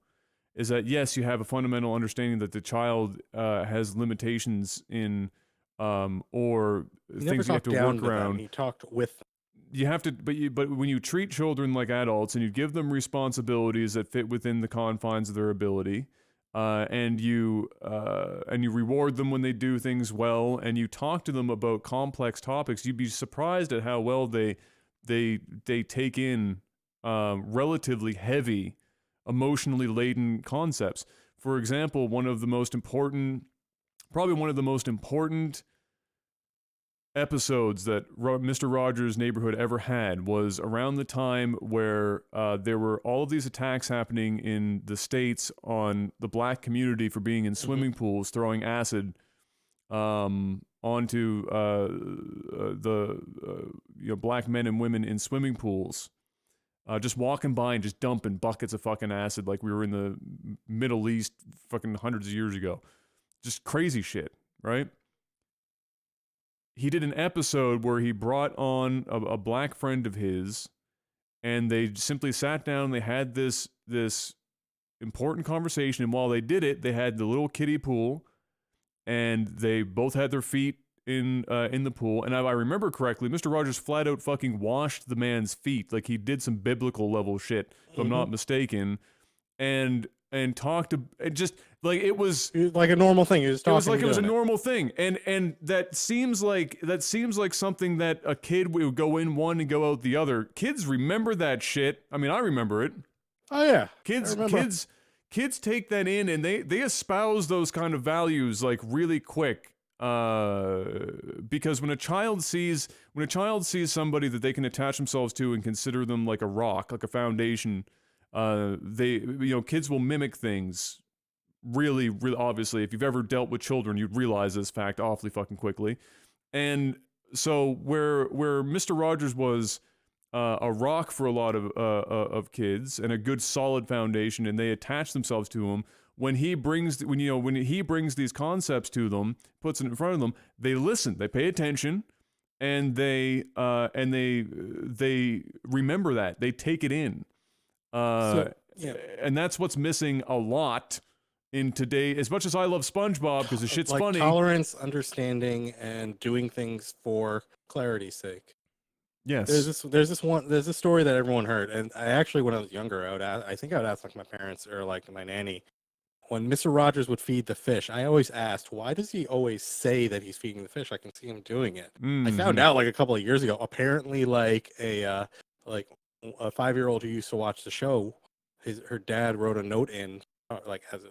Is that yes, you have a fundamental understanding that the child has limitations in or things you have to work around. He talked with them. You have to, but when you treat children like adults and you give them responsibilities that fit within the confines of their ability, and you reward them when they do things well, and you talk to them about complex topics, you'd be surprised at how well they take in relatively heavy, emotionally laden concepts. For example, probably one of the most important episodes that Mr. Rogers' Neighborhood ever had was around the time where there were all of these attacks happening in the States on the black community for being in swimming pools, throwing acid onto the black men and women in swimming pools, just walking by and just dumping buckets of fucking acid like we were in the Middle East fucking hundreds of years ago. Just crazy shit, right? He did an episode where he brought on a black friend of his, and they simply sat down and they had this important conversation. And while they did it, they had the little kiddie pool, and they both had their feet in the pool. And if I remember correctly, Mr. Rogers flat out fucking washed the man's feet, like he did some biblical level shit, if I'm not mistaken, and talked to just like it was like a normal thing. It was a normal thing, and that seems like something that a kid would go in one and go out the other. Kids remember that shit. I mean, I remember it. Oh yeah, kids take that in and they espouse those kind of values like really quick. Because when a child sees somebody that they can attach themselves to and consider them like a rock, like a foundation. Kids will mimic things really, really obviously. If you've ever dealt with children, you'd realize this fact awfully fucking quickly. And so where Mr. Rogers was a rock for a lot of kids and a good solid foundation, and they attach themselves to him. When he brings these concepts to them, puts it in front of them, they listen, they pay attention, and they remember that, they take it in. And that's what's missing a lot in today. As much as I love SpongeBob because the shit's funny, tolerance, understanding, and doing things for clarity's sake. Yes, there's this story that everyone heard, and I actually, when I was younger, I think I would ask like my parents or like my nanny. When Mr. Rogers would feed the fish, I always asked, why does he always say that he's feeding the fish? I can see him doing it. I found out like a couple of years ago. Apparently, like a 5-year-old who used to watch the show, her dad wrote a note in,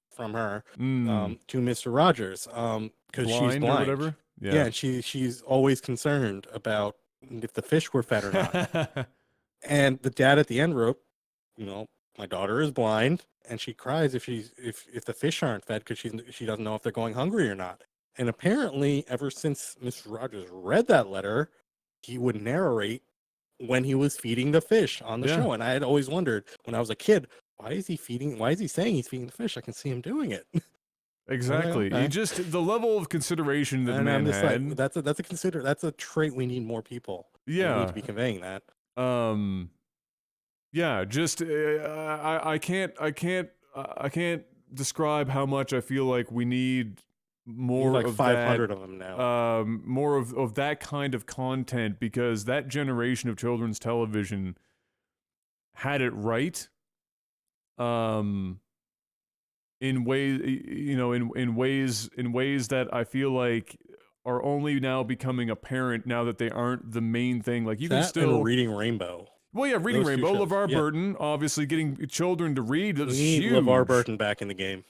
from her, to Mr. Rogers, because she's blind. Or whatever. Yeah, and she's always concerned about if the fish were fed or not. And the dad at the end wrote, my daughter is blind and she cries if the fish aren't fed because she doesn't know if they're going hungry or not. And apparently, ever since Mr. Rogers read that letter, he would narrate when he was feeding the fish on the show. And I had always wondered when I was a kid, why is he saying he's feeding the fish? I can see him doing it. Exactly. Okay. You just the level of consideration that and the man I'm just had. like, that's a trait we need more people. Yeah. We need to be conveying that. Yeah, just I can't describe how much I feel like we need more like of 500 that, of them now. more of that kind of content, because that generation of children's television had it right. In ways, in ways that I feel like are only now becoming apparent now that they aren't the main thing. Like you That can still and Reading Rainbow. Well, yeah, Reading Those two Rainbow, shows, LeVar yeah. Burton, obviously getting children to read. That was We need huge. LeVar Burton back in the game.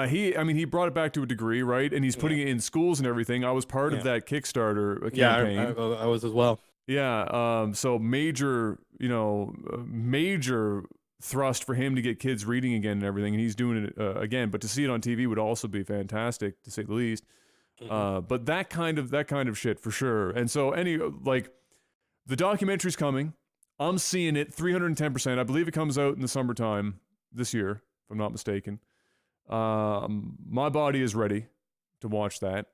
He brought it back to a degree, right? And he's putting it in schools and everything. I was part of that Kickstarter campaign. Yeah, I was as well. Yeah, so major thrust for him to get kids reading again and everything, and he's doing it again. But to see it on TV would also be fantastic, to say the least. But that kind of shit for sure. And so the documentary's coming. I'm seeing it 310%. I believe it comes out in the summertime this year, if I'm not mistaken. My body is ready to watch that.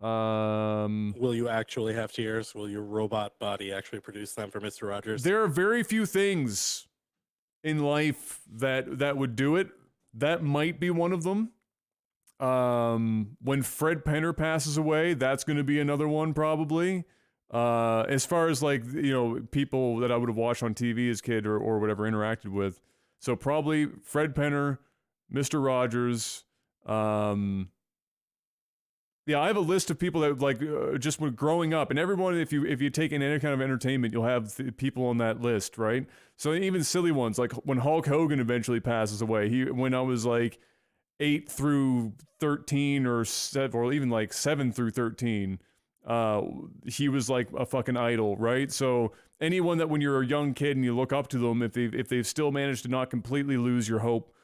Will you actually have tears? Will your robot body actually produce them for Mr. Rogers? There are very few things in life that would do it. That might be one of them. When Fred Penner passes away, that's going to be another one probably. As far as people that I would have watched on TV as a kid or whatever interacted with. So probably Fred Penner, Mr. Rogers. Yeah, I have a list of people that just when growing up, and everyone, if you take in any kind of entertainment, you'll have people on that list, right? So even silly ones, like when Hulk Hogan eventually passes away, when I was 8 through 13 or even 7 through 13, he was like a fucking idol, right? So anyone that when you're a young kid and you look up to them, if they've still managed to not completely lose your hope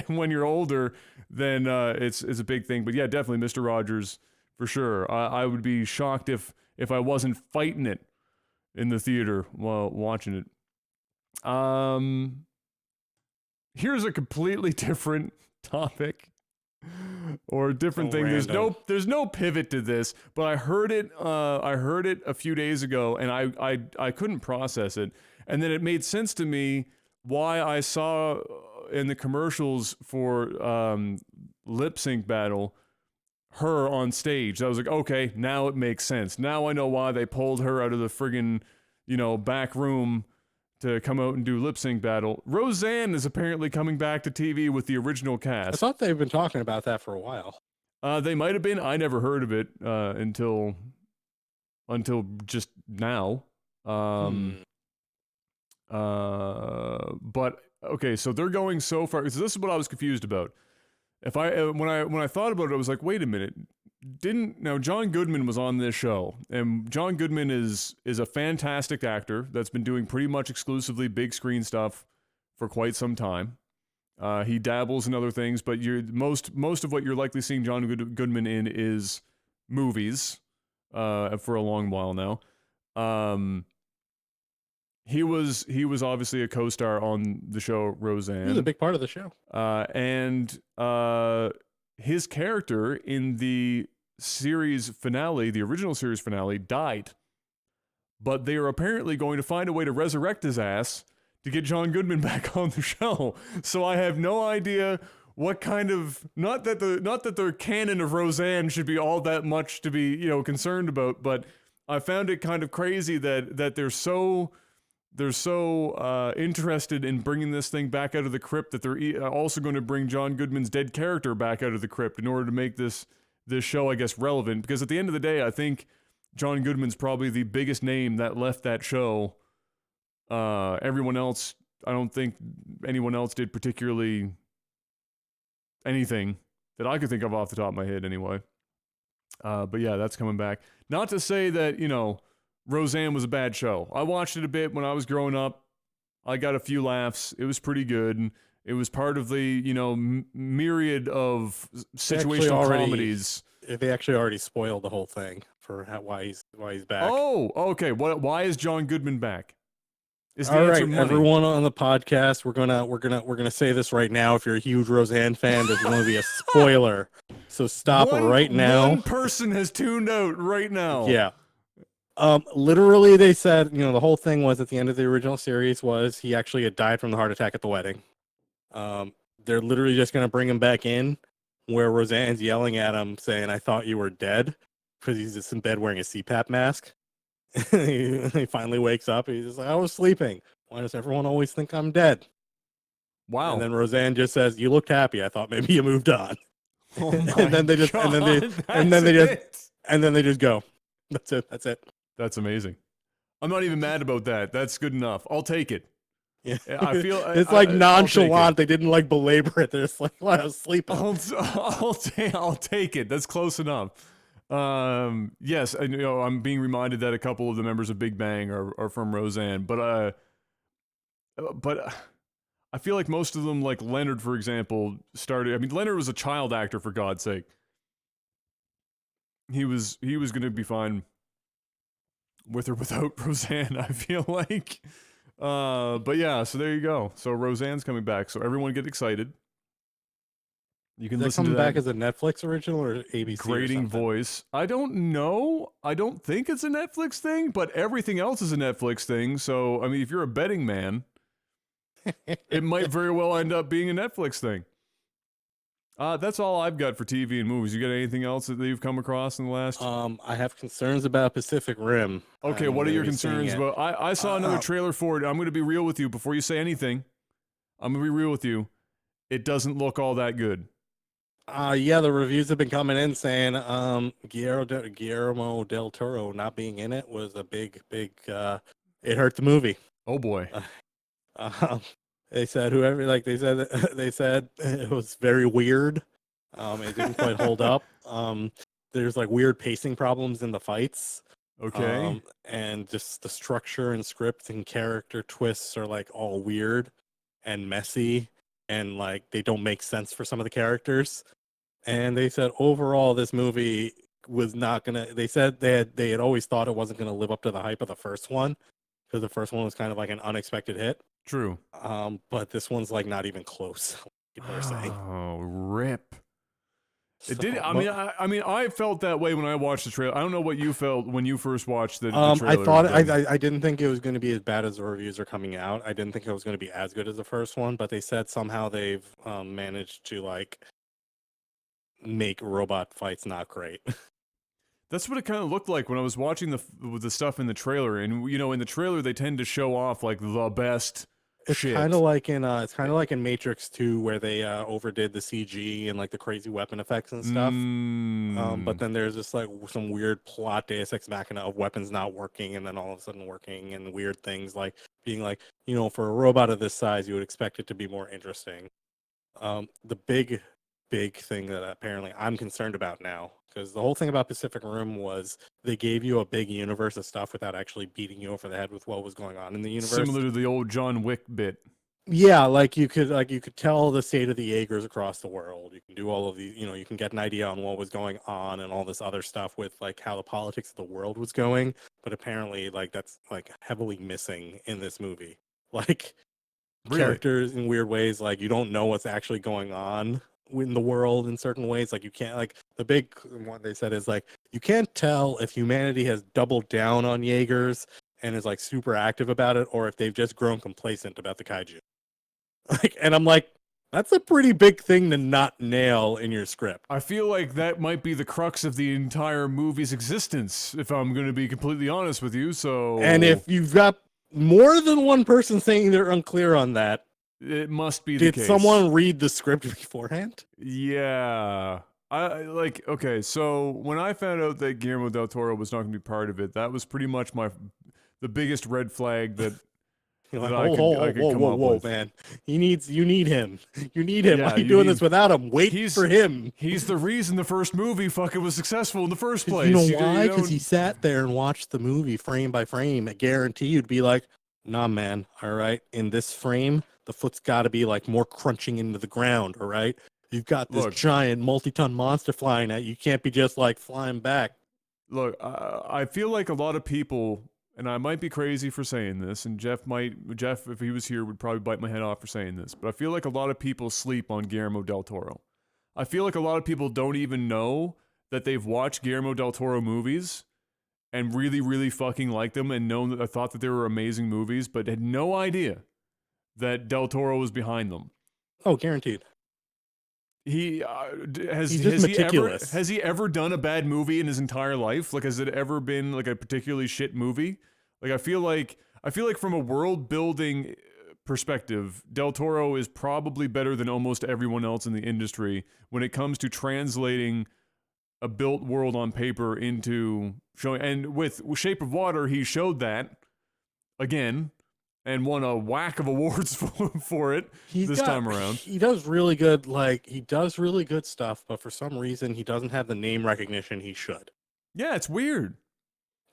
when you're older, then it's a big thing. But yeah, definitely Mr. Rogers for sure. I would be shocked if I wasn't fighting it in the theater while watching it. Here's a completely different topic or different thing. Random. There's no pivot to this, but I heard it a few days ago and I couldn't process it. And then it made sense to me why I saw in the commercials for Lip Sync Battle her on stage. I was like, okay, now it makes sense. Now I know why they pulled her out of the friggin' back room to come out and do Lip Sync Battle. Roseanne is apparently coming back to TV with the original cast. I thought they've been talking about that for a while. They might have been. I never heard of it until just now. But okay, so they're going so far. So this is what I was confused about. When I thought about it, I was like, wait a minute. John Goodman was on this show, and John Goodman is a fantastic actor that's been doing pretty much exclusively big screen stuff for quite some time. He dabbles in other things, but most of what you're likely seeing John Goodman in is movies for a long while now. He was obviously a co-star on the show Roseanne. He was a big part of the show. And his character in the series finale, the original series finale, died. But they are apparently going to find a way to resurrect his ass to get John Goodman back on the show. So I have no idea what kind of not that the canon of Roseanne should be all that much to be concerned about, but I found it kind of crazy that they're so interested in bringing this thing back out of the crypt that they're also going to bring John Goodman's dead character back out of the crypt in order to make this show, I guess, relevant. Because at the end of the day, I think John Goodman's probably the biggest name that left that show. Everyone else, I don't think anyone else did particularly anything that I could think of off the top of my head anyway. But yeah, that's coming back. Not to say that, Roseanne was a bad show. I watched it a bit when I was growing up. I got a few laughs. It was pretty good. It was part of the, myriad of situational comedies. They actually already spoiled the whole thing for why he's back. Oh, okay. Why is John Goodman back? Is the All answer right, money? everyone on the podcast, we're gonna say this right now. If you're a huge Roseanne fan, there's going to be a spoiler. So stop right now. One person has tuned out right now. Yeah. Literally, they said, the whole thing was at the end of the original series was he actually had died from the heart attack at the wedding. They're literally just gonna bring him back in, where Roseanne's yelling at him, saying, "I thought you were dead," because he's just in bed wearing a CPAP mask. He finally wakes up. He's just like, "I was sleeping. Why does everyone always think I'm dead?" Wow. And then Roseanne just says, "You looked happy. I thought maybe you moved on." Oh and then they just God, and then they just go. That's it. That's amazing. I'm not even mad about that. That's good enough. I'll take it. Yeah. I feel it's like nonchalant. They didn't like belabor it. They're just like, "Well, I was sleeping." I'll take it. That's close enough. Yes, I'm being reminded that a couple of the members of Big Bang are from Roseanne, but I feel like most of them, like Leonard, for example, started. I mean, Leonard was a child actor, for God's sake. He was going to be fine with or without Roseanne, I feel like. But yeah, so there you go. So Roseanne's coming back. So everyone get excited. You can listen to that. Back as a Netflix original or ABC? Grating voice. I don't know. I don't think it's a Netflix thing, but everything else is a Netflix thing. So, I mean, if you're a betting man, it might very well end up being a Netflix thing. That's all I've got for TV and movies. You got anything else that you've come across in the last? I have concerns about Pacific Rim. Okay, what are your concerns about? I saw another trailer for it. I'm going to be real with you before you say anything. I'm going to be real with you. It doesn't look all that good. Yeah, the reviews have been coming in saying Guillermo del Toro not being in it was a big it hurt the movie. Oh boy. They said they said it was very weird. It didn't quite hold up. There's like weird pacing problems in the fights. Okay. And just the structure and script and character twists are like all weird and messy, and like they don't make sense for some of the characters. And they said overall this movie was not gonna. They said they had always thought it wasn't gonna live up to the hype of the first one, because the first one was kind of like an unexpected hit. True. But this one's like not even close. People are saying. Oh, rip. It did. I mean, I felt that way when I watched the trailer. I don't know what you felt when you first watched the trailer. I didn't think it was going to be as bad as the reviews are coming out. I didn't think it was going to be as good as the first one, but they said somehow they've managed to like make robot fights not great. That's what it kind of looked like when I was watching the stuff in the trailer. And in the trailer they tend to show off like the best. It's kind of like in Matrix 2, where they overdid the CG and like the crazy weapon effects and stuff. But then there's just like some weird plot Deus Ex Machina of weapons not working and then all of a sudden working, and weird things like being like, for a robot of this size, you would expect it to be more interesting. The big thing that apparently I'm concerned about now, because the whole thing about Pacific Rim was they gave you a big universe of stuff without actually beating you over the head with what was going on in the universe. Similar to the old John Wick bit. Yeah, like you could tell the state of the Jaegers across the world. You can do all of these, you can get an idea on what was going on and all this other stuff with like how the politics of the world was going. But apparently, like that's like heavily missing in this movie. Like Really? Characters in weird ways, like you don't know what's actually going on in the world in certain ways. Like you can't, like the big one they said is like you can't tell if humanity has doubled down on Jaegers and is like super active about it, or if they've just grown complacent about the kaiju. Like, and I'm like, that's a pretty big thing to not nail in your script. I feel like that might be the crux of the entire movie's existence, if I'm going to be completely honest with you. So, and if you've got more than one person saying they're unclear on that, it must be the case. Did someone read the script beforehand? Yeah. Okay, so when I found out that Guillermo del Toro was not going to be part of it, that was pretty much the biggest red flag that You're like, that I could whoa, come whoa, up whoa, with. man. You need him. You need him. Why Yeah, are you you doing need. this without him? Wait He's for him. he's the reason the first movie fucking was successful in the first Because you know place. why? You Because he don't sat there and watched the movie frame by frame. I guarantee you'd be like, nah, man. All right. In this frame, the foot's got to be like more crunching into the ground. All right. You've got this look. giant multi-ton monster flying at you. You can't be just like flying back. Look, I feel like a lot of people, and I might be crazy for saying this, and Jeff, if he was here, would probably bite my head off for saying this, but I feel like a lot of people sleep on Guillermo del Toro. I feel like a lot of people don't even know that they've watched Guillermo del Toro movies and really, really fucking liked them and thought that they were amazing movies, but had no idea that del Toro was behind them. Oh, guaranteed. He He's just meticulous. has he ever done a bad movie in his entire life? Like, has it ever been like a particularly shit movie? Like, I feel like from a world building perspective, Del Toro is probably better than almost everyone else in the industry when it comes to translating a built world on paper into showing. And with Shape of Water, he showed that again and won a whack of awards for it time around. He does really good, he does really good stuff, but for some reason he doesn't have the name recognition he should. Yeah, it's weird.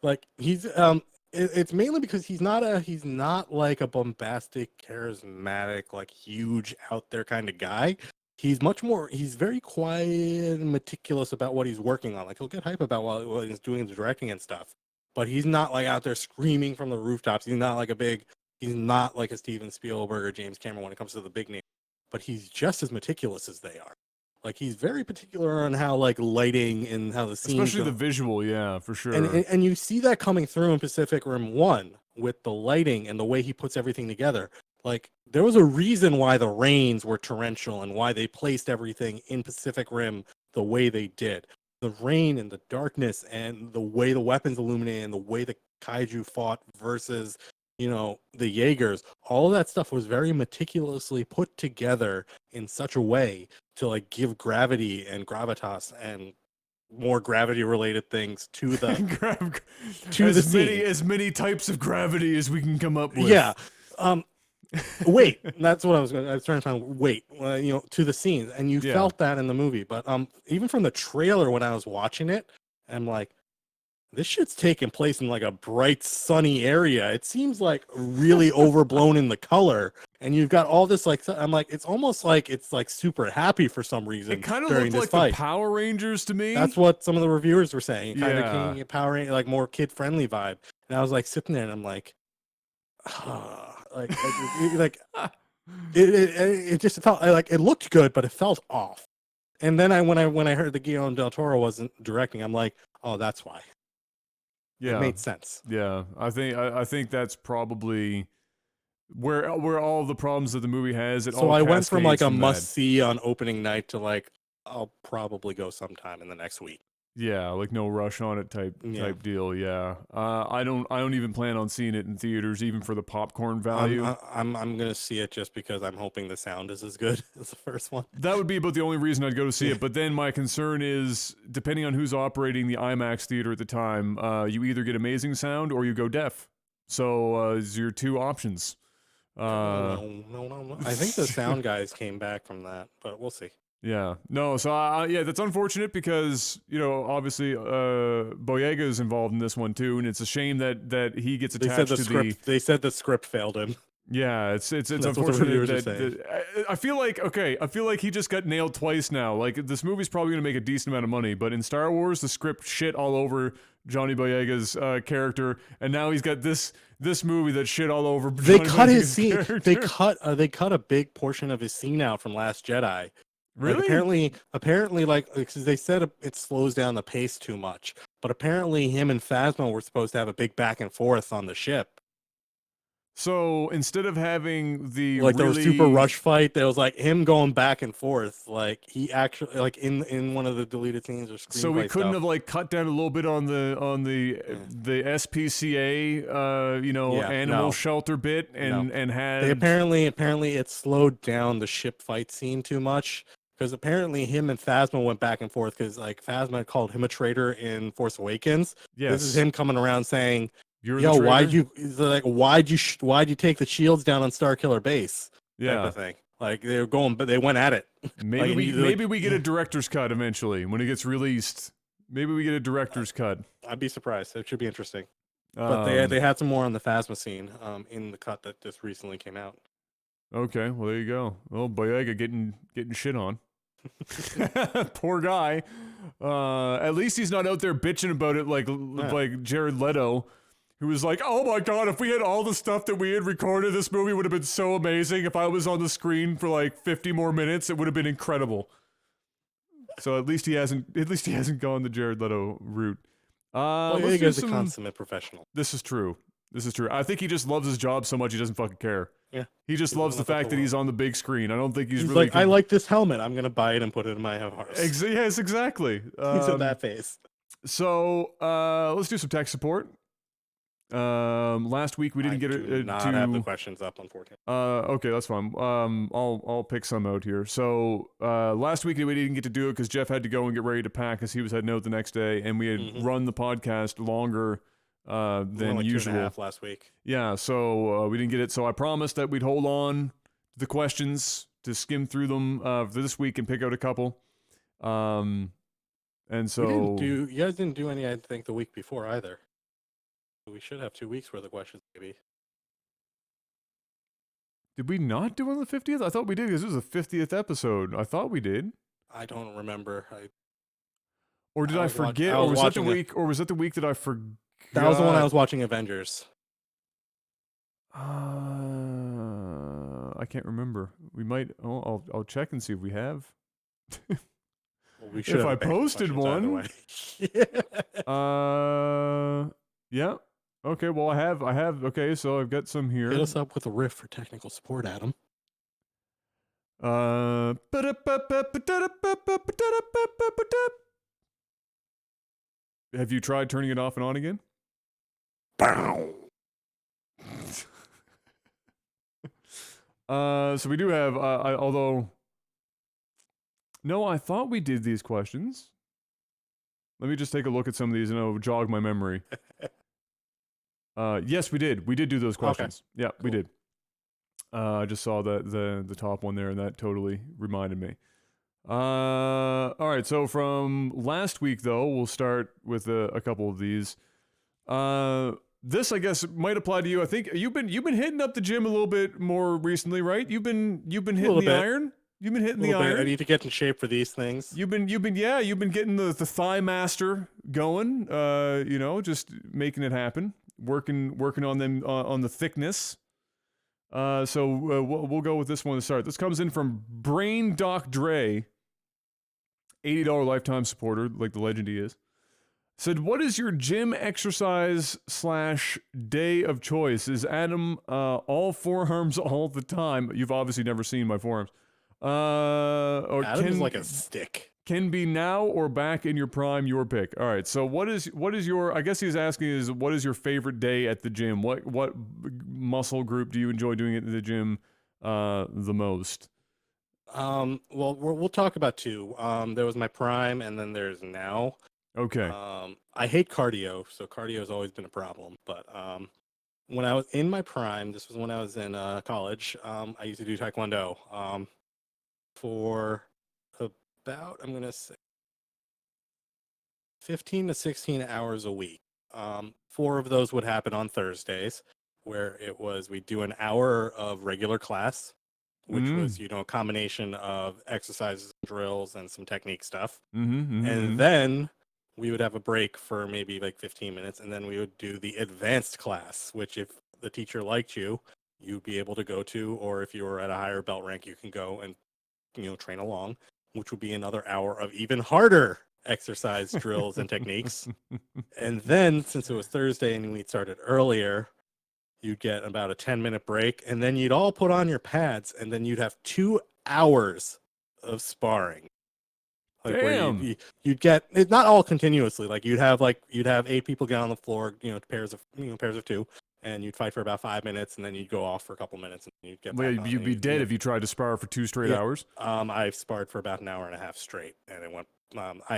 Like it's mainly because he's not like a bombastic, charismatic, like huge out there kind of guy. He's very quiet and meticulous about what he's working on. Like he'll get hype about what he's doing, the directing and stuff, but he's not like out there screaming from the rooftops. He's not like a Steven Spielberg or James Cameron when it comes to the big name, but he's just as meticulous as they are. Like he's very particular on how like lighting and how the scene, especially the visual, yeah, for sure. And you see that coming through in Pacific Rim 1 with the lighting and the way he puts everything together. Like there was a reason why the rains were torrential and why they placed everything in Pacific Rim the way they did. The rain and the darkness and the way the weapons illuminated and the way the kaiju fought versus the Jaegers, all of that stuff was very meticulously put together in such a way to like give gravity and gravitas and more gravity related things to the the scene. As many types of gravity as we can come up with. Yeah. Wait, that's what I was trying to find. Wait, to the scenes, and you felt that in the movie. But even from the trailer when I was watching it, I'm like, this shit's taking place in like a bright, sunny area. It seems like really overblown in the color, and you've got all this like. I'm like, it's almost like it's like super happy for some reason. It kind of during looked this like fight. the Power Rangers to me. That's what some of the reviewers were saying. Kind Yeah. of Power Ranger, like more kid friendly vibe. And I was like sitting there, and I'm like, it just felt like it looked good, but it felt off. And then when I heard that Guillermo del Toro wasn't directing, I'm like, oh, that's why. Yeah, it made sense. Yeah, I think that's probably where all the problems that the movie has. So I went from like a must see on opening night to like I'll probably go sometime in the next week. Yeah, like no rush on it type deal. Yeah, I don't even plan on seeing it in theaters, even for the popcorn value. I'm gonna see it just because I'm hoping the sound is as good as the first one. That would be about the only reason I'd go to see it. But then my concern is, depending on who's operating the IMAX theater at the time, you either get amazing sound or you go deaf. So it's your two options. No. I think the sound guys came back from that, but we'll see. Yeah, no, so that's unfortunate because obviously Boyega is involved in this one too, and it's a shame that he gets attached to They said the script failed him. Yeah, it's unfortunate that I feel like he just got nailed twice now. Like this movie's probably gonna make a decent amount of money, but in Star Wars the script shit all over Johnny Boyega's character, and now he's got this movie that shit all over. They cut his scene. Character. They cut a big portion of his scene out from Last Jedi. Really? Like, apparently, because they said it slows down the pace too much. But apparently, him and Phasma were supposed to have a big back and forth on the ship. So instead of having the the super rush fight, there was like him going back and forth. Like he actually in one of the deleted scenes or screenplay. So we couldn't have like cut down a little bit on the SPCA animal shelter bit and had apparently it slowed down the ship fight scene too much. Because apparently him and Phasma went back and forth because like Phasma called him a traitor in Force Awakens. Yes. This is him coming around saying You're Yo, the traitor? why'd you take the shields down on Star Killer Base? Type Yeah. of thing. Like they were going, but they went at it. Maybe Like, maybe we get a director's cut eventually when it gets released. Maybe we get a director's cut. I'd be surprised. It should be interesting. But Um, they had some more on the Phasma scene in the cut that just recently came out. Okay, well there you go. Well, Boyega getting shit on. Poor guy. At least he's not out there bitching about it like Jared Leto, who was like, "Oh my god, if we had all the stuff that we had recorded, this movie would have been so amazing. If I was on the screen for like 50 more minutes, it would have been incredible." So at least he hasn't gone the Jared Leto route. Let's do Boyega's a some. consummate professional. This is true. This is true. I think he just loves his job so much he doesn't fucking care. Yeah. He just loves the fact that he's on the big screen. I don't think he's really. like, I like this helmet. I'm gonna buy it and put it in my house. Yes, exactly. He's in that phase. So let's do some tech support. Last week we didn't have the questions up, unfortunately. Okay, that's fine. I'll pick some out here. So last week we didn't get to do it because Jeff had to go and get ready to pack because he was heading out the next day, and we had run the podcast longer than like usual. 2.5 last week. Yeah, so we didn't get it. So I promised that we'd hold on to the questions to skim through them for this week and pick out a couple. And so you guys didn't do any, I think, the week before either. We should have 2 weeks worth of questions, maybe. Did we not do it on the 50th? I thought we did because this was the 50th episode. I thought we did. I don't remember. Or did I forget? Or was that the week? Or was that the week that I forgot? That was the one I was watching Avengers. I can't remember. We might. Oh, I'll check and see if we have. Well, we should. If I posted one. Yeah. Okay. Well, I have. Okay. So I've got some here. Hit us up with a riff for technical support, Adam. Have you tried turning it off and on again? Bow. So we do have, although, no, I thought we did these questions. Let me just take a look at some of these and it'll jog my memory. Yes, we did. We did do those questions. Okay. Yeah, cool. We did. I just saw the top one there and that totally reminded me. All right, so from last week though, we'll start with a couple of these. This I guess might apply to you. I think you've been hitting up the gym a little bit more recently, right? You've been hitting the iron. You've been hitting the iron. I need to get in shape for these things. You've been getting the thigh master going. Just making it happen. Working on them on the thickness. So we'll go with this one to start. This comes in from Brain Doc Dre. $80 lifetime supporter, like the legend he is. Said, what is your gym exercise / day of choice? Is Adam all forearms all the time? You've obviously never seen my forearms. Or Adam's like a stick. Can be now or back in your prime, your pick. All right, so what is your, I guess he's asking is, what is your favorite day at the gym? What muscle group do you enjoy doing it at the gym the most? Well, we'll talk about two. There was my prime, and then there's now. Okay. I hate cardio, so cardio has always been a problem. But when I was in my prime, this was when I was in college. I used to do taekwondo for about, I'm gonna say, 15 to 16 hours a week. 4 of those would happen on Thursdays, where we'd do an hour of regular class, which was, a combination of exercises, drills, and some technique stuff. And then we would have a break for maybe like 15 minutes, and then we would do the advanced class, which if the teacher liked you, you'd be able to go to, or if you were at a higher belt rank, you can go and, train along, which would be another hour of even harder exercise drills and techniques. And then, since it was Thursday and we'd started earlier, you'd get about a 10-minute break, and then you'd all put on your pads, and then you'd have 2 hours of sparring. Like, damn. Where you'd get it, not all continuously. Like you'd have 8 people get on the floor, pairs of 2, and you'd fight for about 5 minutes, and then you'd go off for a couple minutes, and you'd get Well, back on. you'd be dead if you tried to spar for 2 straight hours. I've sparred for about an hour and a half straight, and it went. I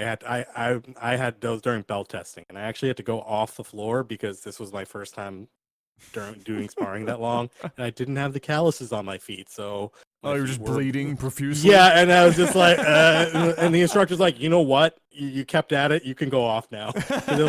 had those during belt testing, and I actually had to go off the floor because this was my first time doing sparring that long, and I didn't have the calluses on my feet, so. Oh, you were just bleeding profusely? Yeah, and I was just like, and the instructor's like, you know what? You kept at it. You can go off now.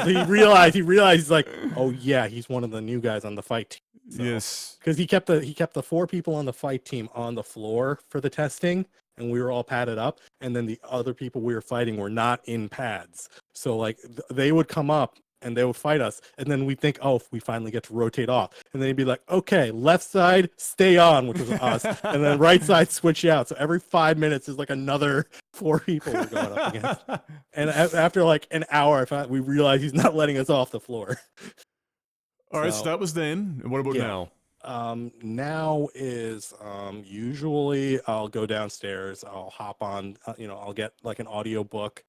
He realized he's like, oh yeah, he's one of the new guys on the fight team. So, Yes. because he kept the 4 people on the fight team on the floor for the testing, and we were all padded up, and then the other people we were fighting were not in pads. So like they would come up and they would fight us, and then we'd think, oh, we finally get to rotate off, and then he'd be like, okay, left side stay on, which was us, and then right side switch out. So every 5 minutes is like another 4 people we're going up against. And after like an hour, we realized he's not letting us off the floor. All right, so that was then. And what about now? Now is usually I'll go downstairs, I'll hop on, I'll get like an audio book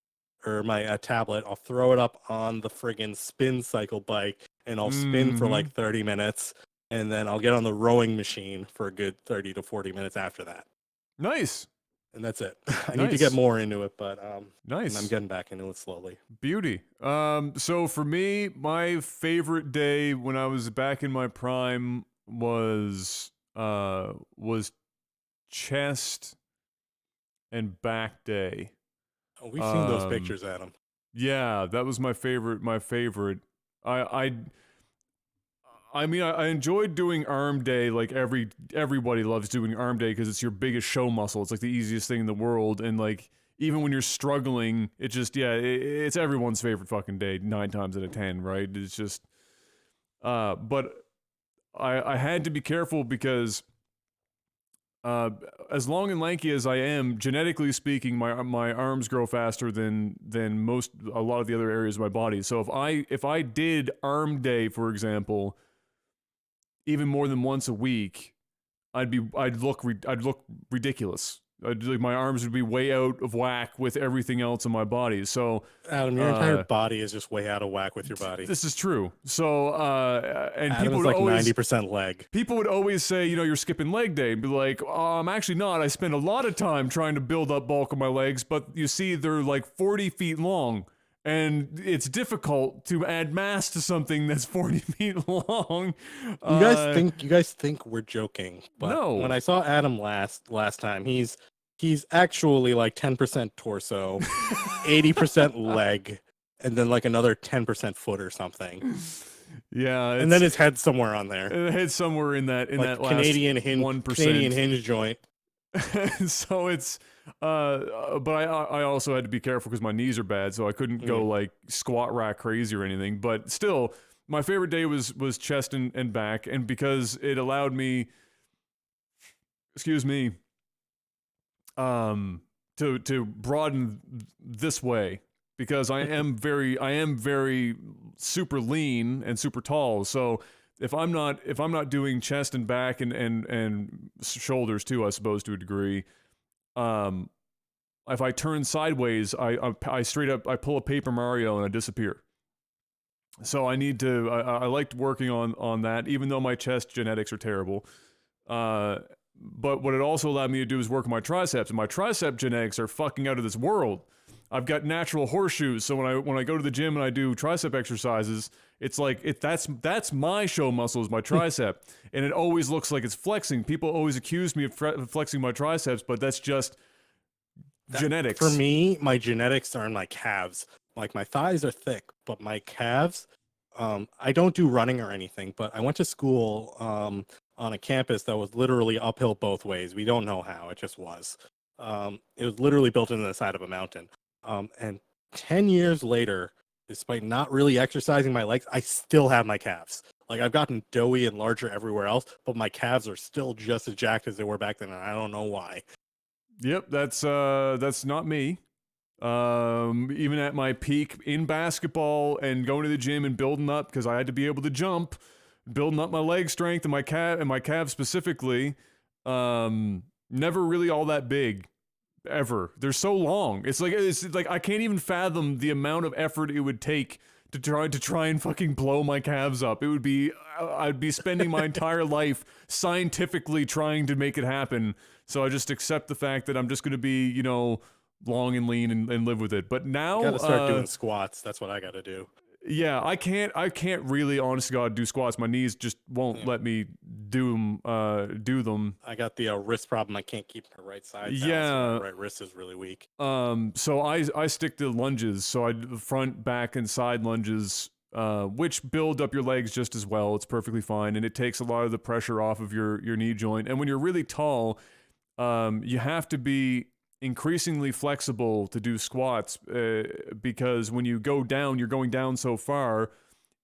or my tablet, I'll throw it up on the friggin' spin cycle bike, and I'll spin for like 30 minutes, and then I'll get on the rowing machine for a good 30 to 40 minutes after that. Nice. And that's it. I need to get more into it, but nice. I'm getting back into it slowly. Beauty. So for me, my favorite day when I was back in my prime was chest and back day. Oh, we've seen those pictures, Adam. Yeah, that was my favorite. I mean, I enjoyed doing arm day. Like everybody loves doing arm day because it's your biggest show muscle. It's like the easiest thing in the world, and like even when you're struggling, it just it's everyone's favorite fucking day 9 times out of 10, right? It's just, but I had to be careful because as long and lanky as I am, genetically speaking, my arms grow faster than a lot of the other areas of my body. So if I did arm day, for example, even more than once a week, I'd look ridiculous. My arms would be way out of whack with everything else in my body. So Adam, your entire body is just way out of whack with your body. This is true. So and Adam's people would like always 90% leg. People would always say, you're skipping leg day, and be like, I'm actually not. I spend a lot of time trying to build up bulk of my legs, but you see, they're like 40 feet long. And it's difficult to add mass to something that's 40 feet long. You guys think we're joking, but no. When I saw Adam last time, he's actually like 10% torso, 80% leg, and then like another 10% foot or something. Yeah, and then his head's somewhere on there. Head's somewhere in that like that last Canadian 1%. Canadian hinge joint. So it's but I also had to be careful because my knees are bad, so I couldn't go like squat rack crazy or anything. But still, my favorite day was chest and back, and because it allowed me, to broaden this way, because I am very super lean and super tall. So if I'm not doing chest and back and shoulders too, I suppose, to a degree, if I turn sideways, I straight up, I pull a Paper Mario and I disappear. So I need to, I liked working on that, even though my chest genetics are terrible. But what it also allowed me to do is work on my triceps, and my tricep genetics are fucking out of this world. I've got natural horseshoes, so when I go to the gym and I do tricep exercises, it's like that's my show muscle is my tricep, and it always looks like it's flexing. People always accuse me of flexing my triceps, but that's just genetics. For me, my genetics are in my calves. Like my thighs are thick, but my calves, I don't do running or anything, but I went to school on a campus that was literally uphill both ways. We don't know how, it just was. It was literally built into the side of a mountain. And 10 years later, despite not really exercising my legs, I still have my calves. Like, I've gotten doughy and larger everywhere else, but my calves are still just as jacked as they were back then, and I don't know why. Yep, that's not me. Even at my peak in basketball and going to the gym and building up, because I had to be able to jump, building up my leg strength and my calves specifically, never really all that big. Ever. They're so long. It's like I can't even fathom the amount of effort it would take to try and fucking blow my calves up. It would be I'd be spending my entire life scientifically trying to make it happen. So I just accept the fact that I'm just going to be, you know, long and lean and live with it. But now Got to start doing squats. That's what I got to do. Yeah, I can't really, honest to God, do squats. My knees just won't let me do them. I got the wrist problem. I can't keep my right side balanced. Yeah. My right wrist is really weak. So I stick to lunges. So I do front, back, and side lunges, which build up your legs just as well. It's perfectly fine, and it takes a lot of the pressure off of your knee joint. And when you're really tall, you have to be increasingly flexible to do squats because when you go down, you're going down so far,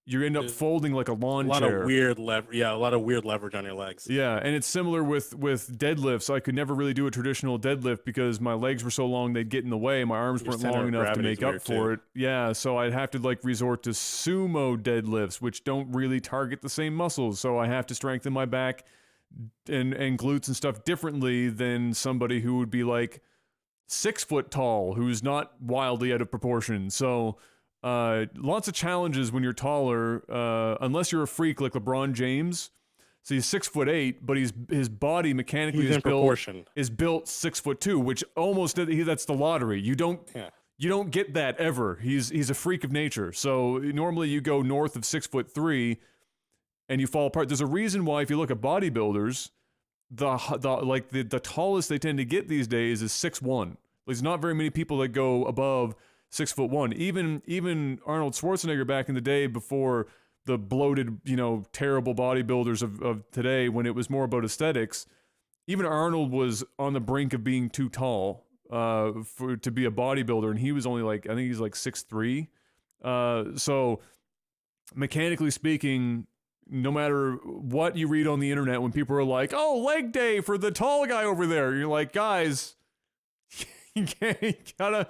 you end up folding like a lawn chair. A lot of weird leverage on your legs. Yeah, and it's similar with deadlifts. I could never really do a traditional deadlift because my legs were so long they'd get in the way. My arms weren't long enough to make up for it. Yeah, so I'd have to like resort to sumo deadlifts, which don't really target the same muscles. So I have to strengthen my back and glutes and stuff differently than somebody who would be like 6 foot tall, who's not wildly out of proportion. So lots of challenges when you're taller, unless you're a freak like LeBron James. So he's 6'8", but his body mechanically is built 6'2", which almost that's the lottery. You don't get that ever. He's a freak of nature. So normally you go north of 6'3", and you fall apart. There's a reason why if you look at bodybuilders, the tallest they tend to get these days is 6'1". There's not very many people that go above 6'1". Even Arnold Schwarzenegger back in the day, before the bloated, you know, terrible bodybuilders of today, when it was more about aesthetics, even Arnold was on the brink of being too tall to be a bodybuilder, and he was only like, I think he's like 6'3". So mechanically speaking, no matter what you read on the internet, when people are like, "Oh, leg day for the tall guy over there," you're like, guys, you gotta,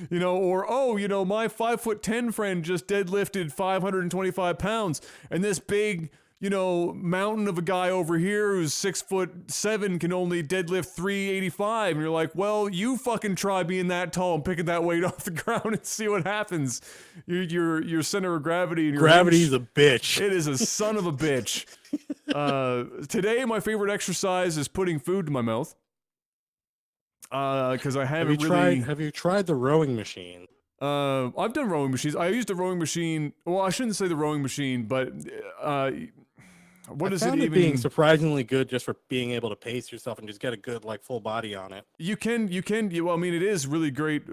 you know, or, "Oh, you know, my 5'10" friend just deadlifted 525 pounds, and this big, you know, mountain of a guy over here who's 6'7" can only deadlift 385. And you're like, well, you fucking try being that tall and picking that weight off the ground and see what happens. Your center of gravity and your gravity's a bitch. It is a son of a bitch. Today, my favorite exercise is putting food to my mouth. Because I haven't Have you tried the rowing machine? I've done rowing machines. I used a rowing machine. Well, I shouldn't say the rowing machine, but what is it even? Being surprisingly good just for being able to pace yourself and just get a good like full body on it. You can. Well, I mean, it is really great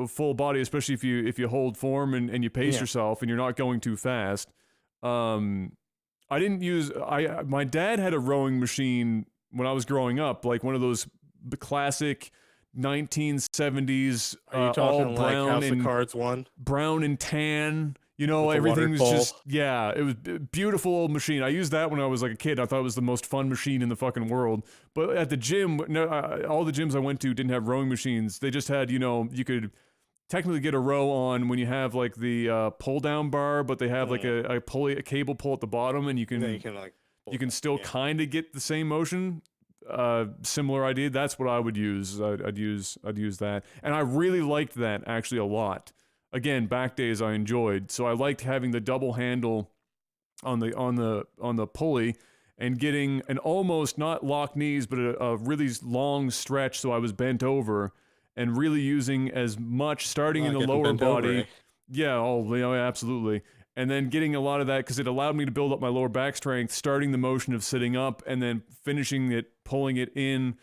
full body, especially if you hold form and you pace yourself and you're not going too fast. I didn't use. My dad had a rowing machine when I was growing up, like one of those classic 1970s, Are you talking all brown, like House of Cards one? Brown and tan. You know, everything was just, it was a beautiful old machine. I used that when I was like a kid. I thought it was the most fun machine in the fucking world. But at the gym, all the gyms I went to didn't have rowing machines. They just had, you know, you could technically get a row on when you have like the pull down bar, but they have like a cable pull at the bottom, and you can still kind of get the same motion. Similar idea. That's what I would use. I'd use that, and I really liked that actually a lot. Again, back days I enjoyed, so I liked having the double handle on the pulley and getting an almost not locked knees, but a really long stretch, so I was bent over and really using as much starting in the lower body. Over. Yeah, absolutely. And then getting a lot of that because it allowed me to build up my lower back strength, starting the motion of sitting up and then finishing it, pulling it in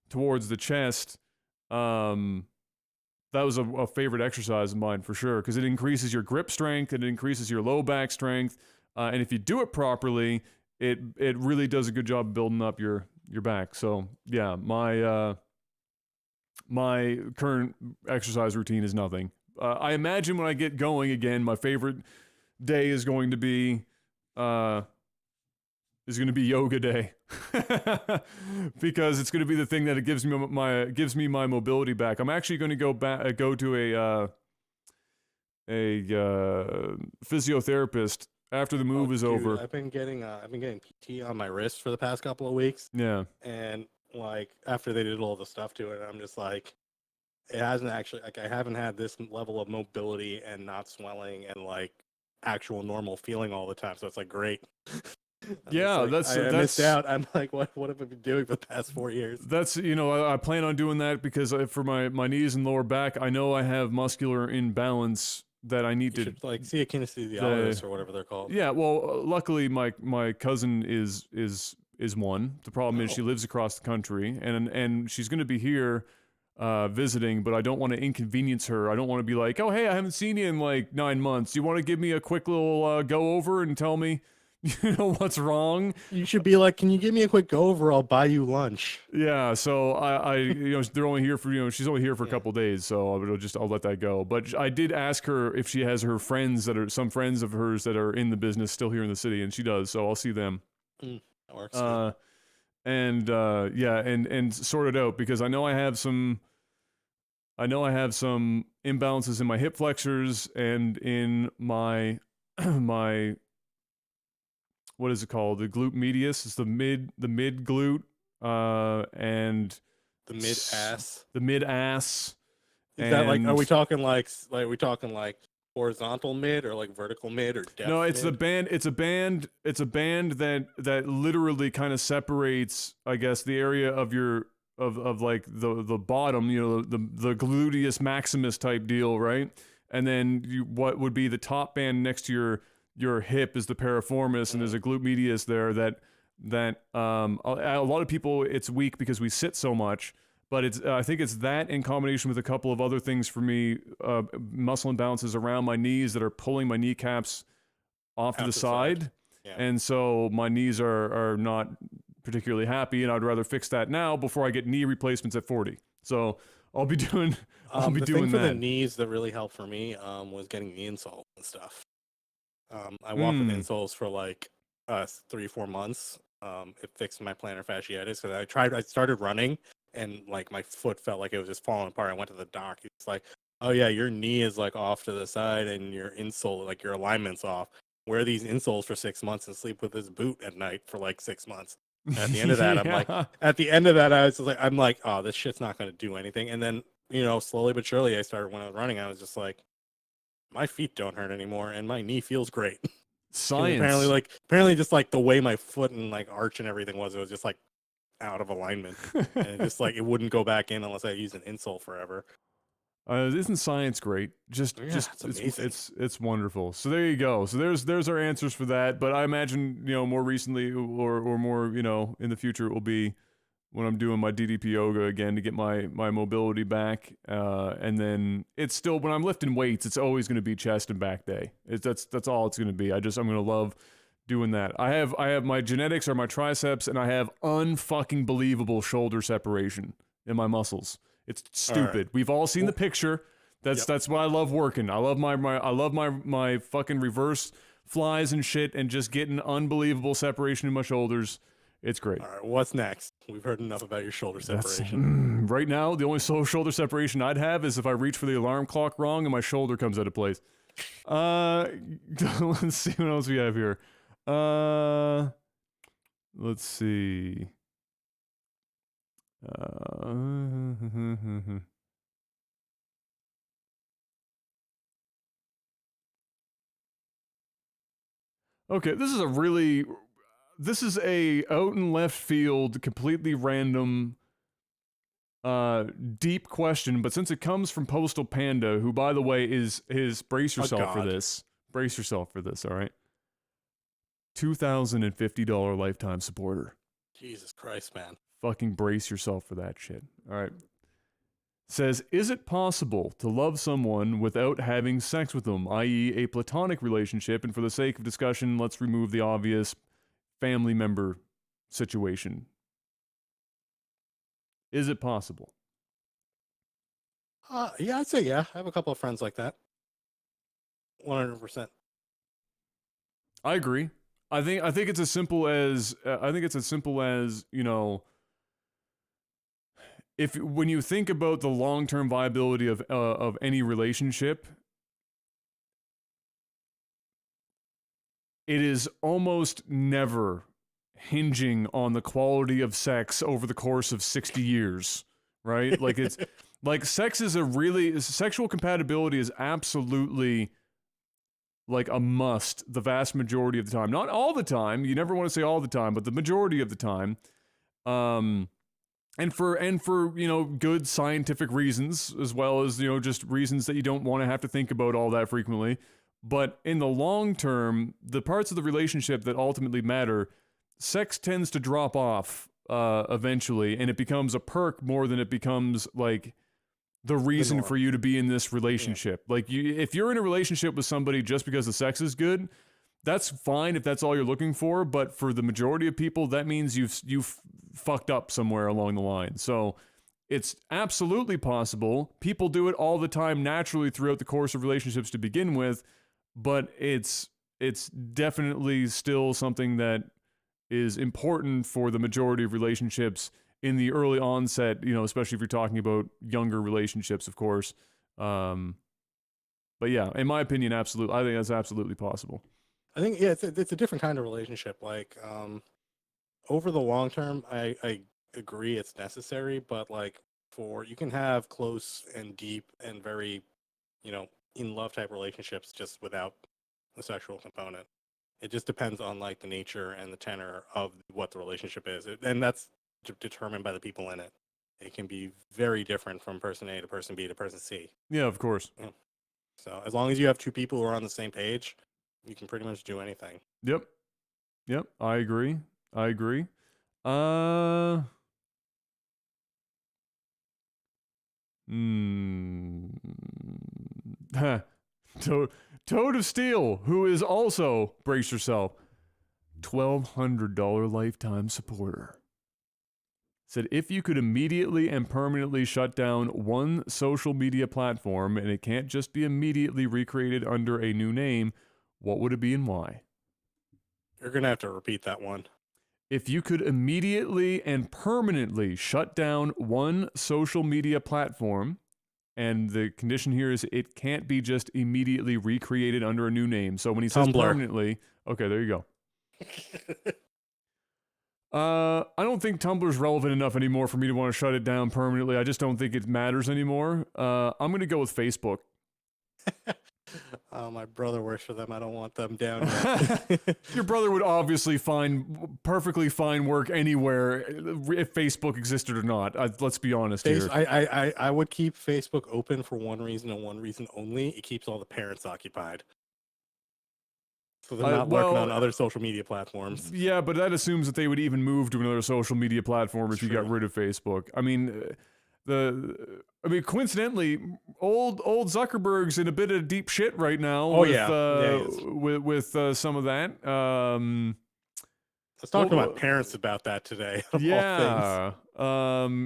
towards the chest. That was a favorite exercise of mine for sure because it increases your grip strength, it increases your low back strength, and if you do it properly, it really does a good job building up your back. So yeah, my current exercise routine is nothing. I imagine when I get going again, my favorite day is going to be yoga day because it's going to be the thing that it gives me my mobility back. I'm actually going to go to a physiotherapist after the move is over. I've been getting PT on my wrist for the past couple of weeks. Yeah. And like after they did all the stuff to it, I'm just like, it hasn't actually, like, I haven't had this level of mobility and not swelling and like actual normal feeling all the time. So it's like great. Yeah, I missed out. I'm like, what have I been doing for the past 4 years? That's, you know, I plan on doing that because for my knees and lower back, I know I have muscular imbalance that I need You to should like see a kinesthesiologist or whatever they're called. Yeah, well, luckily my cousin is one. The problem is she lives across the country, and she's going to be here visiting, but I don't want to inconvenience her. I don't want to be like, oh hey, I haven't seen you in like 9 months. Do you want to give me a quick little go over and tell me, you know, what's wrong? You should be like, can you give me a quick go over? I'll buy you lunch. Yeah, so I you know, they're only here for, you know, she's only here for a couple days, so I'll let that go. But I did ask her if she has her friends some friends of hers that are in the business still here in the city, and she does, so I'll see them. That works. And yeah, and sort it out because I know I have some imbalances in my hip flexors and in my my what is it called? The glute medius. It's the mid glute, and The mid ass. the mid ass. Is that like? Are we talking like horizontal mid or like vertical mid or depth? No, it's mid? the band. It's a band. It's a band that literally kind of separates, I guess, the area of your of like the bottom. You know, the gluteus maximus type deal, right? And then what would be the top band next to your hip is the piriformis, and there's a glute medius there that a lot of people, it's weak because we sit so much. But it's I think it's that in combination with a couple of other things for me, muscle imbalances around my knees that are pulling my kneecaps off to the side. Yeah. And so my knees are not particularly happy, and I'd rather fix that now before I get knee replacements at 40. So I'll be doing the doing thing for that. the knees that really helped for me was getting the insoles and stuff. I walked with insoles for like 3-4 months. It fixed my plantar fasciitis because I started running and like my foot felt like it was just falling apart. I went to the doc. He's like, oh yeah, your knee is like off to the side and your insole, like your alignment's off. Wear these insoles for 6 months and sleep with this boot at night for like 6 months. And at the end of that, I'm like, I was just like, oh, this shit's not going to do anything. And then, you know, slowly but surely, when I was running, I was just like, my feet don't hurt anymore and my knee feels great. Science. Apparently just like the way my foot and like arch and everything was, it was just like out of alignment. And it just like, it wouldn't go back in unless I used an insole forever. Isn't science great? It's wonderful. So there you go. So there's our answers for that. But I imagine, you know, more recently or more, you know, in the future, it will be when I'm doing my DDP yoga again to get my mobility back. And then it's still, when I'm lifting weights, it's always going to be chest and back day. That's all it's going to be. I'm going to love doing that. I have my genetics are my triceps, and I have unfucking believable shoulder separation in my muscles. It's stupid. Right. We've all seen the picture. That's why I love working. I love my fucking reverse flies and shit, and just getting unbelievable separation in my shoulders. It's great. All right, what's next? We've heard enough about your shoulder separation. Right now, the only shoulder separation I'd have is if I reach for the alarm clock wrong and my shoulder comes out of place. Let's see what else we have here. Let's see. Okay, this is a out in left field, completely random, deep question, but since it comes from Postal Panda, who, by the way, is brace yourself for this. Brace yourself for this, all right? $2,050 lifetime supporter. Jesus Christ, man. Fucking brace yourself for that shit. All right. Says, is it possible to love someone without having sex with them, i.e. a platonic relationship, and for the sake of discussion, let's remove the obvious family member situation. Is it possible? Yeah, I'd say yeah. I have a couple of friends like that. 100%. I agree. I think it's as simple as you know, when you think about the long-term viability of any relationship, it is almost never hinging on the quality of sex over the course of 60 years, right? Like it's like sexual compatibility is absolutely like a must the vast majority of the time. Not all the time. You never want to say all the time, but the majority of the time. And for good scientific reasons, as well as just reasons that you don't want to have to think about all that frequently. But in the long term, the parts of the relationship that ultimately matter, sex tends to drop off eventually, and it becomes a perk more than it becomes like the reason for you to be in this relationship. Yeah. Like if you're in a relationship with somebody just because the sex is good, that's fine if that's all you're looking for, but for the majority of people, that means you've fucked up somewhere along the line. So it's absolutely possible. People do it all the time naturally throughout the course of relationships to begin with, but it's definitely still something that is important for the majority of relationships in the early onset, especially if you're talking about younger relationships, of course. But yeah, in my opinion, absolutely. I think that's absolutely possible. I think, yeah, it's a different kind of relationship. Like, over the long term, I agree it's necessary, but like you can have close and deep and very, in love type relationships just without the sexual component. It just depends on like the nature and the tenor of what the relationship is, and that's determined by the people in it. It can be very different from person A to person B to person C. Yeah, of course. Yeah. So as long as you have two people who are on the same page, you can pretty much do anything. Yep. I agree. Toad of Steel, who is also, brace yourself, $1,200 lifetime supporter, said if you could immediately and permanently shut down one social media platform, and it can't just be immediately recreated under a new name, what would it be and why? You're going to have to repeat that one. If you could immediately and permanently shut down one social media platform, and the condition here is it can't be just immediately recreated under a new name. So when he says permanently, okay, there you go. I don't think Tumblr's relevant enough anymore for me to want to shut it down permanently. I just don't think it matters anymore. I'm going to go with Facebook. My brother works for them. I don't want them down yet. Your brother would obviously find perfectly fine work anywhere if Facebook existed or not. Let's be honest here. I would keep Facebook open for one reason and one reason only. It keeps all the parents occupied. So they're not working on other social media platforms. Yeah, but that assumes that they would even move to another social media platform if you got rid of Facebook. I mean, coincidentally, old Zuckerberg's in a bit of deep shit right now. With some of that. Let's talk to my parents about that today. Yeah.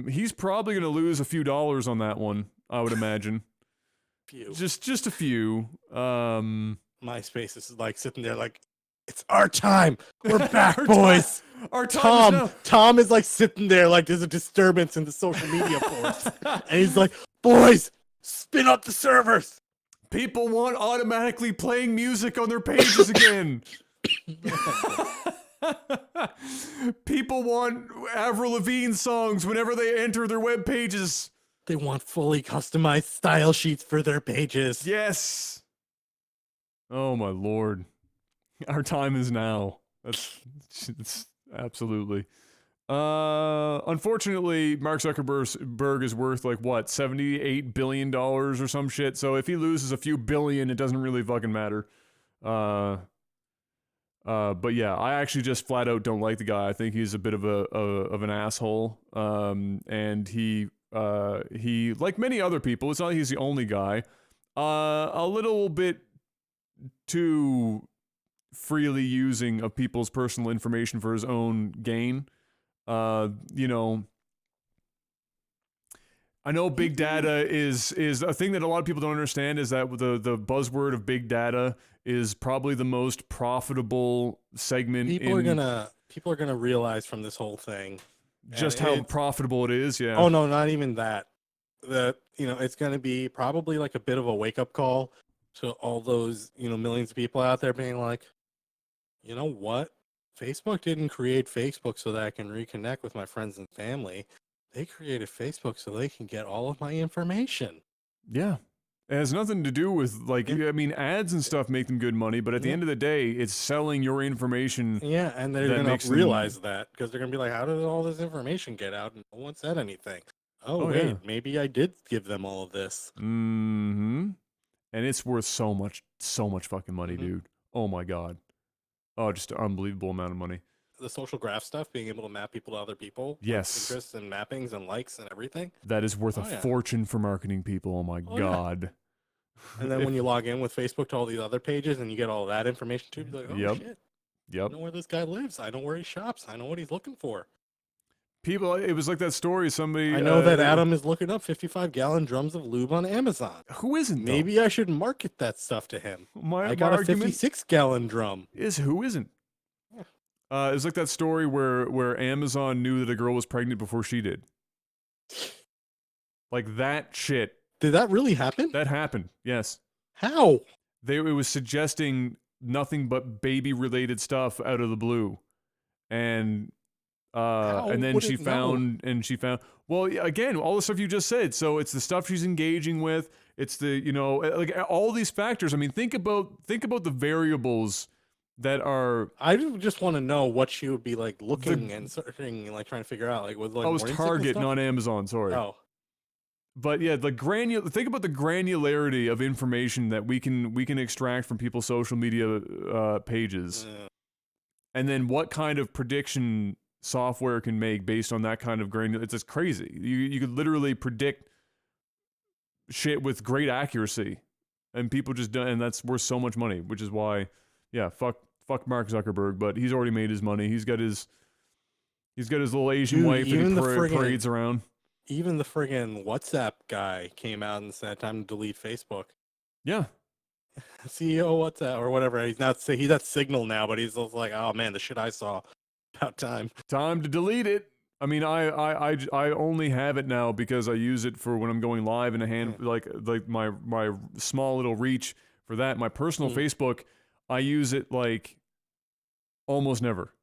He's probably going to lose a few dollars on that one, I would imagine. Just a few. MySpace is like sitting there like, it's our time. We're back, boys. Our time Tom is like sitting there like there's a disturbance in the social media force. And he's like, boys, spin up the servers. People want automatically playing music on their pages again. People want Avril Lavigne songs whenever they enter their web pages. They want fully customized style sheets for their pages. Yes. Oh my lord. Our time is now. That's absolutely. Unfortunately, Mark Zuckerberg is worth like what, $78 billion or some shit. So if he loses a few billion, it doesn't really fucking matter. But yeah, I actually just flat out don't like the guy. I think he's a bit of an asshole. And he like many other people, it's not like he's the only guy. A little bit too freely using of people's personal information for his own gain. I know big data is a thing that a lot of people don't understand, is that the buzzword of big data is probably the most profitable segment. People are gonna realize from this whole thing just how profitable it is. Yeah. Oh no, not even that. It's gonna be probably like a bit of a wake up call to all those, millions of people out there being like, you know what? Facebook didn't create Facebook so that I can reconnect with my friends and family. They created Facebook so they can get all of my information. Yeah. It has nothing to do with, like, Yeah. I mean, ads and stuff make them good money, but at the Yeah. end of the day, it's selling your information. Yeah, and they're That gonna makes them- realize that because they're gonna be like, "How did all this information get out and no one said anything?" Oh, Oh, wait, yeah. maybe I did give them all of this. Mm-hmm. And it's worth so much fucking money, Mhm. dude. Oh my god. Oh, just an unbelievable amount of money. The social graph stuff, being able to map people to other people, like Yes. interests and mappings and likes and everything. That is worth Oh, a yeah. fortune for marketing people. Oh my Oh, yeah. god. And then when you log in with Facebook to all these other pages and you get all that information too, you're like, "Oh Yep. shit, I Yep. know where this guy lives. I know where he shops. I know what he's looking for. People, it was like that story. Somebody. I know that Adam is looking up 55-gallon drums of lube on Amazon. Who isn't? Though? Maybe I should market that stuff to him. My I got a argument 56-gallon drum. is who isn't. Yeah. It's like that story where Amazon knew that a girl was pregnant before she did. Like that shit. Did that really happen? That happened. Yes. How? It was suggesting nothing but baby related stuff out of the blue, and then would she it know? found well, yeah, again, all the stuff you just said. So it's the stuff she's engaging with. It's the like all these factors. I mean, think about the variables that are. I just want to know what she would be like looking and searching and like trying to figure out. Like with like Oh, it was morning sickness Target, stuff? not Amazon. Sorry. Oh, But yeah, think about the granularity of information that we can extract from people's social media pages, and then what kind of prediction software can make based on that kind of granular. It's just crazy. You could literally predict shit with great accuracy, and people just don't, and that's worth so much money. Which is why, yeah, fuck Mark Zuckerberg, but he's already made his money. He's got his little Asian Dude, wife that even he the friggin- parades around. even the friggin' WhatsApp guy came out and said time to delete Facebook. Yeah. CEO WhatsApp or whatever. He's at Signal now, but he's just like, oh man, the shit I saw. About time. Time to delete it. I mean, I only have it now because I use it for when I'm going live in a hand, like my small little reach for that. My personal Facebook, I use it like almost never.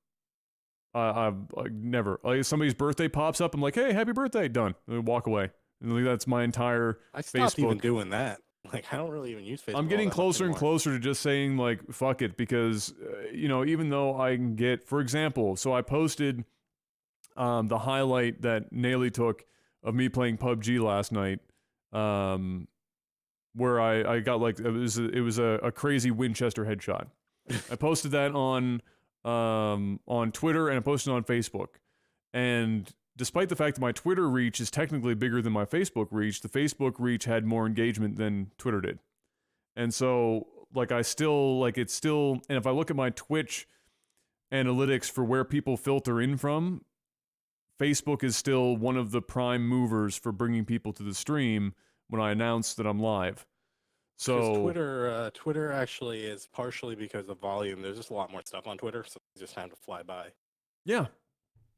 I've like never. Like somebody's birthday pops up, I'm like, hey, happy birthday, done. And I walk away. And like, that's my entire I stopped Facebook. even doing that. Like, I don't really even use Facebook. I'm getting all that much closer and anymore. closer to just saying, like, fuck it, because, even though I can get, for example, so I posted the highlight that Naily took of me playing PUBG last night, where I got, like, it was a crazy Winchester headshot. I posted that on Twitter, and I posted it on Facebook. And despite the fact that my Twitter reach is technically bigger than my Facebook reach, the Facebook reach had more engagement than Twitter did. And so, like, it's still, and if I look at my Twitch analytics for where people filter in from, Facebook is still one of the prime movers for bringing people to the stream when I announce that I'm live. So Twitter actually is partially because of volume. There's just a lot more stuff on Twitter, so it's just time to fly by. Yeah,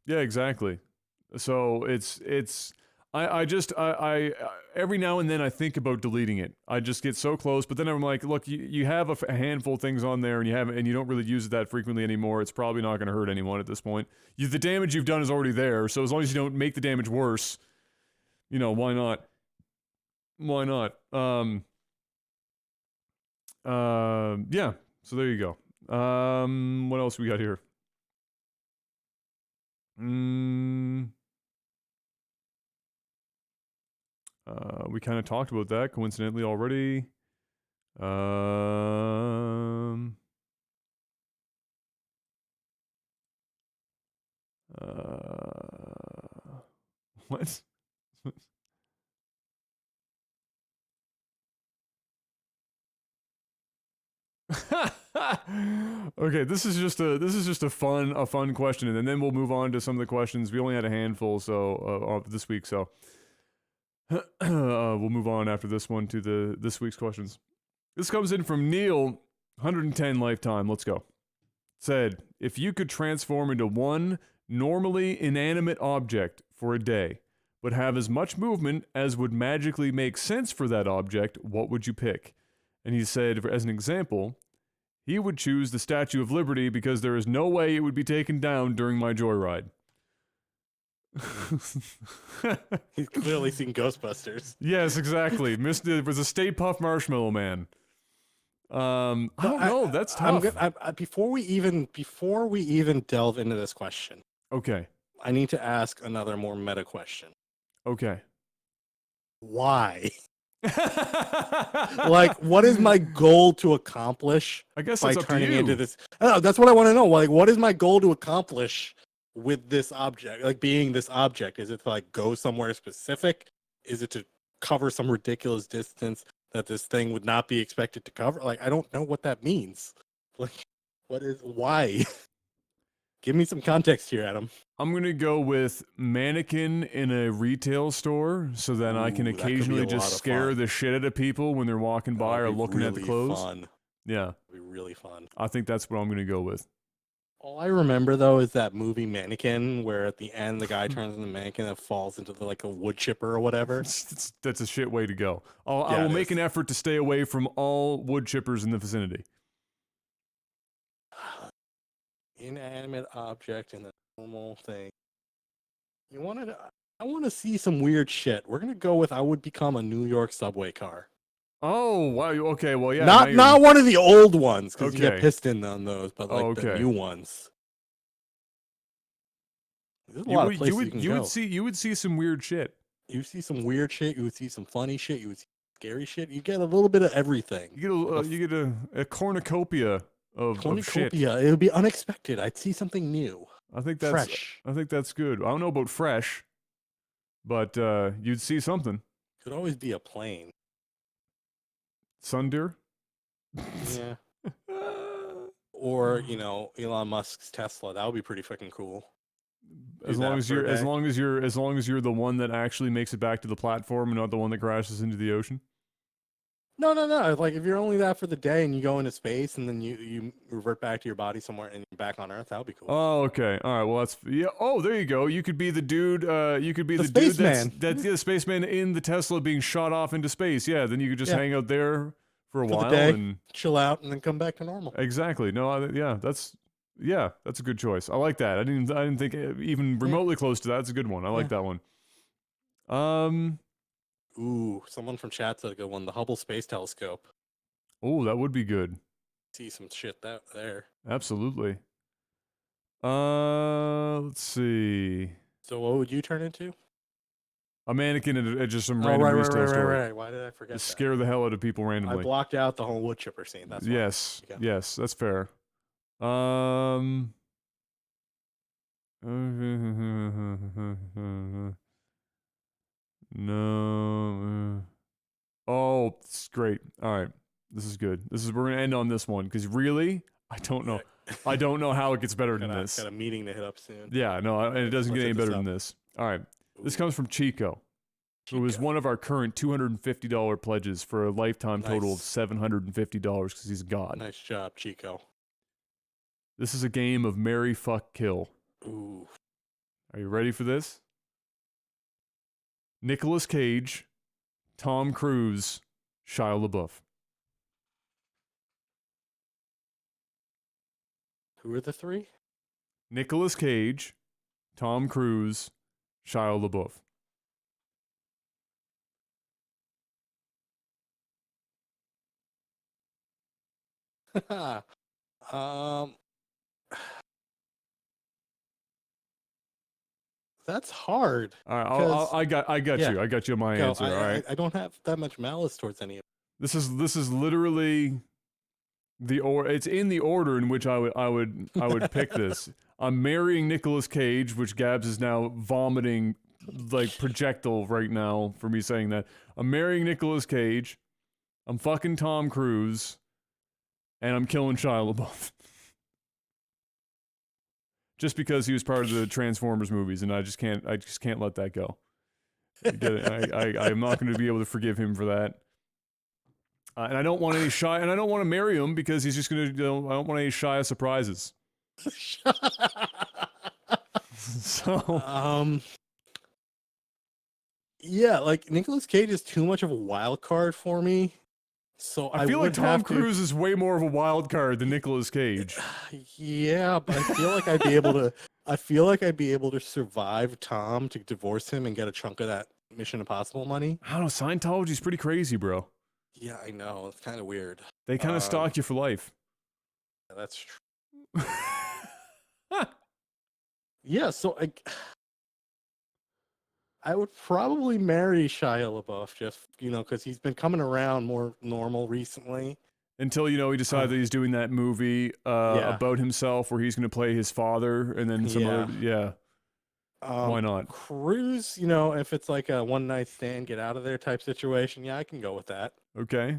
exactly. So I every now and then I think about deleting it. I just get so close, but then I'm like, look, you have a handful of things on there, and you don't really use it that frequently anymore. It's probably not going to hurt anyone at this point. The damage you've done is already there, so as long as you don't make the damage worse, why not? Why not? Yeah. So there you go. What else we got here? We kind of talked about that coincidentally already. What? Okay, this is just a fun question, and then we'll move on to some of the questions. We only had a handful this week, so we'll move on after this one to this week's questions. This comes in from Neil, 110 lifetime. Let's go. Said, if you could transform into one normally inanimate object for a day, but have as much movement as would magically make sense for that object, what would you pick? And he said, as an example, he would choose the Statue of Liberty because there is no way it would be taken down during my joyride. He's clearly seen Ghostbusters. Yes, exactly. Myst was a Stay Puft Marshmallow Man. I So don't know. That's I'm tough. good. Before we even delve into this question, Okay. I need to ask another more meta question. Okay. Why? Like, what is my goal to accomplish I guess by that's up to turning into you. this? That's what I want to know. Like, what is my goal to accomplish with this object? Like, being this object, is it to like go somewhere specific? Is it to cover some ridiculous distance that this thing would not be expected to cover? Like, I don't know what that means. Like, why? Give me some context here, Adam. I'm gonna go with mannequin in a retail store, so then I can Ooh, that could be occasionally a just lot of scare fun. the shit out of people when they're walking That by would or be looking at the really clothes. fun. Yeah, That would be really fun. I think that's what I'm gonna go with. All I remember though is that movie Mannequin, where at the end the guy turns into a mannequin and falls into like a wood chipper or whatever. That's a shit way to go. I Yeah, will it make is. an effort to stay away from all wood chippers in the vicinity. Inanimate object in the normal thing. You wanted? I want to see some weird shit. We're gonna go with I would become a New York subway car. Oh, wow. Okay, well, yeah. Not one of the old ones because you get Okay. piston on those, but like the Okay. new ones. There's a You lot of would places you can go. you would see some weird shit. You see some weird shit. You would see some funny shit. You would see scary shit. You get a little bit of everything. You get a cornucopia of shit. Cornucopia. It would be unexpected. I'd see something new. I think Fresh. that's good. I don't know about fresh, but you'd see something. Could always be a plane. Sundeer. Yeah. Or, Elon Musk's Tesla. That would be pretty fucking cool. As long as you're the one that actually makes it back to the platform and not the one that crashes into the ocean. No. Like if you're only that for the day and you go into space and then you revert back to your body somewhere and you're back on Earth, that would be cool. Oh, okay. All right. Well, that's yeah. Oh, there you go. You could be the dude. You could be the dude spaceman. that's the spaceman in the Tesla being shot off into space. Yeah. Then you could just hang out there for a while and chill out and then come back to normal. Exactly. No. That's a good choice. I like that. I didn't think even remotely close to that. That's a good one. I like that one. Ooh, someone from chat said a good one. The Hubble Space Telescope. Oh, that would be good. See some shit there. Absolutely. Let's see. So what would you turn into? A mannequin at just some random retail store. Right. Why did I forget that? Scare the hell out of people randomly. I blocked out the whole wood chipper scene. That's why. Yes, that's fair. No. Oh, it's great. All right, this is good. We're gonna end on this one because really, I don't know. I don't know how it gets better than this. Got a meeting to hit up soon. Yeah, no, and it doesn't get any better than this. All right, this comes from Chico, who is one of our current $250 pledges for a lifetime total of $750 because he's a god. Nice job, Chico. This is a game of marry, fuck, kill. Ooh. Are you ready for this? Nicolas Cage, Tom Cruise, Shia LaBeouf. Who are the three? Nicolas Cage, Tom Cruise, Shia LaBeouf. That's hard. All right, I got you. I got you my answer. All right. I don't have that much malice towards any of This is literally it's in the order in which I would pick this. I'm marrying Nicolas Cage, which Gabs is now vomiting like projectile right now for me saying that. I'm marrying Nicolas Cage. I'm fucking Tom Cruise, and I'm killing Shia LaBeouf. Just because he was part of the Transformers movies, and I just can't let that go. You get it? I'm not going to be able to forgive him for that. And I don't want any shy, and I don't want to marry him because he's just going to. I don't want any shy surprises. So, yeah, like Nicolas Cage is too much of a wild card for me So I feel like Tom Cruise is way more of a wild card than Nicolas Cage. Yeah, but I feel like I'd be able to. I feel like I'd be able to survive Tom to divorce him and get a chunk of that Mission Impossible money. I don't know. Scientology's pretty crazy, bro. Yeah, I know. It's kind of weird. They kind of stalk you for life. That's true. Yeah, so I would probably marry Shia LaBeouf just, because he's been coming around more normal recently. Until, he decided that he's doing that movie Yeah. about himself where he's going to play his father and then some other. Yeah. Why not? Cruise, if it's like a one night stand, get out of there type situation, yeah, I can go with that. Okay.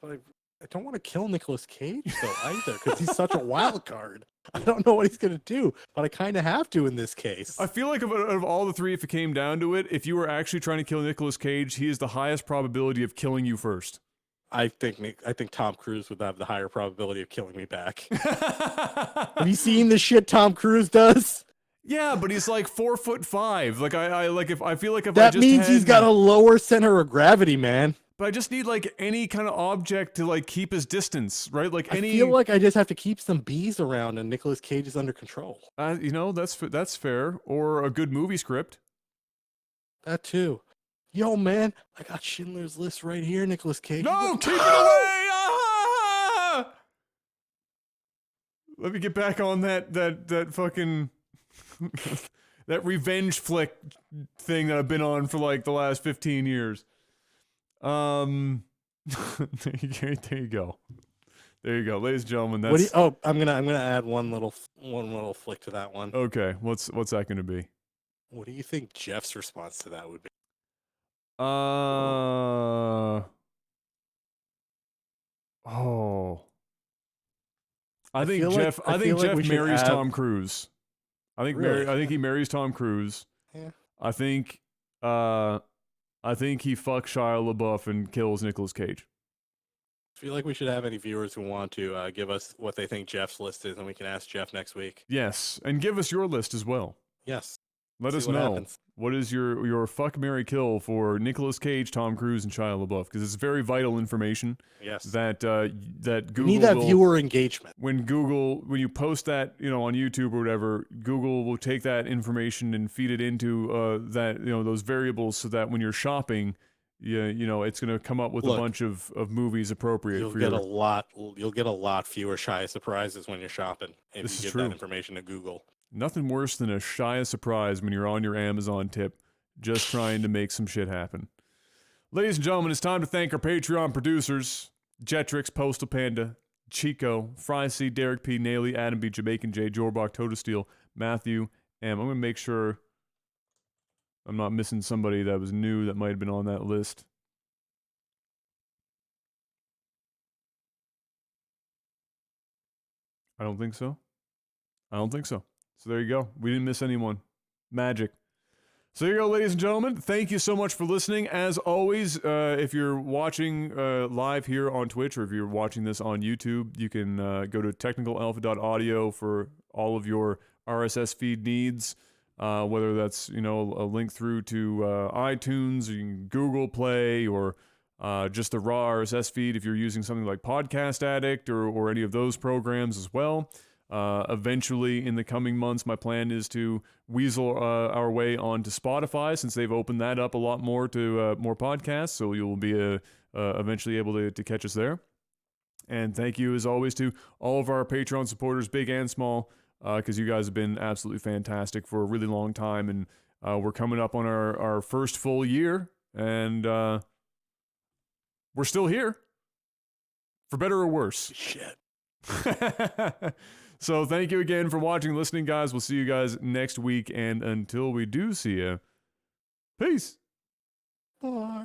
But I don't want to kill Nicolas Cage though either because he's such a wild card. I don't know what he's gonna do, but I kind of have to in this case. I feel like of all the three, if it came down to it, if you were actually trying to kill Nicolas Cage, he is the highest probability of killing you first. I think Tom Cruise would have the higher probability of killing me back. Have you seen the shit Tom Cruise does? Yeah, but he's like 4'5". Like I feel like if that I just means he's got a lower center of gravity, man. But I just need like any kind of object to like keep his distance, right? Like I feel like I just have to keep some bees around, and Nicolas Cage is under control. That's fair. Or a good movie script. That too. Yo, man, I got Schindler's List right here, Nicolas Cage. No, keep it away! Ah! Let me get back on that fucking that revenge flick thing that I've been on for like the last 15 years. There you go. There you go, ladies and gentlemen. That's I'm gonna add one little flick to that one. Okay. What's that gonna be? What do you think Jeff's response to that would be? I think Jeff marries Tom Cruise. I think he marries Tom Cruise. Yeah. I think he fucks Shia LaBeouf and kills Nicolas Cage. I feel like we should have any viewers who want to give us what they think Jeff's list is, and we can ask Jeff next week. Yes, and give us your list as well. Yes. Let us know what is your fuck, marry, kill for Nicolas Cage, Tom Cruise, and Shia LaBeouf, because it's very vital information. Yes. That Google need that viewer engagement. When you post that on YouTube or whatever, Google will take that information and feed it into those variables so that when you're shopping, it's going to come up with a bunch of movies appropriate for you. You'll get a lot fewer Shia surprises when you're shopping if you give that information to Google. Nothing worse than a Shia surprise when you're on your Amazon tip just trying to make some shit happen. Ladies and gentlemen, it's time to thank our Patreon producers: Jetrix, Postal Panda, Chico, Fry C, Derek P, Naily, Adam B, Jamaican J, Jorbach, Total Steel, Matthew, M. I'm going to make sure I'm not missing somebody that was new that might have been on that list. I don't think so. So there you go. We didn't miss anyone. Magic. So there you go, ladies and gentlemen. Thank you so much for listening. As always, if you're watching live here on Twitch or if you're watching this on YouTube, you can go to technicalalpha.audio for all of your RSS feed needs, whether that's a link through to iTunes, or Google Play, or just the raw RSS feed if you're using something like Podcast Addict or any of those programs as well. Eventually, in the coming months, my plan is to weasel our way onto Spotify, since they've opened that up a lot more to more podcasts, so you'll be eventually able to catch us there. And thank you, as always, to all of our Patreon supporters, big and small, because you guys have been absolutely fantastic for a really long time, and we're coming up on our first full year, and we're still here, for better or worse. Shit. So thank you again for watching and listening, guys. We'll see you guys next week, and until we do see you, peace. Bye.